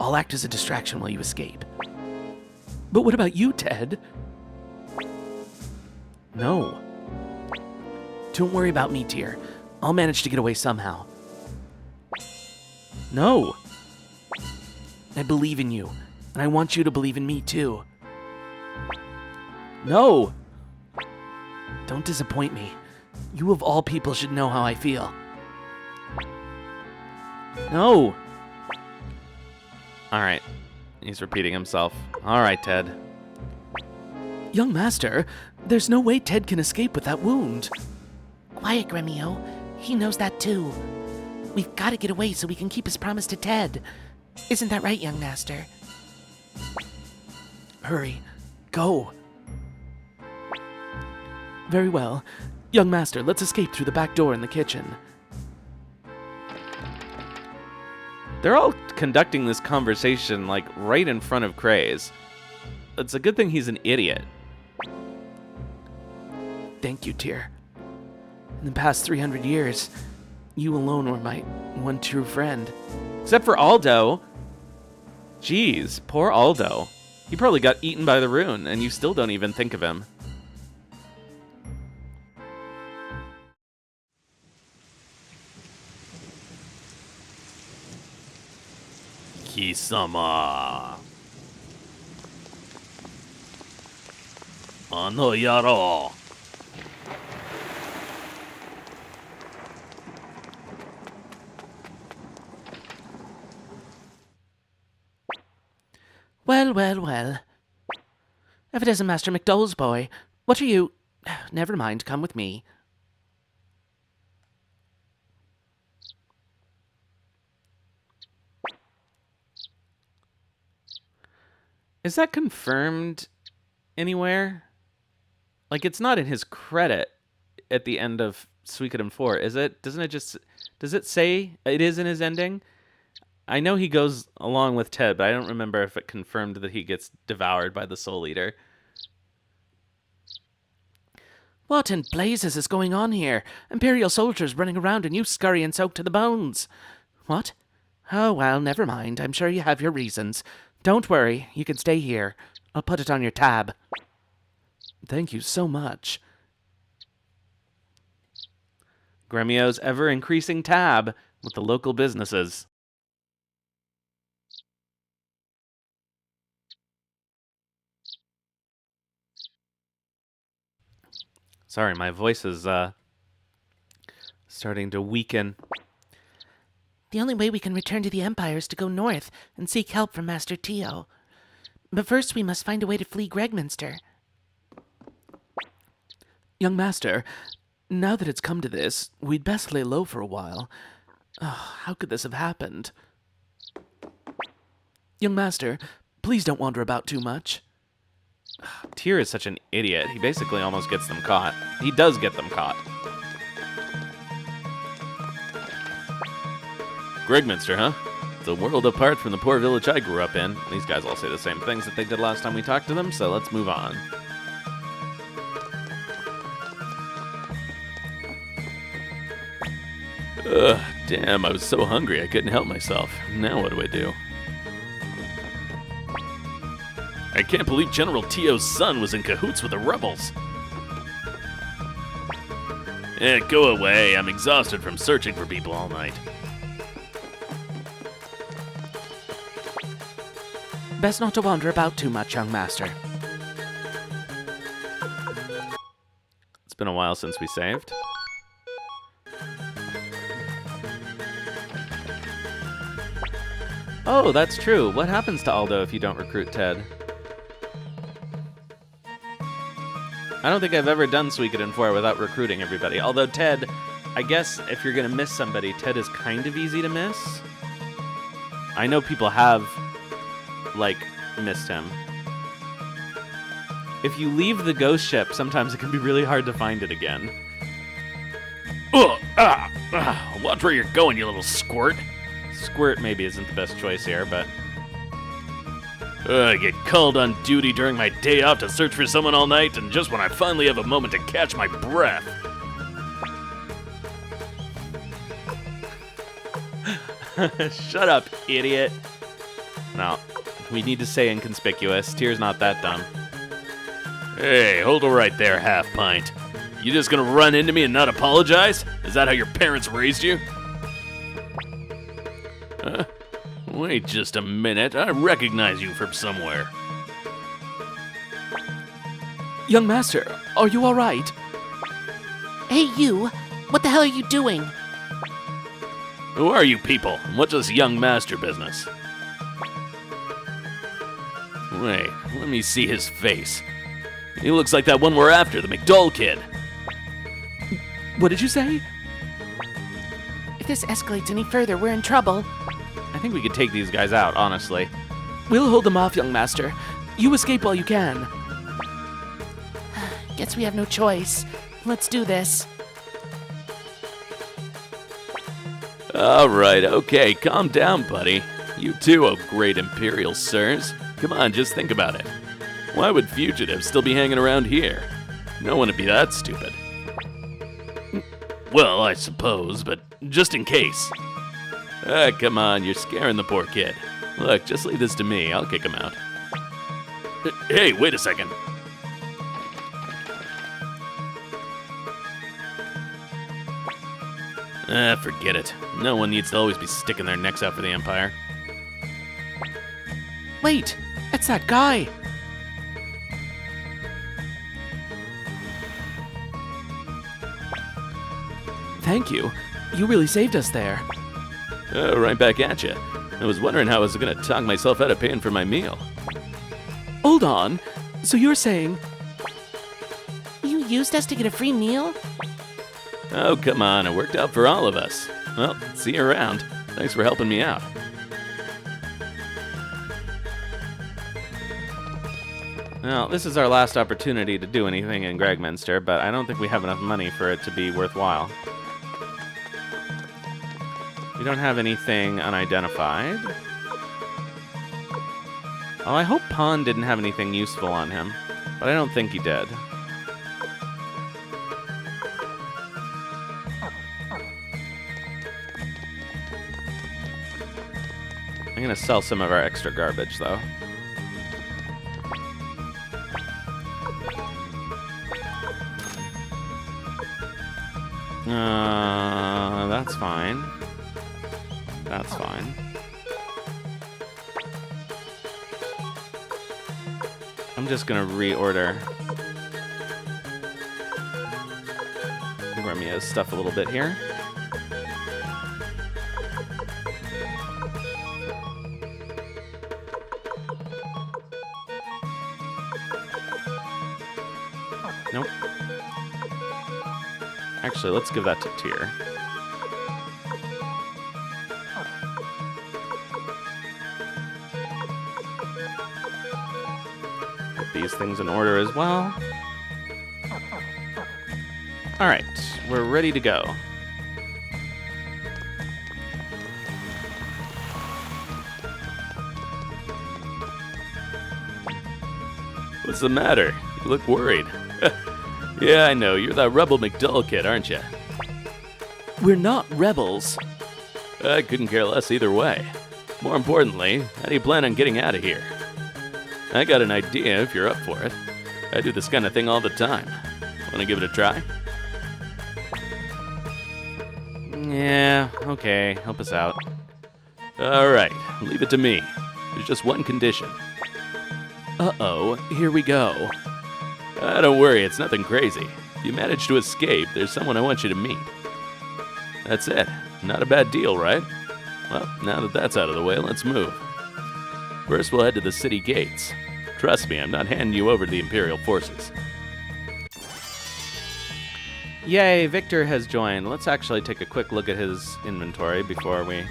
I'll act as a distraction while you escape. But what about you, Ted? No. Don't worry about me, Tyr. I'll manage to get away somehow. No. I believe in you. and I want you to believe in me too. No! Don't disappoint me. You of all people should know how I feel. No! Alright. He's repeating himself. Alright, Ted. Young Master, there's no way Ted can escape with that wound. Quiet, Gremio. He knows that too. We've got to get away so we can keep his promise to Ted. Isn't that right, young master? Hurry. Go. Very well. Young Master, let's escape through the back door in the kitchen. They're all conducting this conversation, like, right in front of Craze. It's a good thing he's an idiot. Thank you, Tyr. In the past 300 years, you alone were my one true friend. Except for Aldo. Jeez, poor Aldo. He probably got eaten by the rune, and you still don't even think of him. Kisama. Ano yaro. Well, well, well. If it isn't Master McDowell's boy, what are you... Never mind, come with me. Is that confirmed anywhere? Like, it's not in his credit at the end of Suikoden 4, is it? Doesn't it just... Does it say it is in his ending? I know he goes along with Ted, but I don't remember if it confirmed that he gets devoured by the Soul Eater. What in blazes is going on here? Imperial soldiers running around and you scurry and soaked to the bones. What? Oh, well, never mind. I'm sure you have your reasons. Don't worry. You can stay here. I'll put it on your tab. Thank you so much. Gremio's ever-increasing tab with the local businesses. Sorry, my voice is starting to weaken. The only way we can return to the Empire is to go north and seek help from Master Tio. But first we must find a way to flee Gregminster. Young Master, now that it's come to this, we'd best lay low for a while. Oh, how could this have happened? Young Master, please don't wander about too much. Tyr is such an idiot. He basically almost gets them caught. He does get them caught. Gregminster, huh? It's a world apart from the poor village I grew up in. These guys all say the same things that they did last time we talked to them, so let's move on. Ugh, damn, I was so hungry I couldn't help myself. Now what do I do? I can't believe General Tio's son was in cahoots with the rebels. Go away. I'm exhausted from searching for people all night. Best not to wander about too much, young master. It's been a while since we saved. Oh, that's true. What happens to Aldo if you don't recruit Ted? I don't think I've ever done Suikoden 4 without recruiting everybody. Although Ted, I guess if you're going to miss somebody, Ted is kind of easy to miss. I know people have, like, missed him. If you leave the ghost ship, sometimes it can be really hard to find it again. Watch where you're going, you little squirt. Squirt maybe isn't the best choice here, but... I get called on duty during my day off to search for someone all night, and just when I finally have a moment to catch my breath. Shut up, idiot. No, we need to say inconspicuous. Tyr's not that dumb. Hey, hold it right there, half pint. You just gonna run into me and not apologize? Is that how your parents raised you? Wait just a minute. I recognize you from somewhere. Young master, are you all right? Hey, you! What the hell are you doing? Who are you people? And what's this young master business? Wait, let me see his face. He looks like that one we're after, the McDull kid. What did you say? If this escalates any further, we're in trouble. I think we could take these guys out, honestly. We'll hold them off, young master. You escape while you can. Guess we have no choice. Let's do this. Alright, okay, calm down, buddy. You too, oh great Imperial sirs. Come on, just think about it. Why would fugitives still be hanging around here? No one would be that stupid. Well, I suppose, but just in case. Come on, you're scaring the poor kid. Look, just leave this to me, I'll kick him out. Hey, wait a second. Forget it. No one needs to always be sticking their necks out for the Empire. Wait, it's that guy. Thank you. You really saved us there. Right back at you. I was wondering how I was gonna talk myself out of paying for my meal. Hold on. So you're saying... You used us to get a free meal? Oh, come on, it worked out for all of us. Well, see you around. Thanks for helping me out. Well, this is our last opportunity to do anything in Gregminster, but I don't think we have enough money for it to be worthwhile. We don't have anything unidentified. Oh, I hope Pon didn't have anything useful on him, but I don't think he did. I'm gonna sell some of our extra garbage, though. That's fine. That's fine. I'm just gonna reorder Remia's stuff a little bit here. Nope. Actually, let's give that to Tyr. Put these things in order as well. Alright, we're ready to go. What's the matter? You look worried. Yeah, I know. You're that rebel McDull kid, aren't you? We're not rebels. I couldn't care less either way. More importantly, how do you plan on getting out of here? I got an idea if you're up for it. I do this kind of thing all the time. Want to give it a try? Yeah, okay. Help us out. Alright, leave it to me. There's just one condition. Uh-oh, here we go. Don't worry, it's nothing crazy. If you manage to escape, there's someone I want you to meet. That's it. Not a bad deal, right? Well, now that that's out of the way, let's move. First, we'll head to the city gates. Trust me, I'm not handing you over to the Imperial forces. Yay, Victor has joined. Let's actually take a quick look at his inventory before we...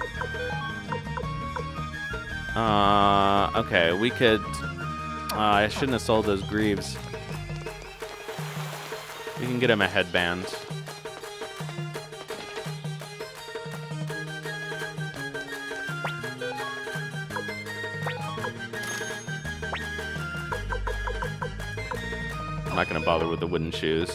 Okay, we could... I shouldn't have sold those greaves. We can get him a headband. I'm not gonna bother with the wooden shoes.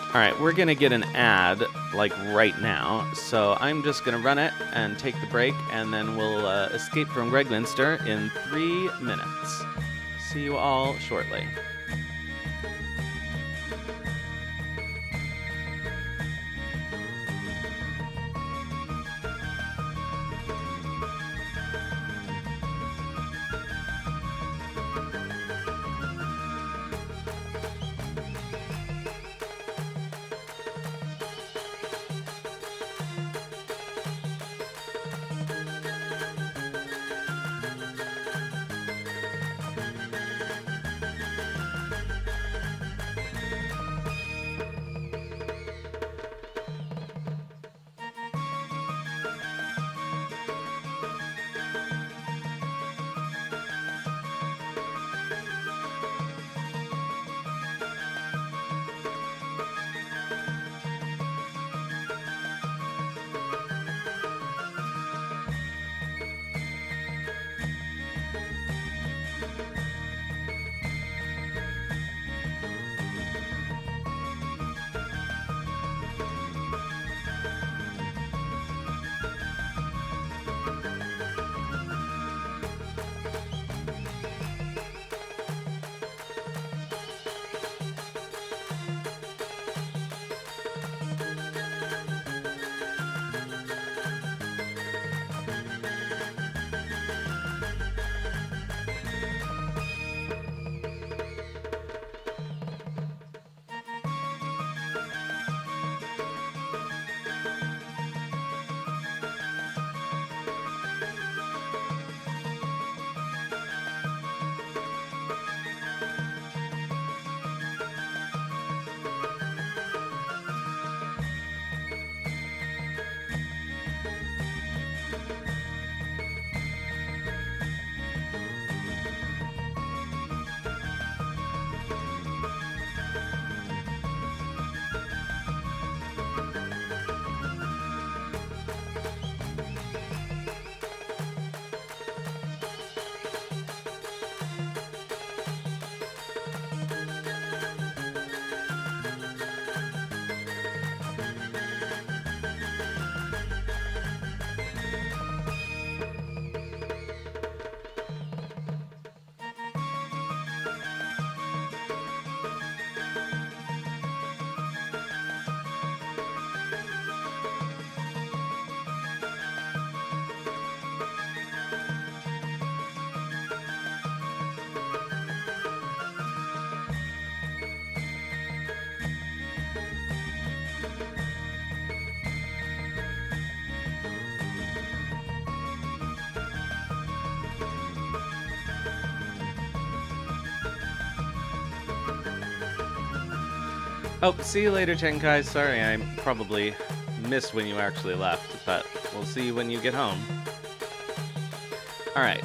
Alright, we're gonna get an ad, like, right now, so I'm just gonna run it and take the break, and then we'll escape from Gregminster in 3 minutes. See you all shortly. Oh, see you later, Tenkai. Sorry, I probably missed when you actually left, but we'll see you when you get home. Alright,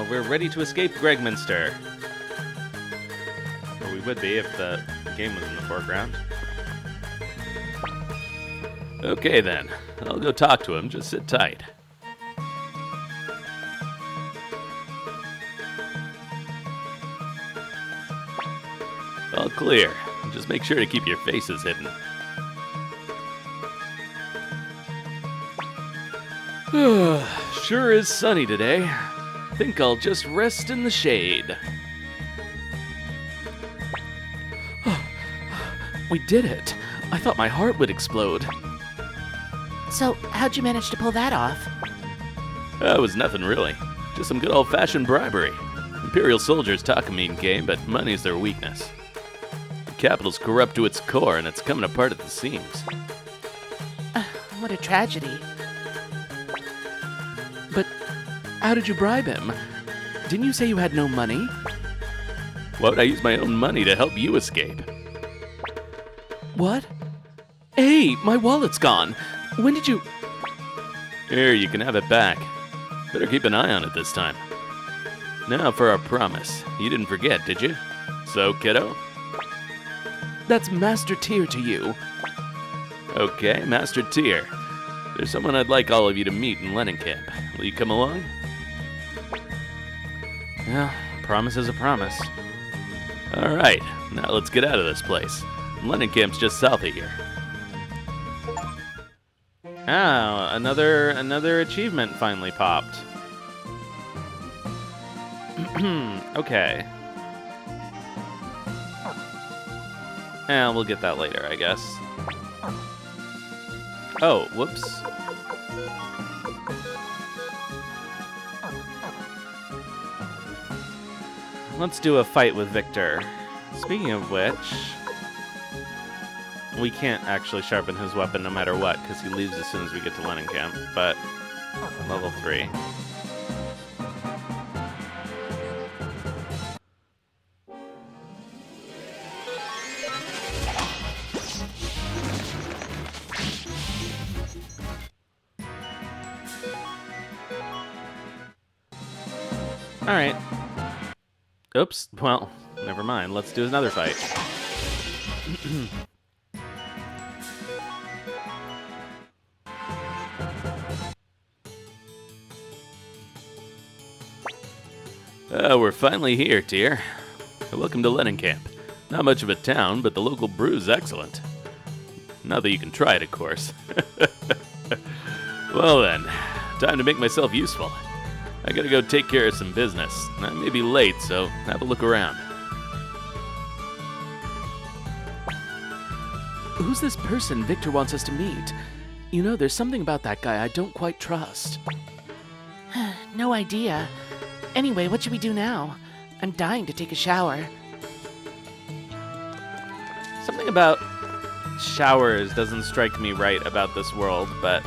we're ready to escape Gregminster. Or we would be if the game was in the foreground. Okay then, I'll go talk to him, just sit tight. All clear. Just make sure to keep your faces hidden. Sure is sunny today. Think I'll just rest in the shade. We did it. I thought my heart would explode. So, how'd you manage to pull that off? That was nothing really. Just some good old-fashioned bribery. Imperial soldiers talk a mean game, but money's their weakness. The capital's corrupt to its core, and it's coming apart at the seams. What a tragedy. But how did you bribe him? Didn't you say you had no money? Why would I use my own money to help you escape? What? Hey, my wallet's gone. When did you... Here, you can have it back. Better keep an eye on it this time. Now for our promise. You didn't forget, did you? So, kiddo? That's Master Tier to you. Okay, Master Tier. There's someone I'd like all of you to meet in Camp. Will you come along? Yeah, promise is a promise. Alright, now let's get out of this place. Camp's just south of here. Oh, another achievement finally popped. Okay. Yeah, we'll get that later, I guess. Oh, whoops. Let's do a fight with Victor. Speaking of which, we can't actually sharpen his weapon no matter what, because he leaves as soon as we get to Camp, but level 3. Alright. Oops. Well, never mind. Let's do another fight. We're finally here, Tier. Welcome to Camp. Not much of a town, but the local brew's excellent. Not that you can try it, of course. Well then, time to make myself useful. I gotta go take care of some business. I may be late, so have a look around. Who's this person Victor wants us to meet? You know, there's something about that guy I don't quite trust. No idea. Anyway, what should we do now? I'm dying to take a shower. Something about showers doesn't strike me right about this world, but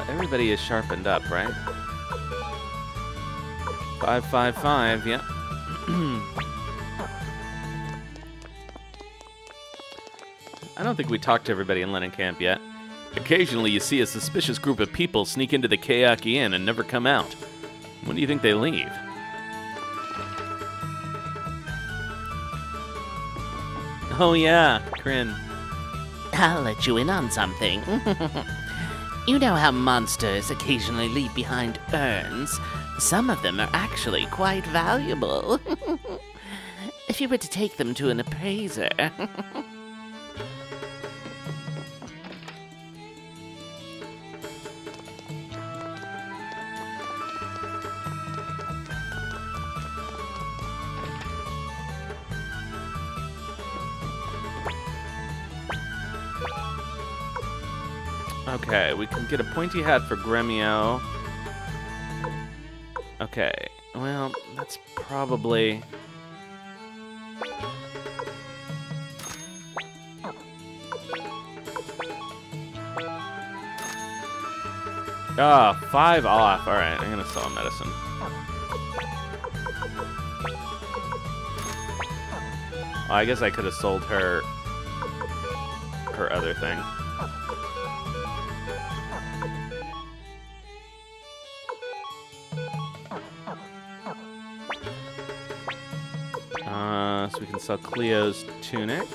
everybody is sharpened up, right? 555, yeah. I don't think we talked to everybody in Camp yet. Occasionally you see a suspicious group of people sneak into the Kayaki Inn and never come out. When do you think they leave? Oh yeah, Kryn. I'll let you in on something. You know how monsters occasionally leave behind urns? Some of them are actually quite valuable. If you were to take them to an appraiser. Okay, we can get a pointy hat for Gremio. Okay, well, that's probably... Ah, 5 off. Alright, I'm gonna sell medicine. I guess I could have sold her her other thing. So we can sell Cleo's tunic.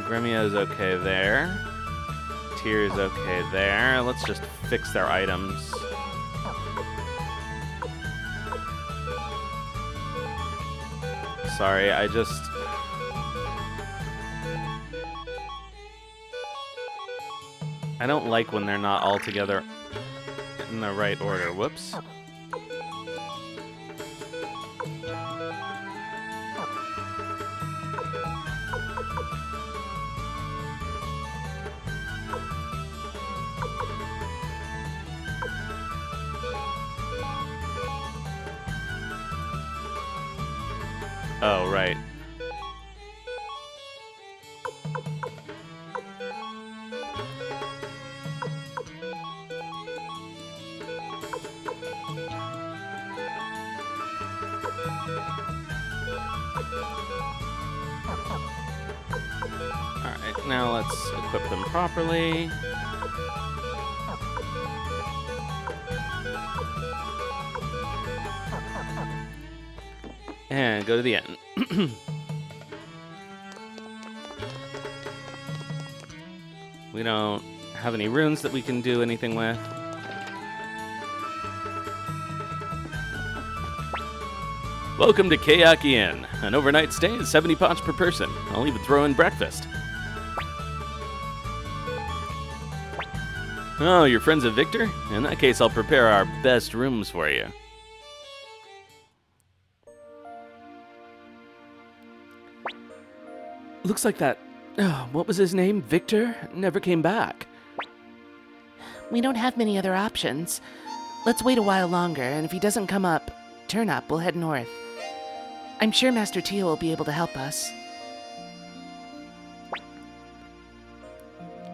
Gremio's okay there. Tyr's okay there. Let's just fix their items. Sorry, I don't like when they're not all together in the right order. Whoops. Oh, right. Alright, now let's equip them properly. And go to the end. We don't have any runes that we can do anything with. Welcome to Kayaki Inn. An overnight stay is 70 pots per person. I'll even throw in breakfast. Oh, you're friends of Victor? In that case, I'll prepare our best rooms for you. Looks like that. What was his name? Victor? Never came back. We don't have many other options. Let's wait a while longer, and if he doesn't turn up, we'll head north. I'm sure Master Teal will be able to help us.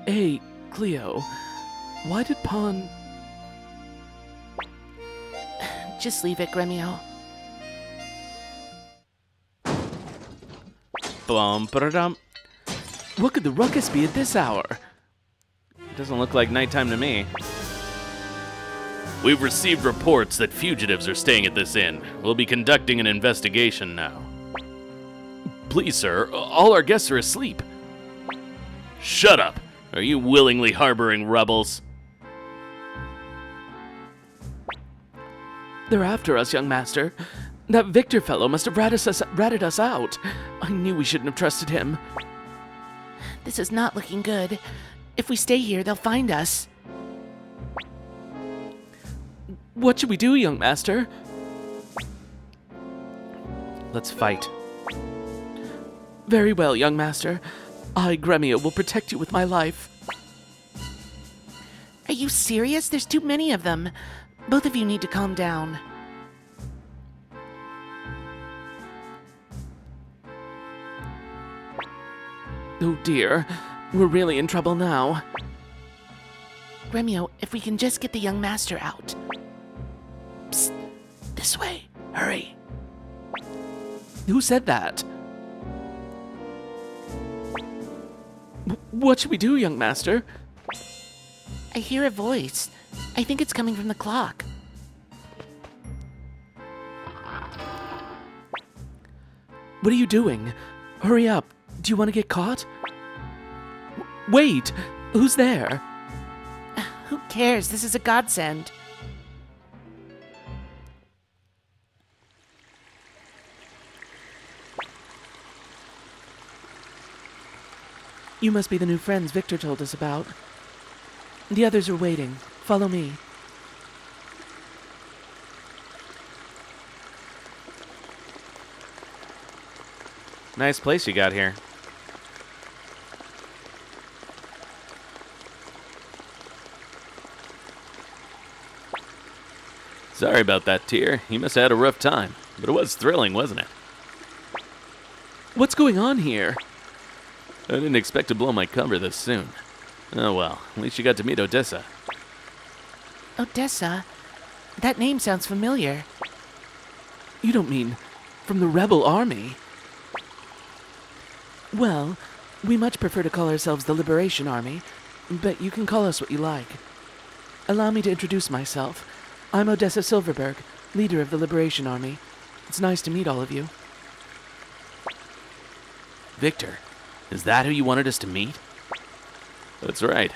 Hey, Cleo. Why did Pawn... Just leave it, Gremio. Bum-ba-da-dum. What could the ruckus be at this hour? Doesn't look like nighttime to me. We've received reports that fugitives are staying at this inn. We'll be conducting an investigation now. Please, sir, all our guests are asleep. Shut up! Are you willingly harboring rebels? They're after us, young master. That Victor fellow must have ratted us out. I knew we shouldn't have trusted him. This is not looking good. If we stay here, they'll find us. What should we do, young master? Let's fight. Very well, young master. I, Gremio, will protect you with my life. Are you serious? There's too many of them. Both of you need to calm down. Oh dear, we're really in trouble now. Gremio, if we can just get the young master out. Psst, this way. Hurry. Who said that? What should we do, young master? I hear a voice. I think it's coming from the clock. What are you doing? Hurry up. Do you want to get caught? Wait! Who's there? Who cares? This is a godsend. You must be the new friends Victor told us about. The others are waiting. Follow me. Nice place you got here. Sorry about that, Tyr. You must have had a rough time. But it was thrilling, wasn't it? What's going on here? I didn't expect to blow my cover this soon. Oh well, at least you got to meet Odessa. Odessa? That name sounds familiar. You don't mean From the rebel army? Well, we much prefer to call ourselves the Liberation Army, but you can call us what you like. Allow me to introduce myself. I'm Odessa Silverberg, leader of the Liberation Army. It's nice to meet all of you. Victor, is that who you wanted us to meet? That's right.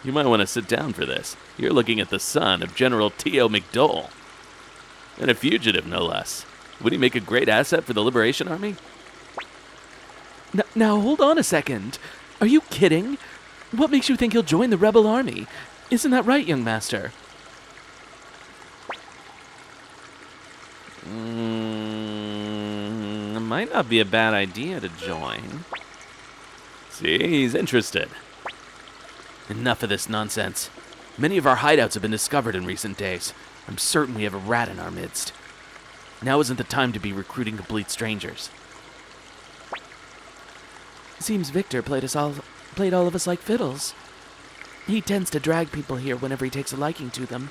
You might want to sit down for this. You're looking at the son of General T.O. McDowell. And a fugitive, no less. Would he make a great asset for the Liberation Army? Now, hold on a second. Are you kidding? What makes you think he'll join the rebel army? Isn't that right, young master? It might not be a bad idea to join. See, he's interested. Enough of this nonsense. Many of our hideouts have been discovered in recent days. I'm certain we have a rat in our midst. Now isn't the time to be recruiting complete strangers. Seems Victor played all of us like fiddles. He tends to drag people here whenever he takes a liking to them.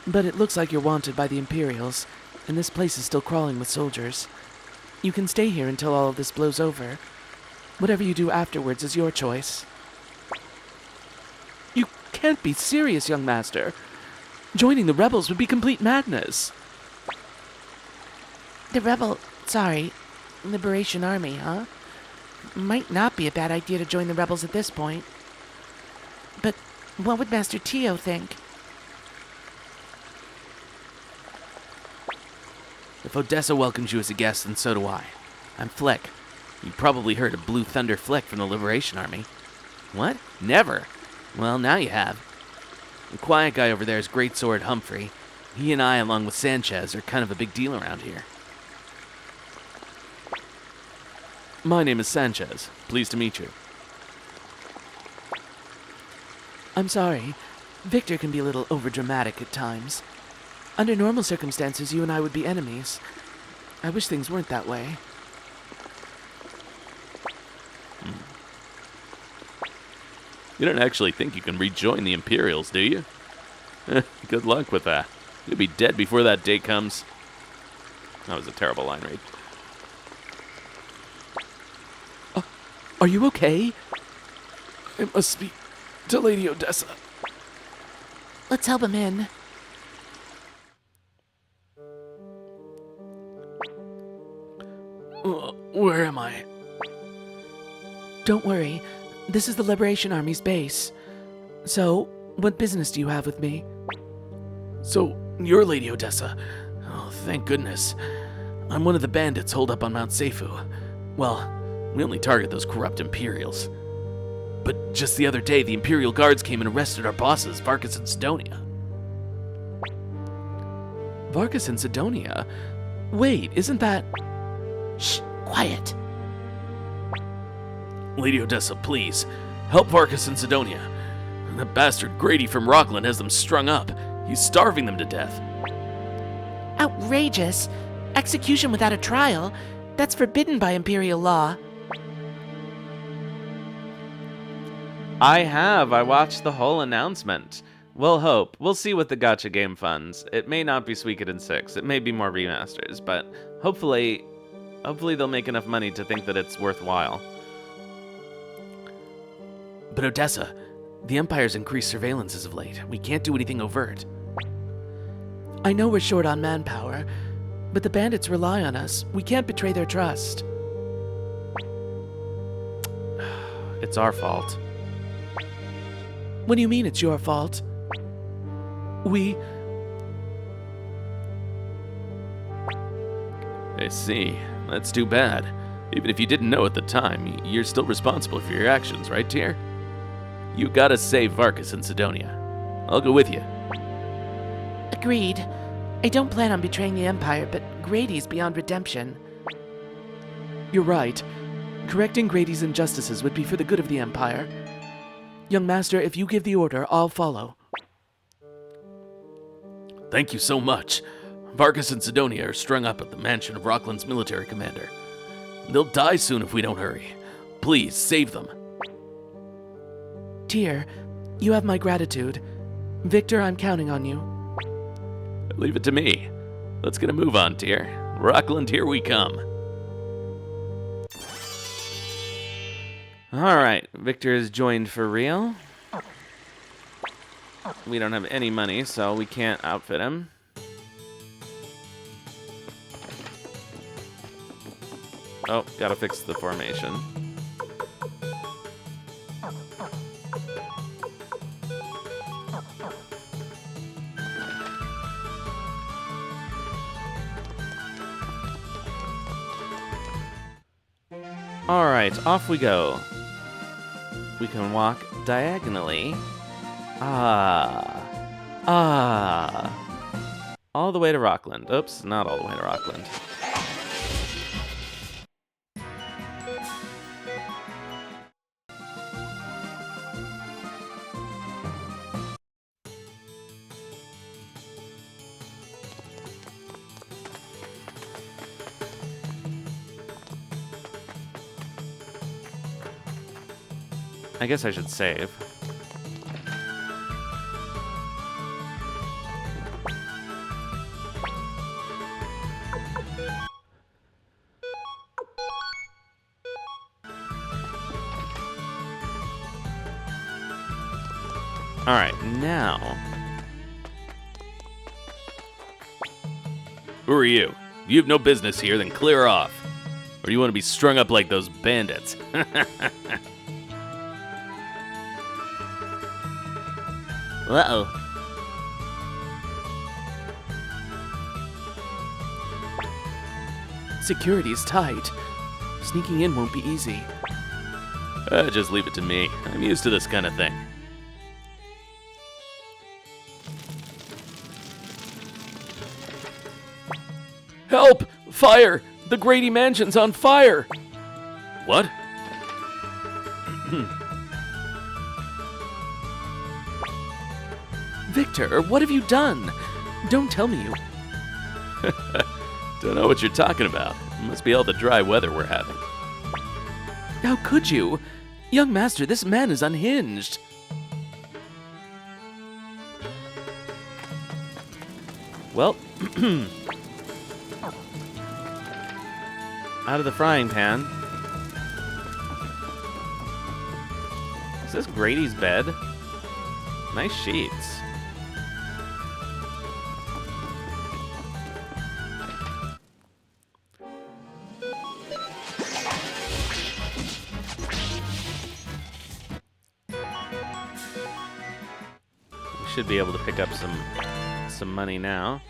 But it looks like you're wanted by the Imperials, and this place is still crawling with soldiers. You can stay here until all of this blows over. Whatever you do afterwards is your choice. You can't be serious, young master. Joining the rebels would be complete madness. Liberation Army, huh? Might not be a bad idea to join the rebels at this point. But what would Master Tio think? If Odessa welcomes you as a guest, then so do I. I'm Flick. You probably heard of Blue Thunder Flick from the Liberation Army. What? Never? Well, now you have. The quiet guy over there is Great Sword Humphrey. He and I, along with Sanchez, are kind of a big deal around here. My name is Sanchez. Pleased to meet you. I'm sorry. Victor can be a little overdramatic at times. Under normal circumstances, you and I would be enemies. I wish things weren't that way. You don't actually think you can rejoin the Imperials, do you? Good luck with that. You'll be dead before that day comes. That was a terrible line read. Are you okay? It must be to Lady Odessa. Let's help him in. Where am I? Don't worry. This is the Liberation Army's base. So, what business do you have with me? So, you're Lady Odessa. Oh, thank goodness. I'm one of the bandits holed up on Mount Seifu. Well, we only target those corrupt Imperials. But just the other day, the Imperial Guards came and arrested our bosses, Varkas and Sidonia. Varkas and Sidonia? Wait, isn't that... Shh, quiet. Lady Odessa, please, help Varkas and Sidonia. That bastard Grady from Rockland has them strung up. He's starving them to death. Outrageous. Execution without a trial. That's forbidden by Imperial law. I watched the whole announcement. We'll hope. We'll see what the gacha game funds. It may not be Suikoden 6. It may be more remasters, but hopefully they'll make enough money to think that it's worthwhile. But Odessa, the Empire's increased surveillance as of late. We can't do anything overt. I know we're short on manpower, but the bandits rely on us. We can't betray their trust. It's our fault. What do you mean it's your fault? I see. That's too bad. Even if you didn't know at the time, you're still responsible for your actions, right, Tyr? You gotta save Varkas and Sidonia. I'll go with you. Agreed. I don't plan on betraying the Empire, but Grady's beyond redemption. You're right. Correcting Grady's injustices would be for the good of the Empire. Young Master, if you give the order, I'll follow. Thank you so much. Varkas and Sidonia are strung up at the mansion of Rockland's military commander. They'll die soon if we don't hurry. Please, save them. Tyr, you have my gratitude. Victor, I'm counting on you. Leave it to me. Let's get a move on, Tyr. Rockland, here we come. Alright, Victor is joined for real. We don't have any money, so we can't outfit him. Oh, gotta fix the formation. Alright, off we go. We can walk diagonally. All the way to Rockland. Oops, not all the way to Rockland. I guess I should save. Alright, now... Who are you? If you have no business here, then clear off. Or do you want to be strung up like those bandits? Uh-oh. Security's tight. Sneaking in won't be easy. Just leave it to me. I'm used to this kind of thing. Help! Fire! The Grady Mansion's on fire! What? Victor, what have you done? Don't tell me you... Don't know what you're talking about. It must be all the dry weather we're having. How could you? Young master, this man is unhinged. Well, out of the frying pan. Is this Grady's bed? Nice sheets. We should be able to pick up some money now.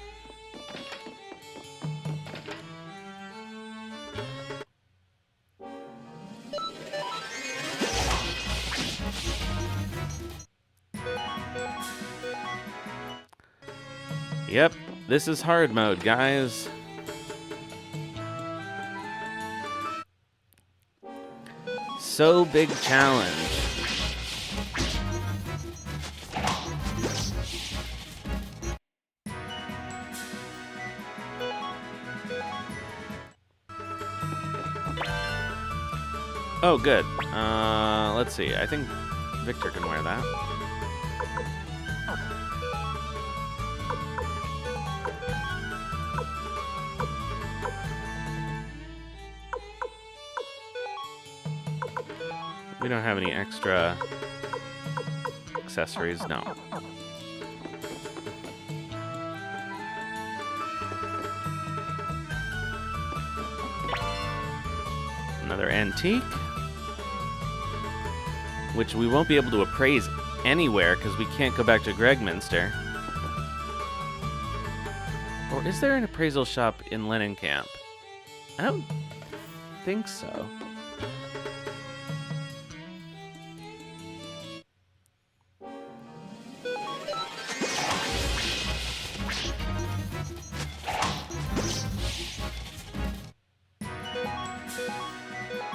Yep, this is hard mode, guys. So big challenge. Oh, good. Let's see. I think Victor can wear that. We don't have any extra accessories, no. Another antique, which we won't be able to appraise anywhere because we can't go back to Gregminster. Or is there an appraisal shop in Lennon Camp? I don't think so.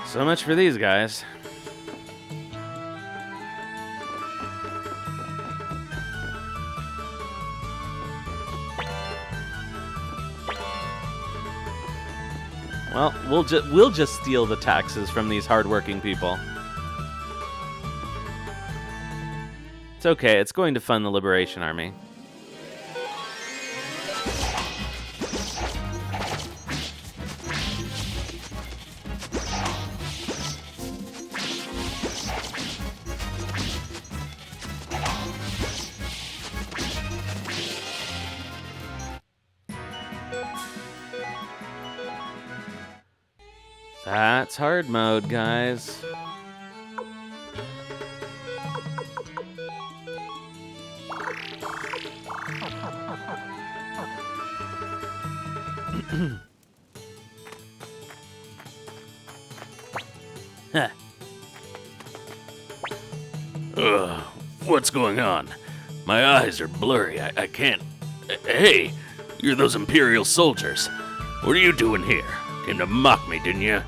So much for these guys. Well, we'll just steal the taxes from these hardworking people. It's okay. It's going to fund the Liberation Army. That's hard mode, guys. Huh. Ugh, what's going on? My eyes are blurry. I can't. Hey, you're those Imperial soldiers. What are you doing here? Came to mock me, didn't you?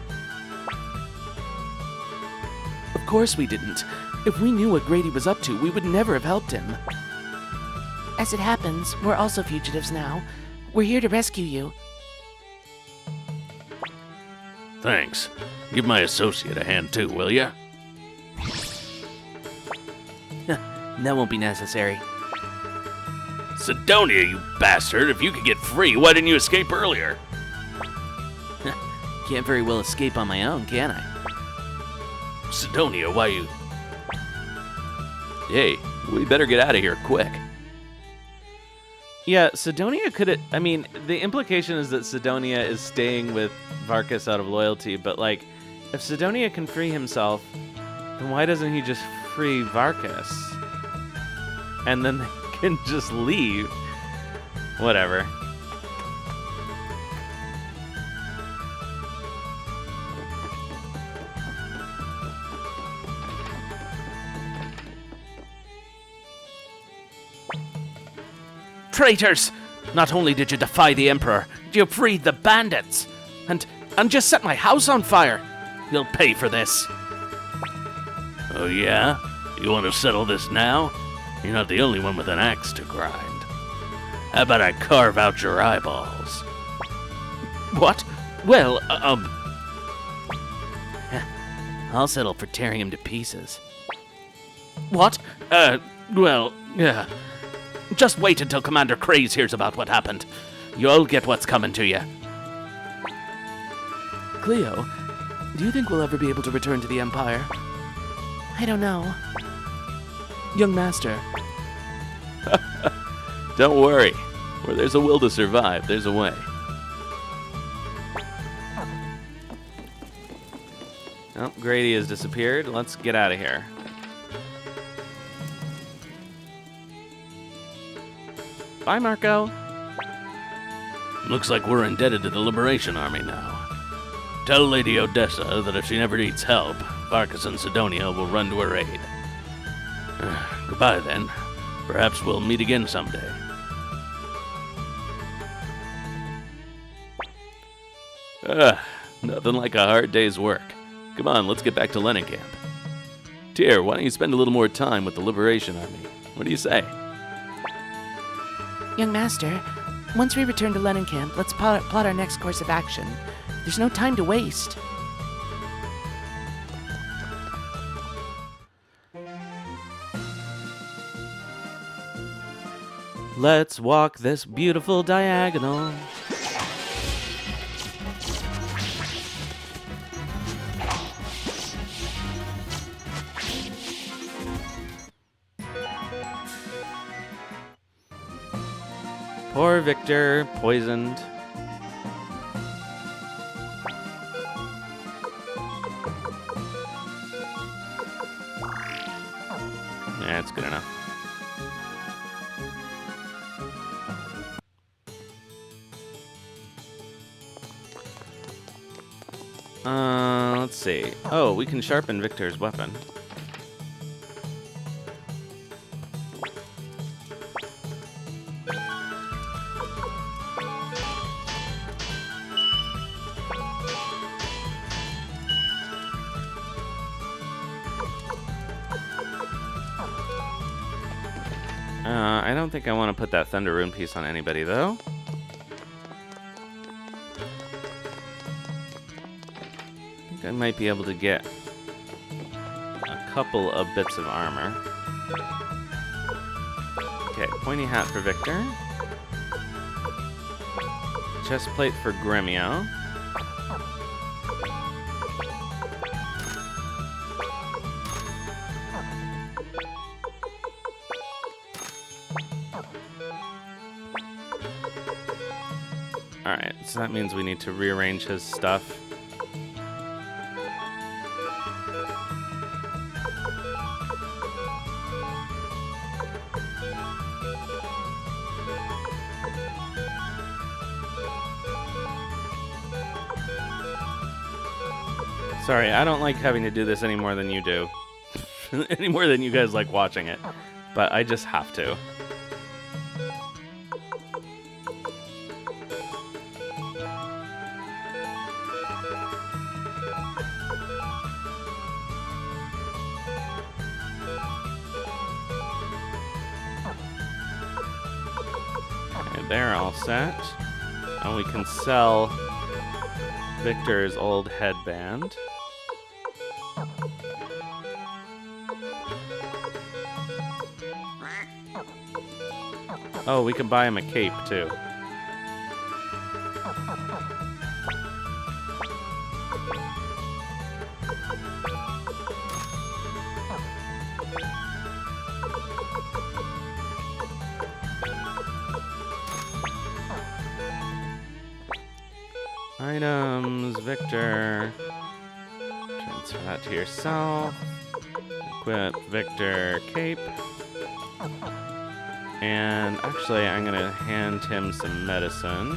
Of course we didn't. If we knew what Grady was up to, we would never have helped him. As it happens, we're also fugitives now. We're here to rescue you. Thanks. Give my associate a hand too, will ya? That won't be necessary. Sidonia, you bastard! If you could get free, why didn't you escape earlier? Can't very well escape on my own, can I? Sidonia, why you... Hey, we better get out of here quick. Yeah, Sidonia could. I mean, the implication is that Sidonia is staying with Varkas out of loyalty, but like, if Sidonia can free himself, then why doesn't he just free Varkas? And then they can just leave. Whatever. Traitors! Not only did you defy the Emperor, you freed the bandits! And just set my house on fire! You'll pay for this! Oh yeah? You want to settle this now? You're not the only one with an axe to grind. How about I carve out your eyeballs? What? Well, I'll settle for tearing him to pieces. What? Well, yeah. Just wait until Commander Craze hears about what happened. You'll get what's coming to you. Cleo, do you think we'll ever be able to return to the Empire? I don't know. Young Master, Don't worry. Where there's a will to survive, there's a way. Oh, Grady has disappeared. Let's get out of here. Bye, Marco. Looks like we're indebted to the Liberation Army now. Tell Lady Odessa that if she never needs help, Varkas and Sidonia will run to her aid. Goodbye, then. Perhaps we'll meet again someday. Nothing like a hard day's work. Come on, let's get back to Lenin Camp. Tyr, why don't you spend a little more time with the Liberation Army? What do you say? Young Master, once we return to Lenin Camp, let's plot our next course of action. There's no time to waste. Let's walk this beautiful diagonal. Poor Victor, poisoned. Yeah, it's good enough. Let's see. Oh, we can sharpen Victor's weapon. I don't think I want to put that Thunder Rune piece on anybody, though. I think I might be able to get a couple of bits of armor. Okay, pointy hat for Victor. Chestplate for Gremio. Alright, so that means we need to rearrange his stuff. Sorry, I don't like having to do this any more than you do. Any more than you guys like watching it. But I just have to. Okay, they're all set. And we can sell Victor's old headband. Oh, we can buy him a cape, too. Items, Victor. Transfer that to yourself. Equip Victor cape. And actually, I'm gonna hand him some medicine.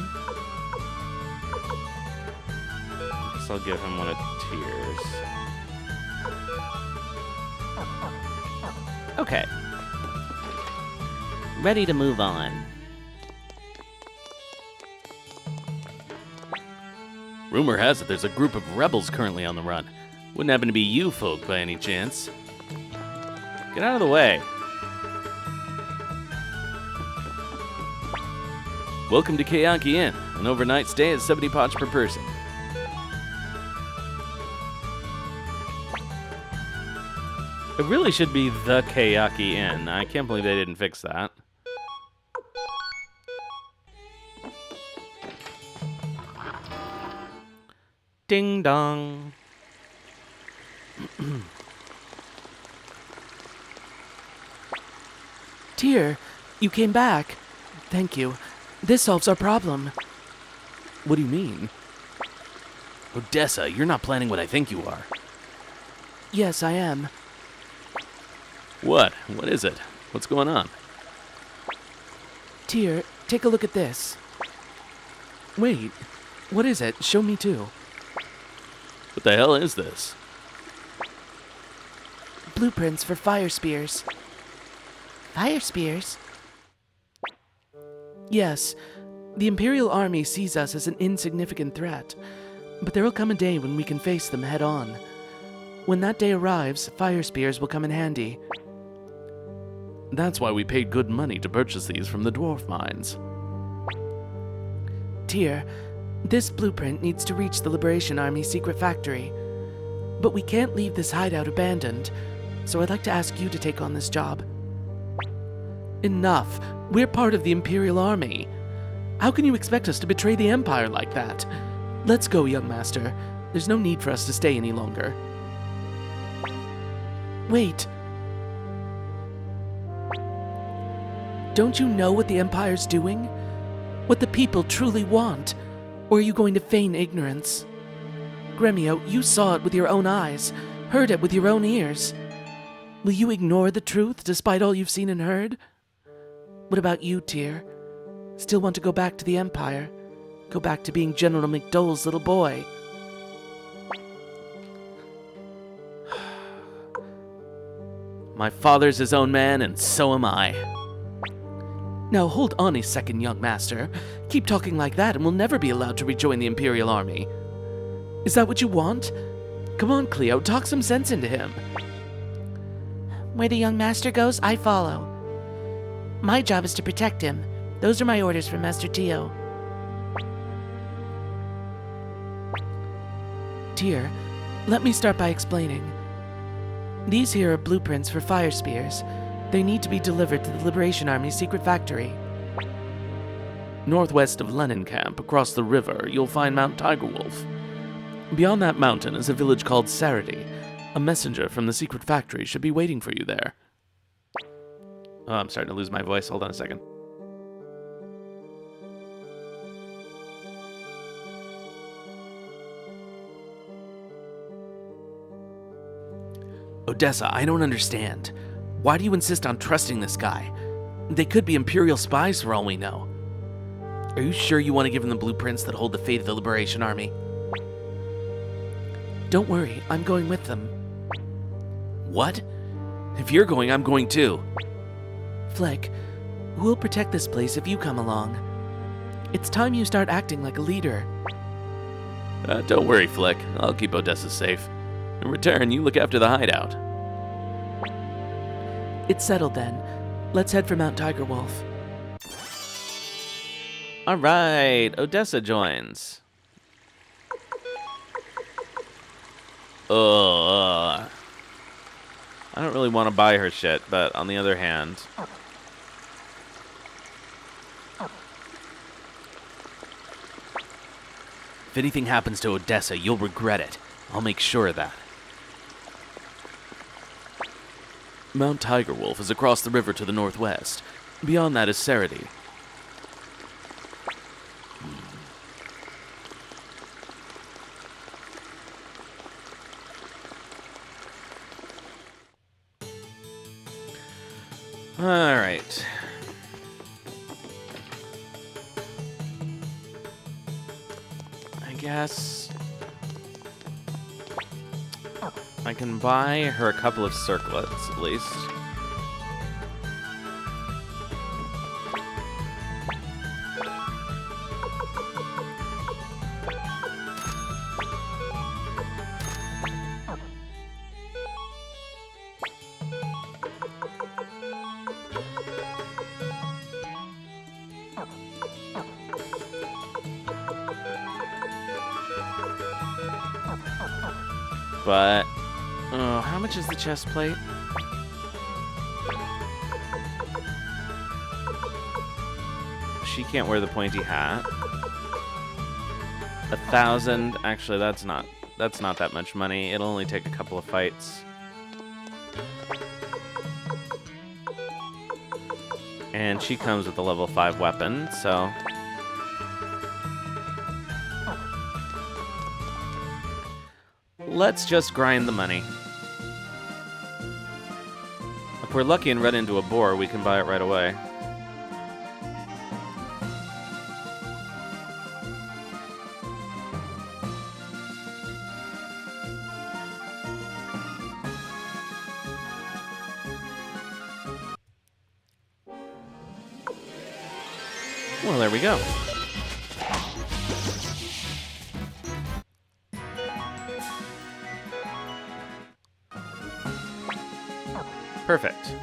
Guess I'll give him one of Tears. Okay. Ready to move on. Rumor has it there's a group of rebels currently on the run. Wouldn't happen to be you folk by any chance. Get out of the way. Welcome to Kayaki Inn. An overnight stay is 70 pots per person. It really should be the Kayaki Inn. I can't believe they didn't fix that. Ding dong. Tyr, you came back. Thank you. This solves our problem. What do you mean? Odessa, you're not planning what I think you are. Yes, I am. What? What is it? What's going on? Tyr, take a look at this. Wait, what is it? Show me too. What the hell is this? Blueprints for fire spears. Fire spears? Yes, the Imperial Army sees us as an insignificant threat, but there will come a day when we can face them head on. When that day arrives, fire spears will come in handy. That's why we paid good money to purchase these from the dwarf mines. Tyr, this blueprint needs to reach the Liberation Army's secret factory. But we can't leave this hideout abandoned, so I'd like to ask you to take on this job. Enough! We're part of the Imperial Army. How can you expect us to betray the Empire like that? Let's go, young master. There's no need for us to stay any longer. Wait. Don't you know what the Empire's doing? What the people truly want? Or are you going to feign ignorance? Gremio, you saw it with your own eyes, heard it with your own ears. Will you ignore the truth despite all you've seen and heard? What about you, Tyr? Still want to go back to the Empire? Go back to being General McDole's little boy? My father's his own man, and so am I. Now hold on a second, young master. Keep talking like that and we'll never be allowed to rejoin the Imperial Army. Is that what you want? Come on, Cleo, talk some sense into him. Where the young master goes, I follow. My job is to protect him. Those are my orders from Master Tio. Tyr, let me start by explaining. These here are blueprints for fire spears. They need to be delivered to the Liberation Army's secret factory. Northwest of Lenin Camp, across the river, you'll find Mount Tigerwolf. Beyond that mountain is a village called Sarity. A messenger from the secret factory should be waiting for you there. Oh, I'm starting to lose my voice. Hold on a second. Odessa, I don't understand. Why do you insist on trusting this guy? They could be Imperial spies for all we know. Are you sure you want to give him the blueprints that hold the fate of the Liberation Army? Don't worry, I'm going with them. What? If you're going, I'm going too. Fleck, we'll protect this place if you come along. It's time you start acting like a leader. Don't worry, Fleck. I'll keep Odessa safe. In return, you look after the hideout. It's settled then. Let's head for Mount Tiger Wolf. All right, Odessa joins. I don't really want to buy her shit, but on the other hand... If anything happens to Odessa, you'll regret it. I'll make sure of that. Mount Tiger Wolf is across the river to the northwest. Beyond that is Sarity. All right. I guess I can buy her a couple of circlets, at least. But, oh, how much is the chest plate? She can't wear the pointy hat. 1,000. Actually, that's not that much money. It'll only take a couple of fights. And she comes with a level 5 weapon, so... let's just grind the money. If we're lucky and run into a boar, we can buy it right away. Well, there we go. Perfect.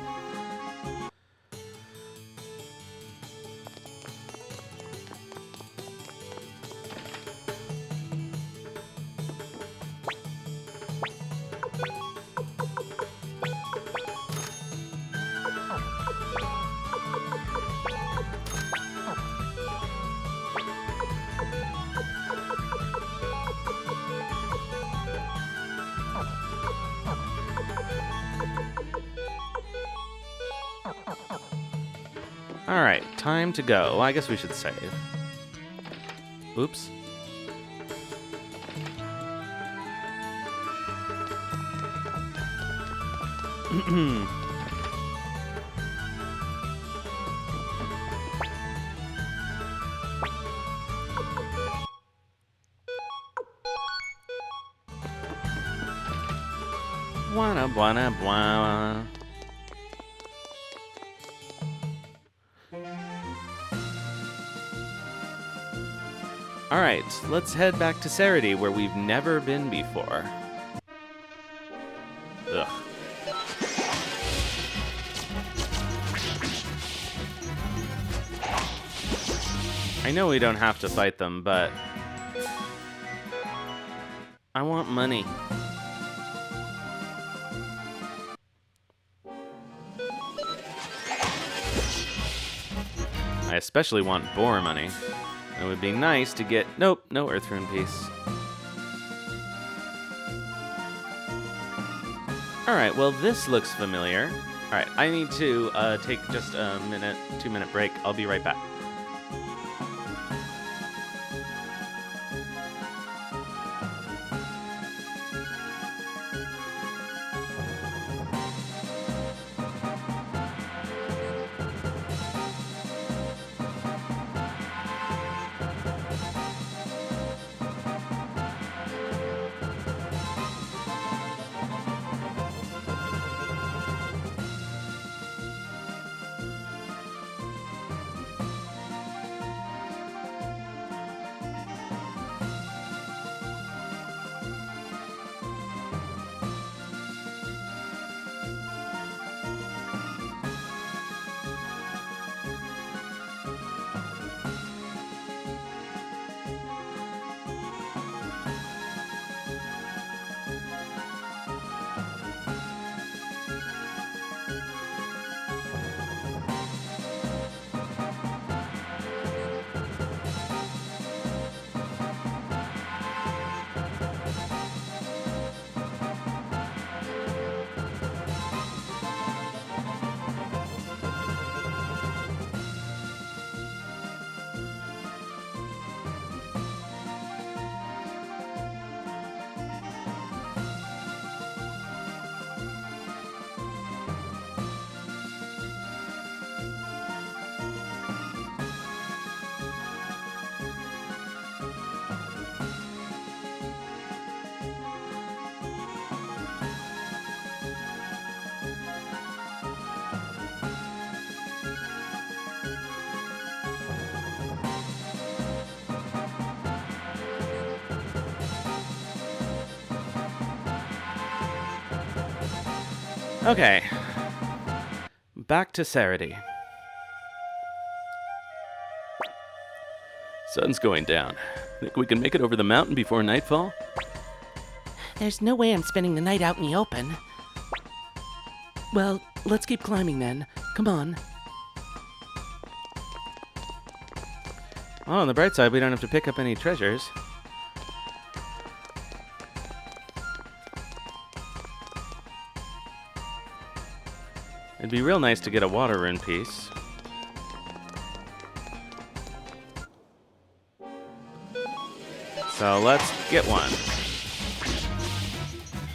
Alright, time to go. Well, I guess we should save. Oops. Wanna, wanna, wanna. Alright, let's head back to Sarity, where we've never been before. Ugh. I know we don't have to fight them, but... I want money. I especially want boar money. It would be nice to get... Nope, no Earthrune piece. Alright, well this looks familiar. Alright, I need to take just a minute, 2-minute break. I'll be right back. Okay. Back to Sarity. Sun's going down. Think we can make it over the mountain before nightfall? There's no way I'm spending the night out in the open. Well, let's keep climbing then. Come on. Oh, on the bright side, we don't have to pick up any treasures. It'd be real nice to get a water rune piece. So let's get one.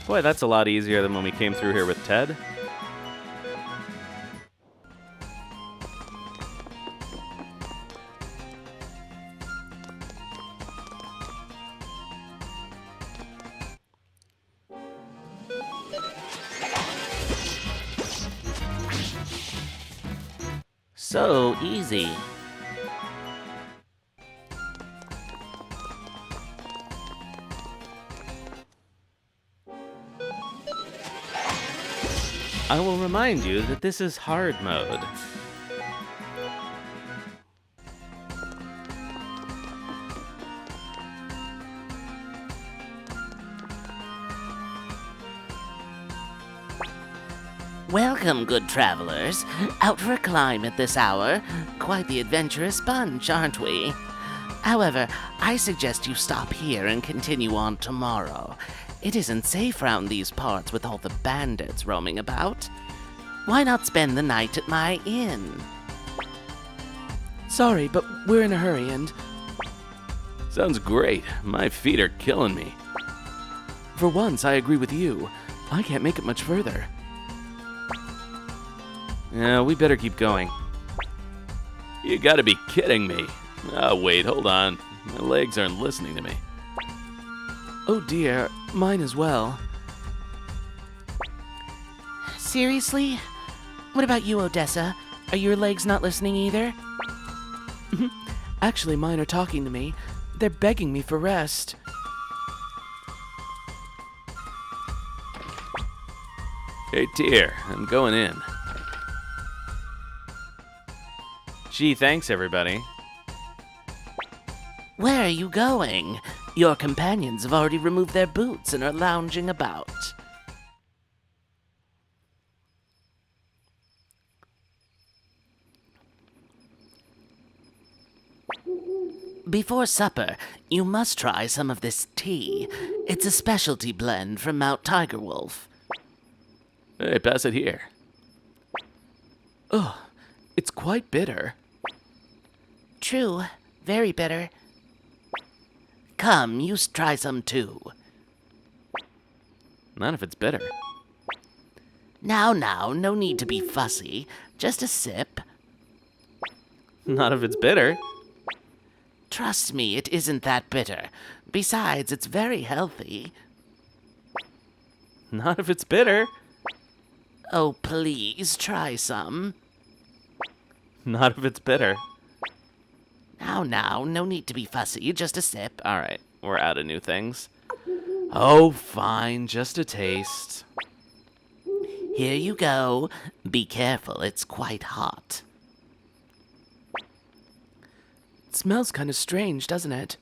Boy, that's a lot easier than when we came through here with Ted. So easy. I will remind you that this is hard mode. Welcome, good travelers. Out for a climb at this hour. Quite the adventurous bunch, aren't we? However, I suggest you stop here and continue on tomorrow. It isn't safe round these parts with all the bandits roaming about. Why not spend the night at my inn? Sorry, but we're in a hurry and... Sounds great. My feet are killing me. For once, I agree with you. I can't make it much further. Yeah, we better keep going. You gotta be kidding me. Oh, wait, hold on. My legs aren't listening to me. Oh dear, mine as well. Seriously? What about you, Odessa? Are your legs not listening either? Actually, mine are talking to me. They're begging me for rest. Hey, Tyr, I'm going in. Gee, thanks, everybody. Where are you going? Your companions have already removed their boots and are lounging about. Before supper, you must try some of this tea. It's a specialty blend from Mount Tigerwolf. Hey, pass it here. Ugh, it's quite bitter. True, very bitter. Come, you try some too. Not if it's bitter. Now, no need to be fussy. Just a sip. Not if it's bitter. Trust me, it isn't that bitter. Besides, it's very healthy. Not if it's bitter. Oh, please, try some. Not if it's bitter. Now, no need to be fussy. Just a sip. All right, we're out of new things. Oh, fine, just a taste. Here you go. Be careful, it's quite hot. It smells kind of strange, doesn't it?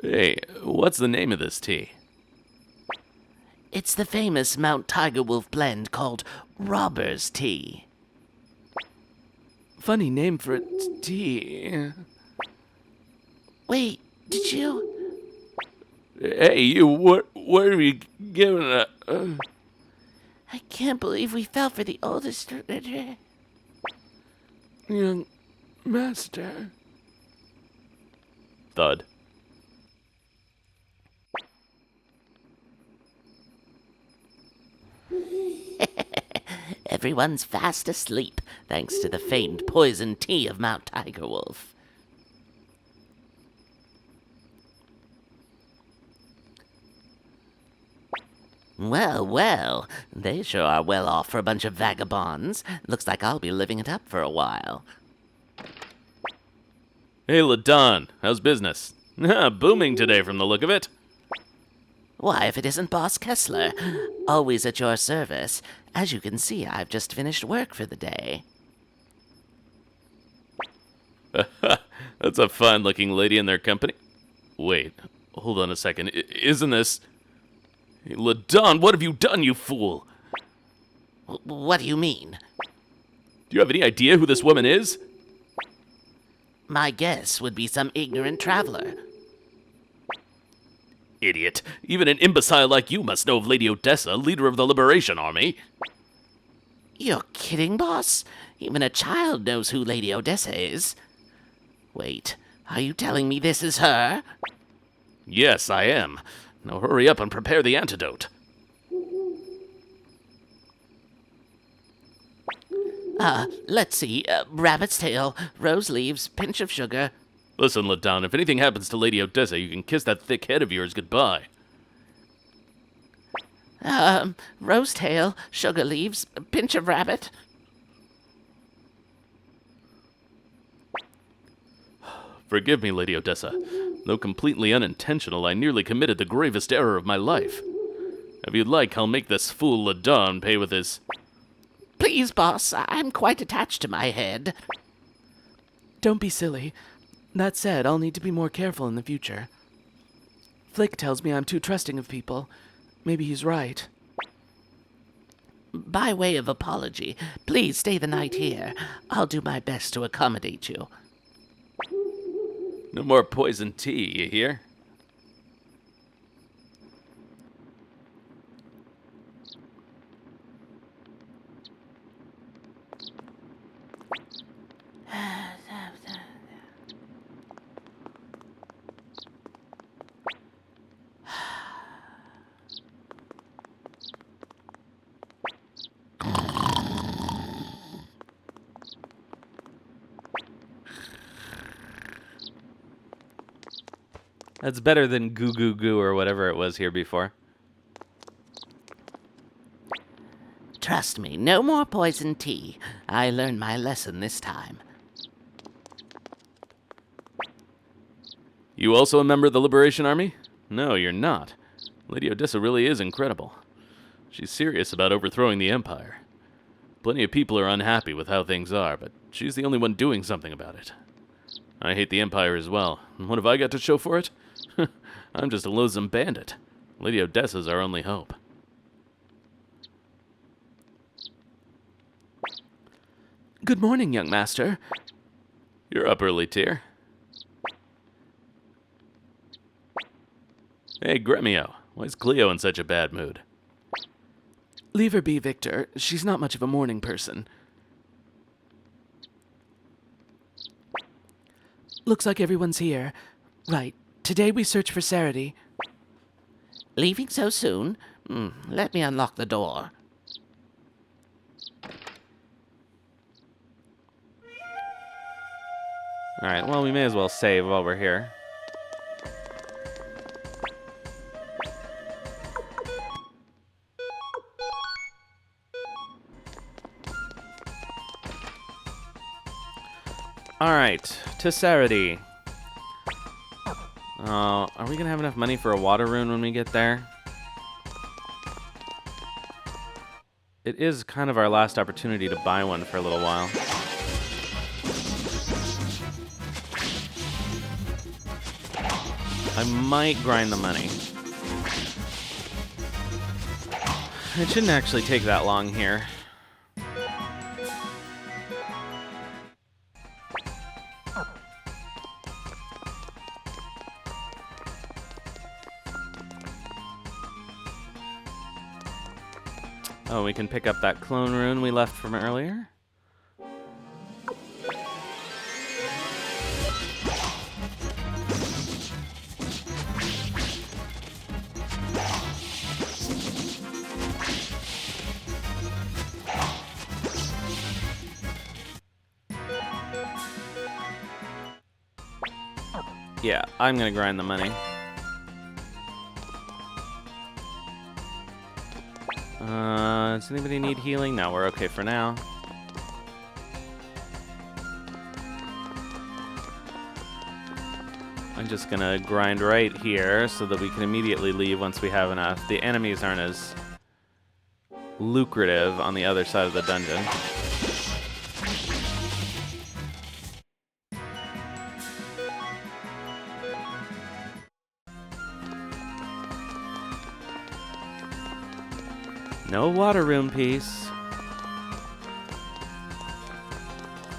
Hey, what's the name of this tea? It's the famous Mount Tigerwolf blend called Robber's Tea. Funny name for a tea. Wait, did you? Hey, you, what are you giving a... I can't believe we fell for the oldest... Young master. Thud. Everyone's fast asleep, thanks to the famed poison tea of Mount Tigerwolf. Well, they sure are well off for a bunch of vagabonds. Looks like I'll be living it up for a while. Hey, Ladon, how's business? Booming today from the look of it. Why, if it isn't Boss Kessler, always at your service. As you can see, I've just finished work for the day. That's a fine-looking lady in their company. Wait, hold on a second. Isn't this... Hey, Ladon, what have you done, you fool? What do you mean? Do you have any idea who this woman is? My guess would be some ignorant traveler. Idiot. Even an imbecile like you must know of Lady Odessa, leader of the Liberation Army. You're kidding, boss? Even a child knows who Lady Odessa is. Wait, are you telling me this is her? Yes, I am. Now hurry up and prepare the antidote. Let's see. Rabbit's tail, rose leaves, pinch of sugar. Listen, Ladon, if anything happens to Lady Odessa, you can kiss that thick head of yours goodbye. Rose tail, sugar leaves, pinch of rabbit. Forgive me, Lady Odessa. Though completely unintentional, I nearly committed the gravest error of my life. If you'd like, I'll make this fool Ladon pay with his... Please, boss, I'm quite attached to my head. Don't be silly. That said, I'll need to be more careful in the future. Flick tells me I'm too trusting of people. Maybe he's right. By way of apology, please stay the night here. I'll do my best to accommodate you. No more poison tea, you hear? That's better than goo goo goo or whatever it was here before. Trust me, no more poison tea. I learned my lesson this time. You also a member of the Liberation Army? No, you're not. Lady Odessa really is incredible. She's serious about overthrowing the Empire. Plenty of people are unhappy with how things are, but she's the only one doing something about it. I hate the Empire as well. And what have I got to show for it? I'm just a loathsome bandit. Lady Odessa's our only hope. Good morning, young master. You're up early, Tyr. Hey, Gremio. Why is Cleo in such a bad mood? Leave her be, Victor. She's not much of a morning person. Looks like everyone's here. Right. Today we search for Sarity. Leaving so soon? Let me unlock the door. Alright, well, we may as well save while we're here. Alright, to Sarity. Are we gonna have enough money for a water rune when we get there? It is kind of our last opportunity to buy one for a little while. I might grind the money. It shouldn't actually take that long here. Oh, we can pick up that clone rune we left from earlier. Yeah, I'm gonna grind the money. Does anybody need healing? No, we're okay for now. I'm just gonna grind right here so that we can immediately leave once we have enough. The enemies aren't as lucrative on the other side of the dungeon. No water room piece.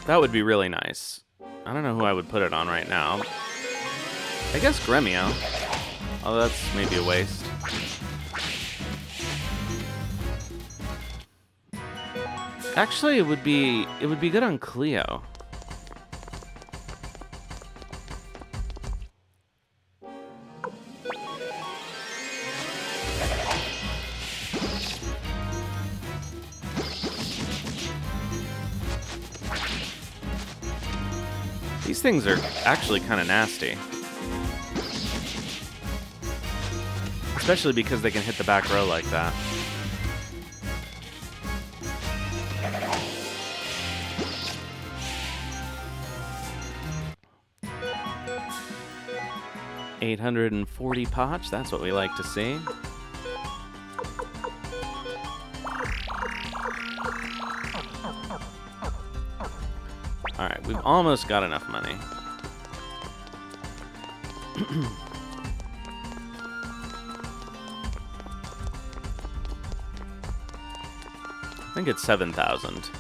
That would be really nice. I don't know who I would put it on right now. I guess Gremio. Oh, that's maybe a waste. Actually, it would be good on Cleo. These things are actually kind of nasty. Especially because they can hit the back row like that. $840 potch, that's what we like to see. Alright, we've almost got enough money. I think it's 7,000.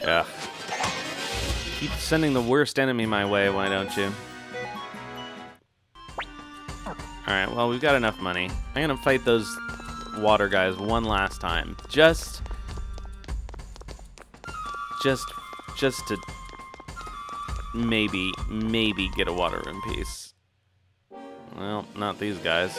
Ugh. Keep sending the worst enemy my way, why don't you? Alright, well, we've got enough money. I'm gonna fight those water guys one last time. Just to maybe get a water room piece. Well, not these guys.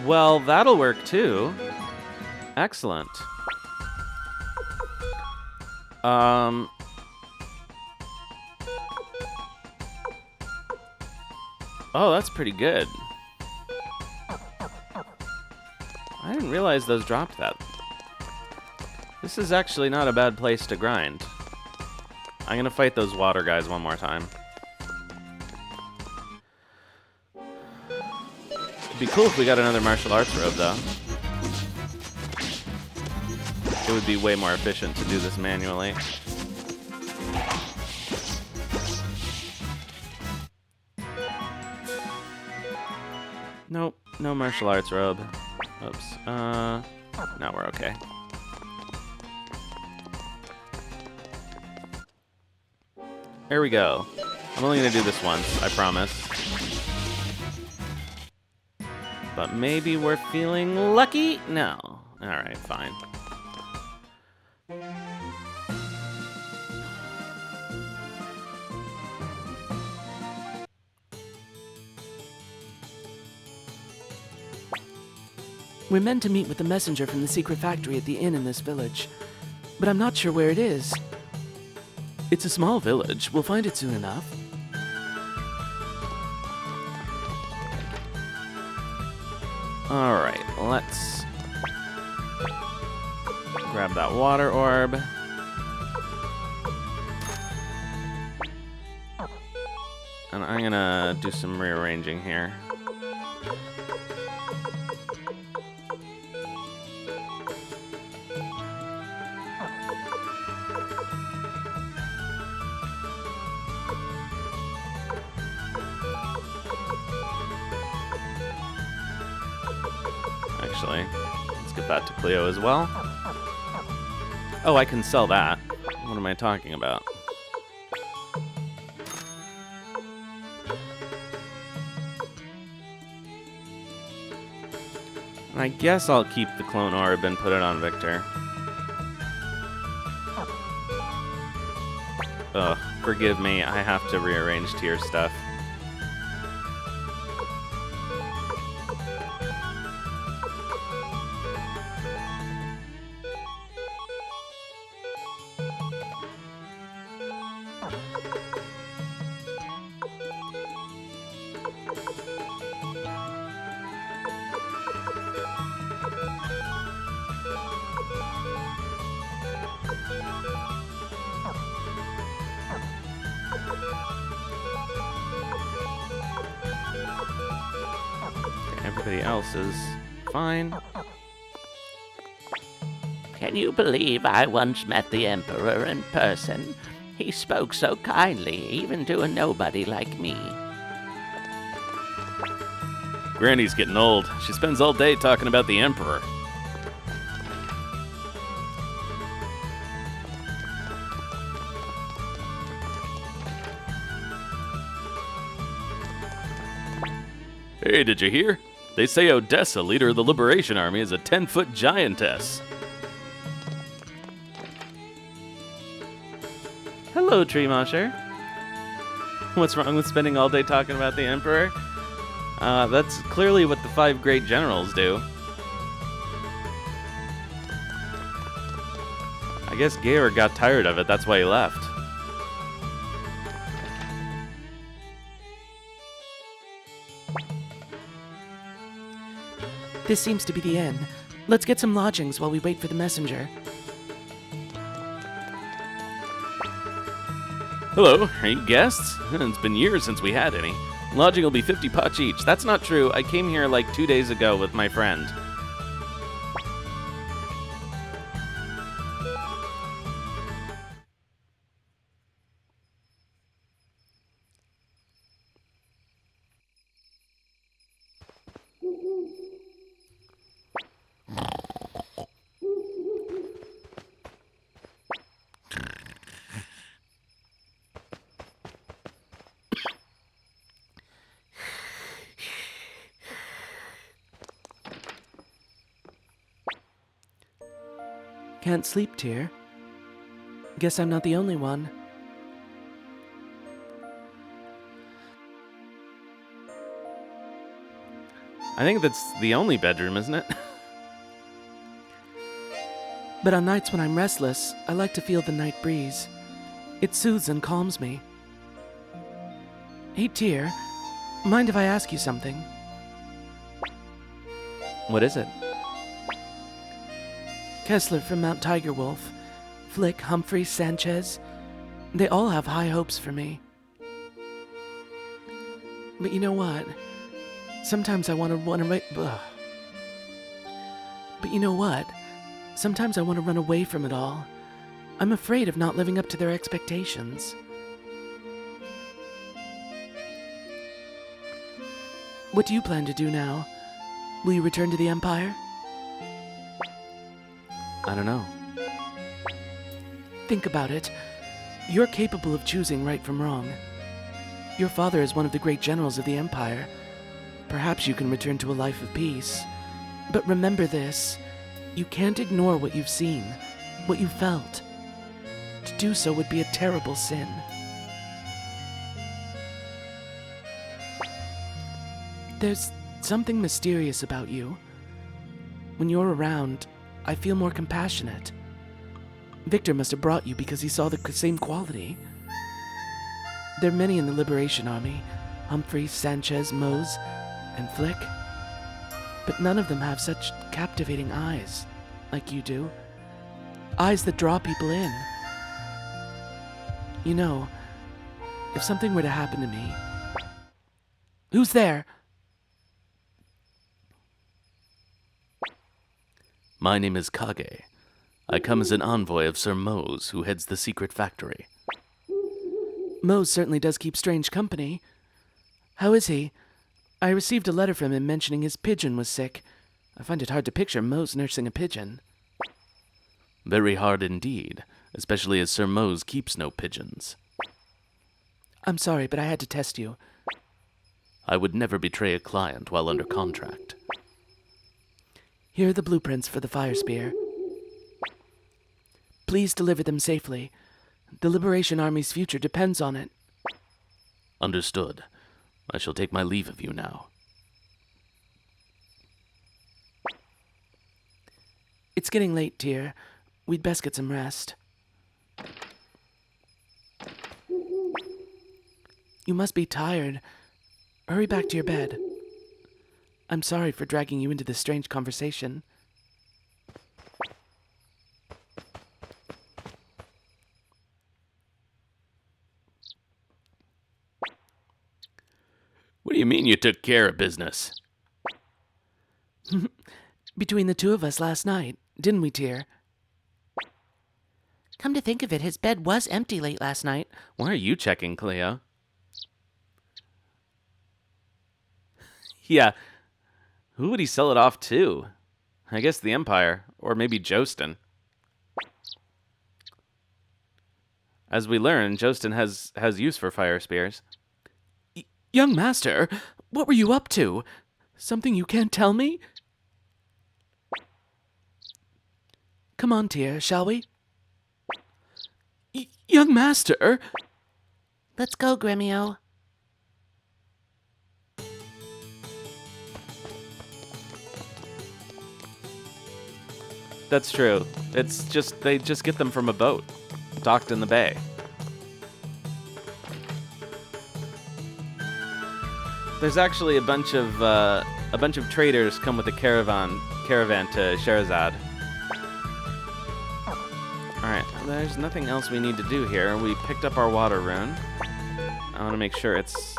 Well, that'll work too. Excellent. Oh, that's pretty good. I didn't realize those dropped that. This is actually not a bad place to grind. I'm gonna fight those water guys one more time. It'd be cool if we got another martial arts robe, though. It would be way more efficient to do this manually. Nope, no martial arts robe. Oops. Now we're okay. There we go. I'm only gonna do this once, I promise. But maybe we're feeling lucky? No. Alright, fine. We're meant to meet with the messenger from the secret factory at the inn in this village, but I'm not sure where it is. It's a small village. We'll find it soon enough. Alright, let's grab that water orb. And I'm gonna do some rearranging here. Actually, let's get that to Cleo as well. Oh, I can sell that. What am I talking about? I guess I'll keep the clone orb and put it on Victor. Ugh, forgive me, I have to rearrange tier stuff. Everybody else is fine. Can you believe I once met the Emperor in person? He spoke so kindly, even to a nobody like me. Granny's getting old. She spends all day talking about the Emperor. Hey, did you hear? They say Odessa, leader of the Liberation Army, is a 10-foot giantess. Hello, Tree Mosher. What's wrong with spending all day talking about the Emperor? That's clearly what the 5 great generals do. I guess Georg got tired of it, that's why he left. This seems to be the inn. Let's get some lodgings while we wait for the messenger. Hello, are you guests? It's been years since we had any. Lodging will be 50 potch each. That's not true. I came here like 2 days ago with my friend. Can't sleep, Tyr. Guess I'm not the only one. I think that's the only bedroom, isn't it? But on nights when I'm restless, I like to feel the night breeze. It soothes and calms me. Hey, Tyr, mind if I ask you something? What is it? Kessler from Mount Tigerwolf, Flick, Humphrey, Sanchez, they all have high hopes for me. But you know what? Sometimes I want to run away. But you know what? Sometimes I want to run away from it all. I'm afraid of not living up to their expectations. What do you plan to do now? Will you return to the Empire? I don't know. Think about it. You're capable of choosing right from wrong. Your father is one of the great generals of the Empire. Perhaps you can return to a life of peace. But remember this. You can't ignore what you've seen, what you felt. To do so would be a terrible sin. There's something mysterious about you. When you're around, I feel more compassionate. Victor must have brought you because he saw the same quality. There are many in the Liberation Army, Humphrey, Sanchez, Mose, and Flick. But none of them have such captivating eyes like you do. Eyes that draw people in. You know, if something were to happen to me... Who's there? My name is Kage. I come as an envoy of Sir Mose, who heads the secret factory. Mose certainly does keep strange company. How is he? I received a letter from him mentioning his pigeon was sick. I find it hard to picture Mose nursing a pigeon. Very hard indeed, especially as Sir Mose keeps no pigeons. I'm sorry, but I had to test you. I would never betray a client while under contract. Here are the blueprints for the fire spear. Please deliver them safely. The Liberation Army's future depends on it. Understood. I shall take my leave of you now. It's getting late, Tyr. We'd best get some rest. You must be tired. Hurry back to your bed. I'm sorry for dragging you into this strange conversation. What do you mean you took care of business? Between the two of us last night, didn't we, Tyr? Come to think of it, his bed was empty late last night. Why are you checking, Cleo? Yeah. Who would he sell it off to? I guess the Empire, or maybe Jostin. As we learn, Jostin has use for fire spears. Young master, what were you up to? Something you can't tell me? Come on, Tyr, shall we? Young master! Let's go, Gremio. That's true. It's just, they just get them from a boat, docked in the bay. There's actually a bunch of traders come with a caravan to Sherazad. Alright, there's nothing else we need to do here. We picked up our water rune. I want to make sure it's...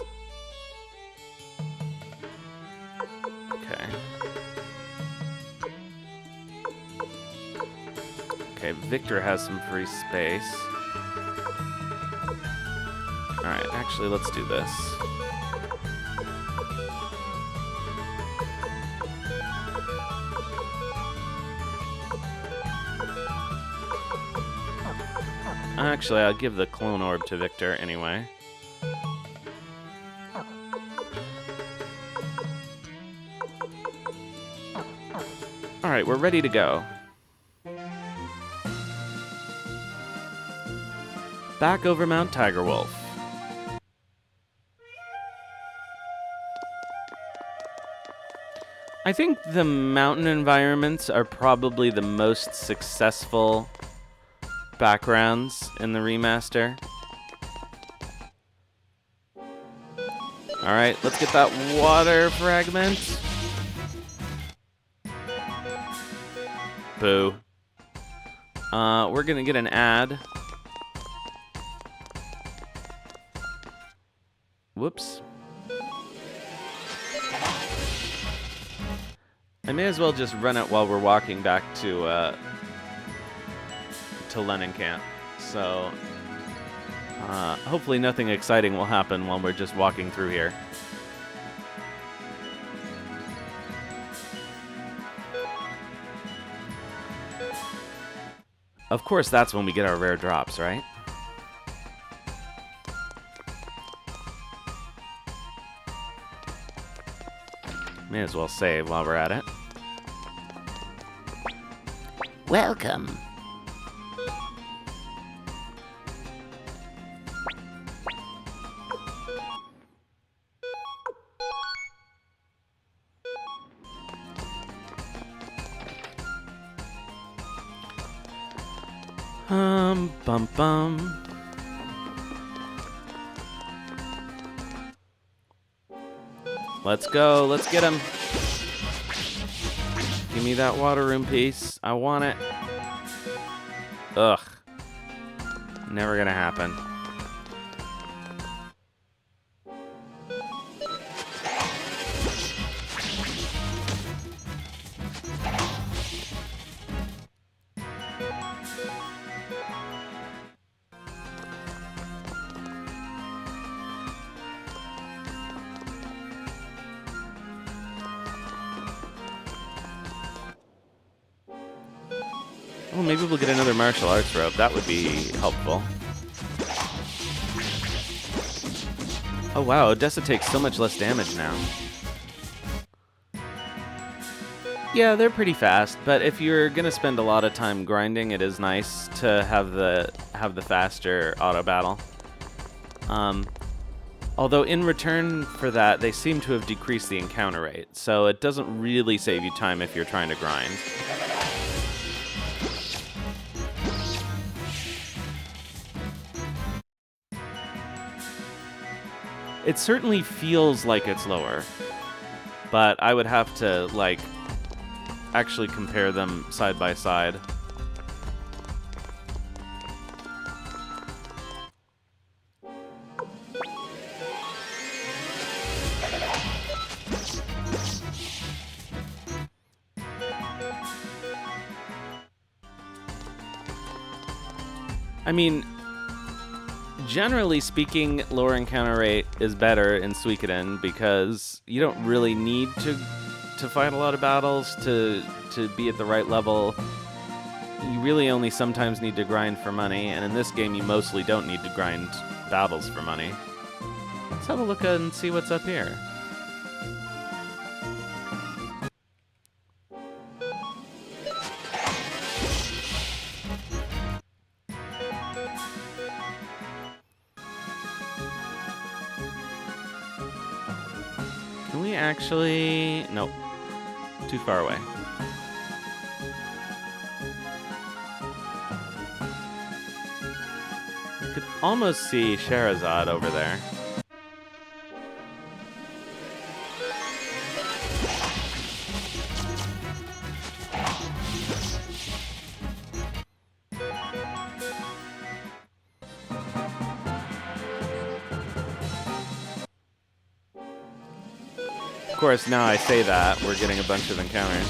Okay. Okay, Victor has some free space. Alright, actually, let's do this. Actually, I'll give the clone orb to Victor anyway. Alright, we're ready to go. Back over Mount Tigerwolf. I think the mountain environments are probably the most successful backgrounds in the remaster. Alright, let's get that water fragment. Boo. We're gonna get an ad. Whoops. I may as well just run it while we're walking back to Lennon Camp. So, hopefully nothing exciting will happen while we're just walking through here. Of course, that's when we get our rare drops, right? May as well save while we're at it. Welcome. Bum bum. Let's go. Let's get him. Give me that water room piece. I want it. Ugh. Never gonna happen. Well, maybe we'll get another martial arts robe. That would be helpful. Oh wow, Odessa takes so much less damage now. Yeah, they're pretty fast, but if you're gonna spend a lot of time grinding, it is nice to have the faster auto battle. Although in return for that, they seem to have decreased the encounter rate, so it doesn't really save you time if you're trying to grind. It certainly feels like it's lower, but I would have to, like, actually compare them side by side. I mean, generally speaking, lower encounter rate is better in Suikoden because you don't really need to fight a lot of battles to be at the right level. You really only sometimes need to grind for money, and in this game you mostly don't need to grind battles for money. Let's have a look and see what's up here. Can we actually... Nope. Too far away. You could almost see Sherazade over there. Of course, now I say that, we're getting a bunch of encounters.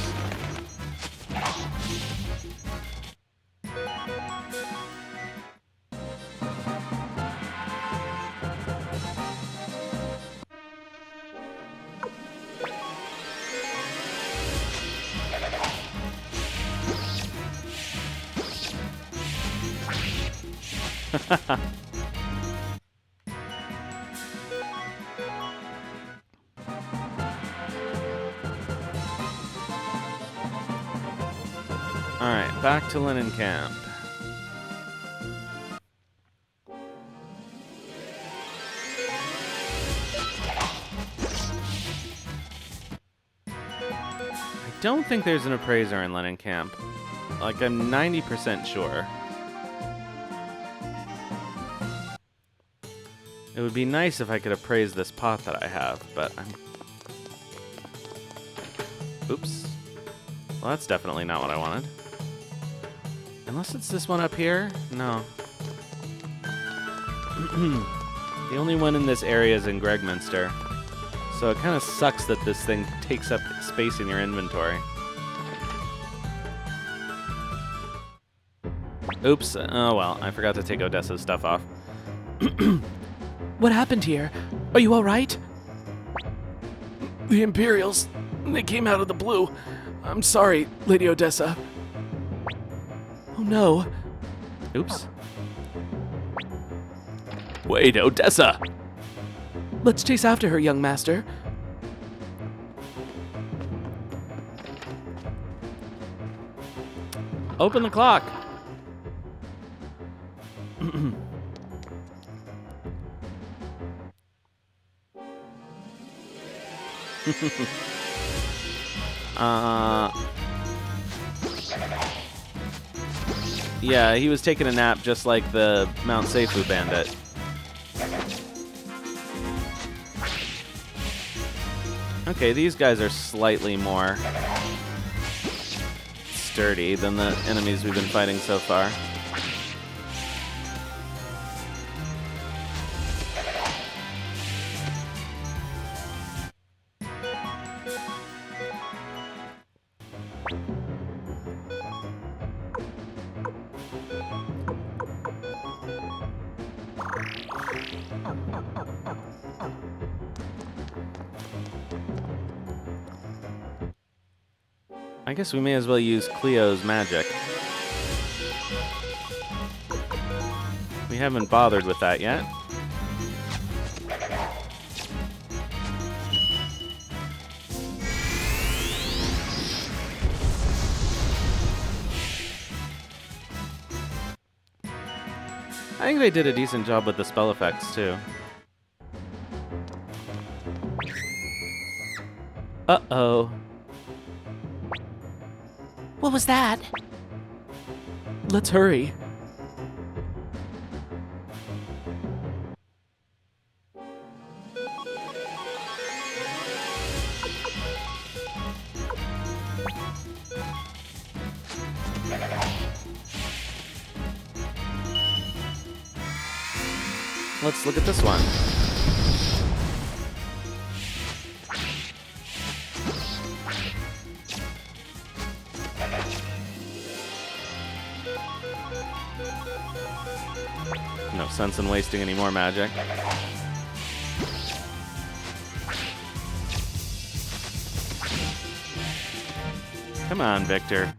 Alright, back to Linen Camp. I don't think there's an appraiser in Linen Camp. Like, I'm 90% sure. It would be nice if I could appraise this pot that I have, but I'm... Oops. Well, that's definitely not what I wanted. Unless it's this one up here? No. The only one in this area is in Gregminster. So it kind of sucks that this thing takes up space in your inventory. Oops. Oh well, I forgot to take Odessa's stuff off. What happened here? Are you all right? The Imperials. They came out of the blue. I'm sorry, Lady Odessa. Oh no. Oops. Wait, Odessa! Let's chase after her, young master. Open the clock! Yeah, he was taking a nap just like the Mount Seifu bandit. Okay, these guys are slightly more sturdy than the enemies we've been fighting so far. I guess we may as well use Cleo's magic. We haven't bothered with that yet. I think they did a decent job with the spell effects, too. Uh-oh. What was that? Let's hurry. Let's look at this one. No sense in wasting any more magic. Come on, Victor.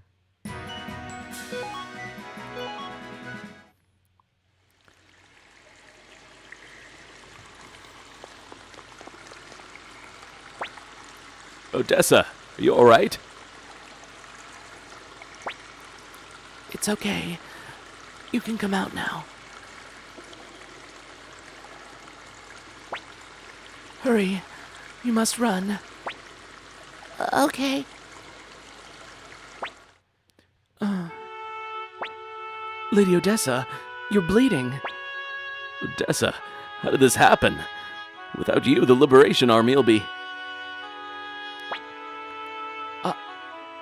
Odessa, are you alright? It's okay. You can come out now. Hurry. You must run. Okay. Lady Odessa, you're bleeding. Odessa, how did this happen? Without you, the Liberation Army will be...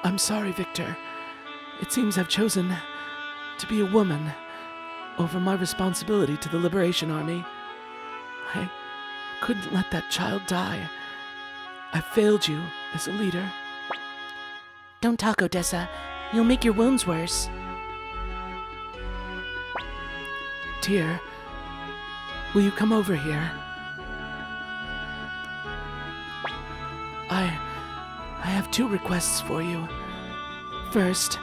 I'm sorry, Victor. It seems I've chosen to be a woman over my responsibility to the Liberation Army. I couldn't let that child die. I failed you as a leader. Don't talk, Odessa. You'll make your wounds worse. Tyr, will you come over here? I have 2 requests for you. First,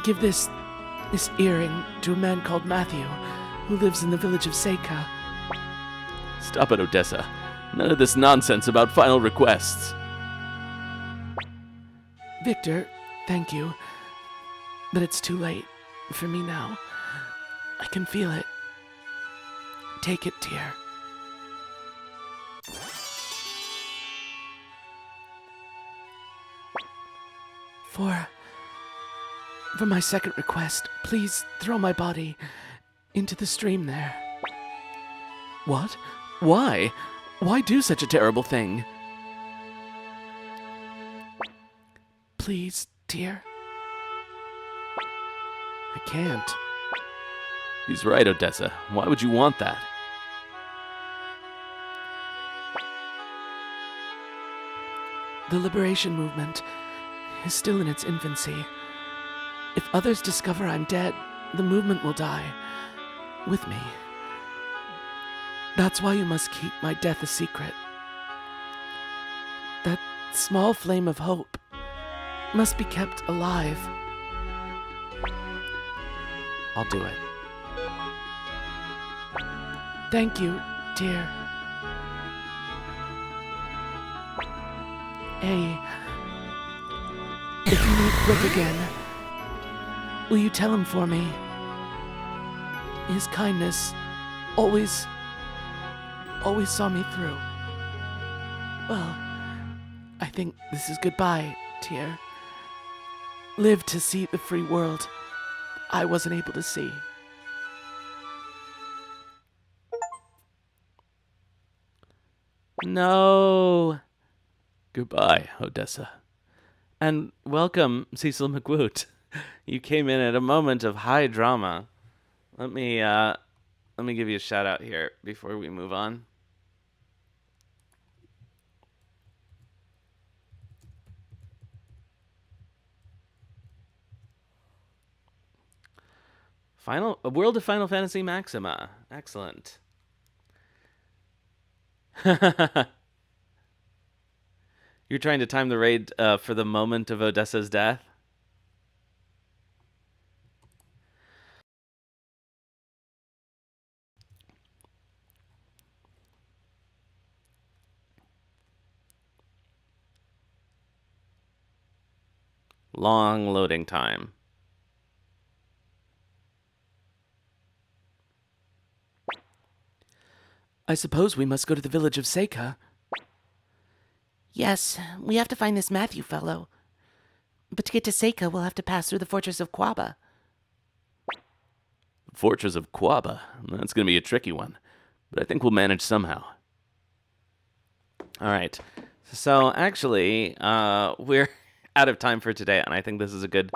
give this earring to a man called Matthew, who lives in the village of Seika. Stop it, Odessa. None of this nonsense about final requests. Victor, thank you. But it's too late for me now. I can feel it. Take it, Tyr. For my second request, please throw my body into the stream there. What? Why? Why do such a terrible thing? Please, Tyr. I can't. He's right, Odessa. Why would you want that? The liberation movement is still in its infancy. If others discover I'm dead, the movement will die with me. That's why you must keep my death a secret. That small flame of hope must be kept alive. I'll do it. Thank you, dear. Hey, if you meet Rick again, will you tell him for me? His kindness always saw me through. Well, I think this is goodbye, Tyr. Live to see the free world I wasn't able to see. No. Goodbye, Odessa. And welcome, Cecil McWoot. You came in at a moment of high drama. Let me give you a shout out here before we move on. A World of Final Fantasy Maxima. Excellent. You're trying to time the raid for the moment of Odessa's death? Long loading time. I suppose we must go to the village of Seika. Yes, we have to find this Matthew fellow. But to get to Seika, we'll have to pass through the fortress of Quaba. Fortress of Quaba. That's going to be a tricky one, but I think we'll manage somehow. All right. So actually, we're out of time for today, and I think this is a good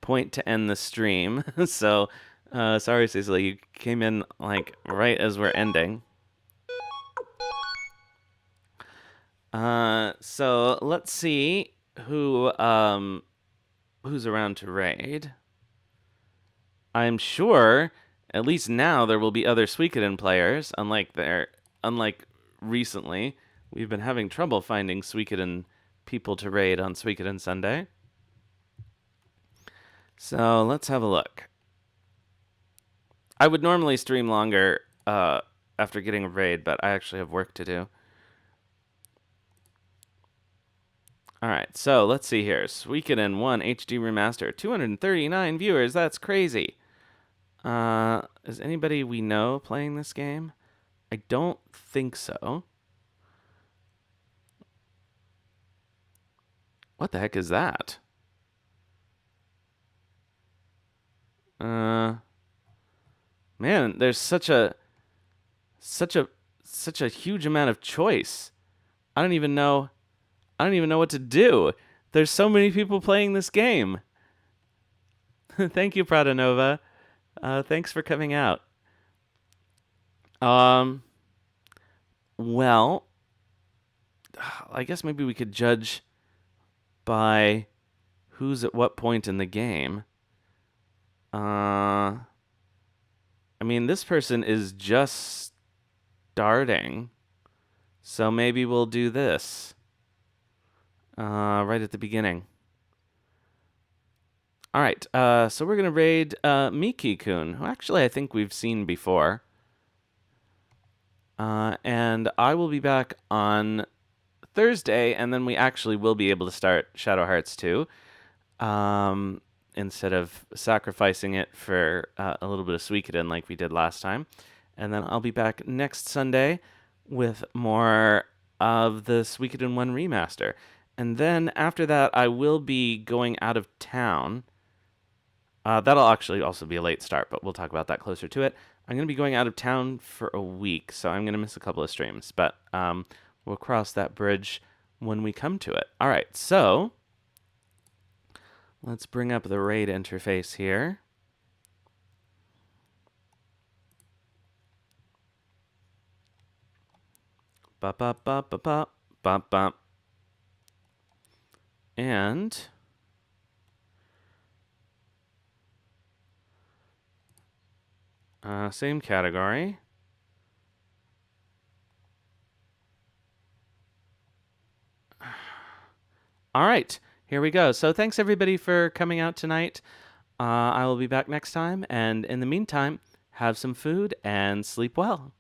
point to end the stream. So, sorry, Cecily, you came in like right as we're ending. So let's see who's around to raid. I'm sure, at least now, there will be other Suikoden players. Unlike recently, we've been having trouble finding Suikoden people to raid on Suikoden Sunday. So let's have a look. I would normally stream longer after getting a raid, but I actually have work to do. All right, so let's see here. Suikoden 1 HD Remaster, 239 viewers. That's crazy. Is anybody we know playing this game? I don't think so. What the heck is that? Man, there's such a huge amount of choice. I don't even know what to do. There's so many people playing this game. Thank you, Pradanova. Thanks for coming out. Well, I guess maybe we could judge by who's at what point in the game. I mean, this person is just starting, so maybe we'll do this right at the beginning. All right, so we're gonna raid Miki-kun, who actually I think we've seen before. And I will be back on Thursday, and then we actually will be able to start Shadow Hearts 2. Instead of sacrificing it for a little bit of Suikoden like we did last time. And then I'll be back next Sunday with more of the Suikoden 1 remaster. And then after that, I will be going out of town. That'll actually also be a late start, but we'll talk about that closer to it. I'm going to be going out of town for a week, so I'm going to miss a couple of streams. But we'll cross that bridge when we come to it. All right, so let's bring up the raid interface here. Bop, bop, bop, bop, bop, bop, bop. And same category. All right, here we go. So thanks everybody for coming out tonight. I will be back next time, and in the meantime, have some food and sleep well.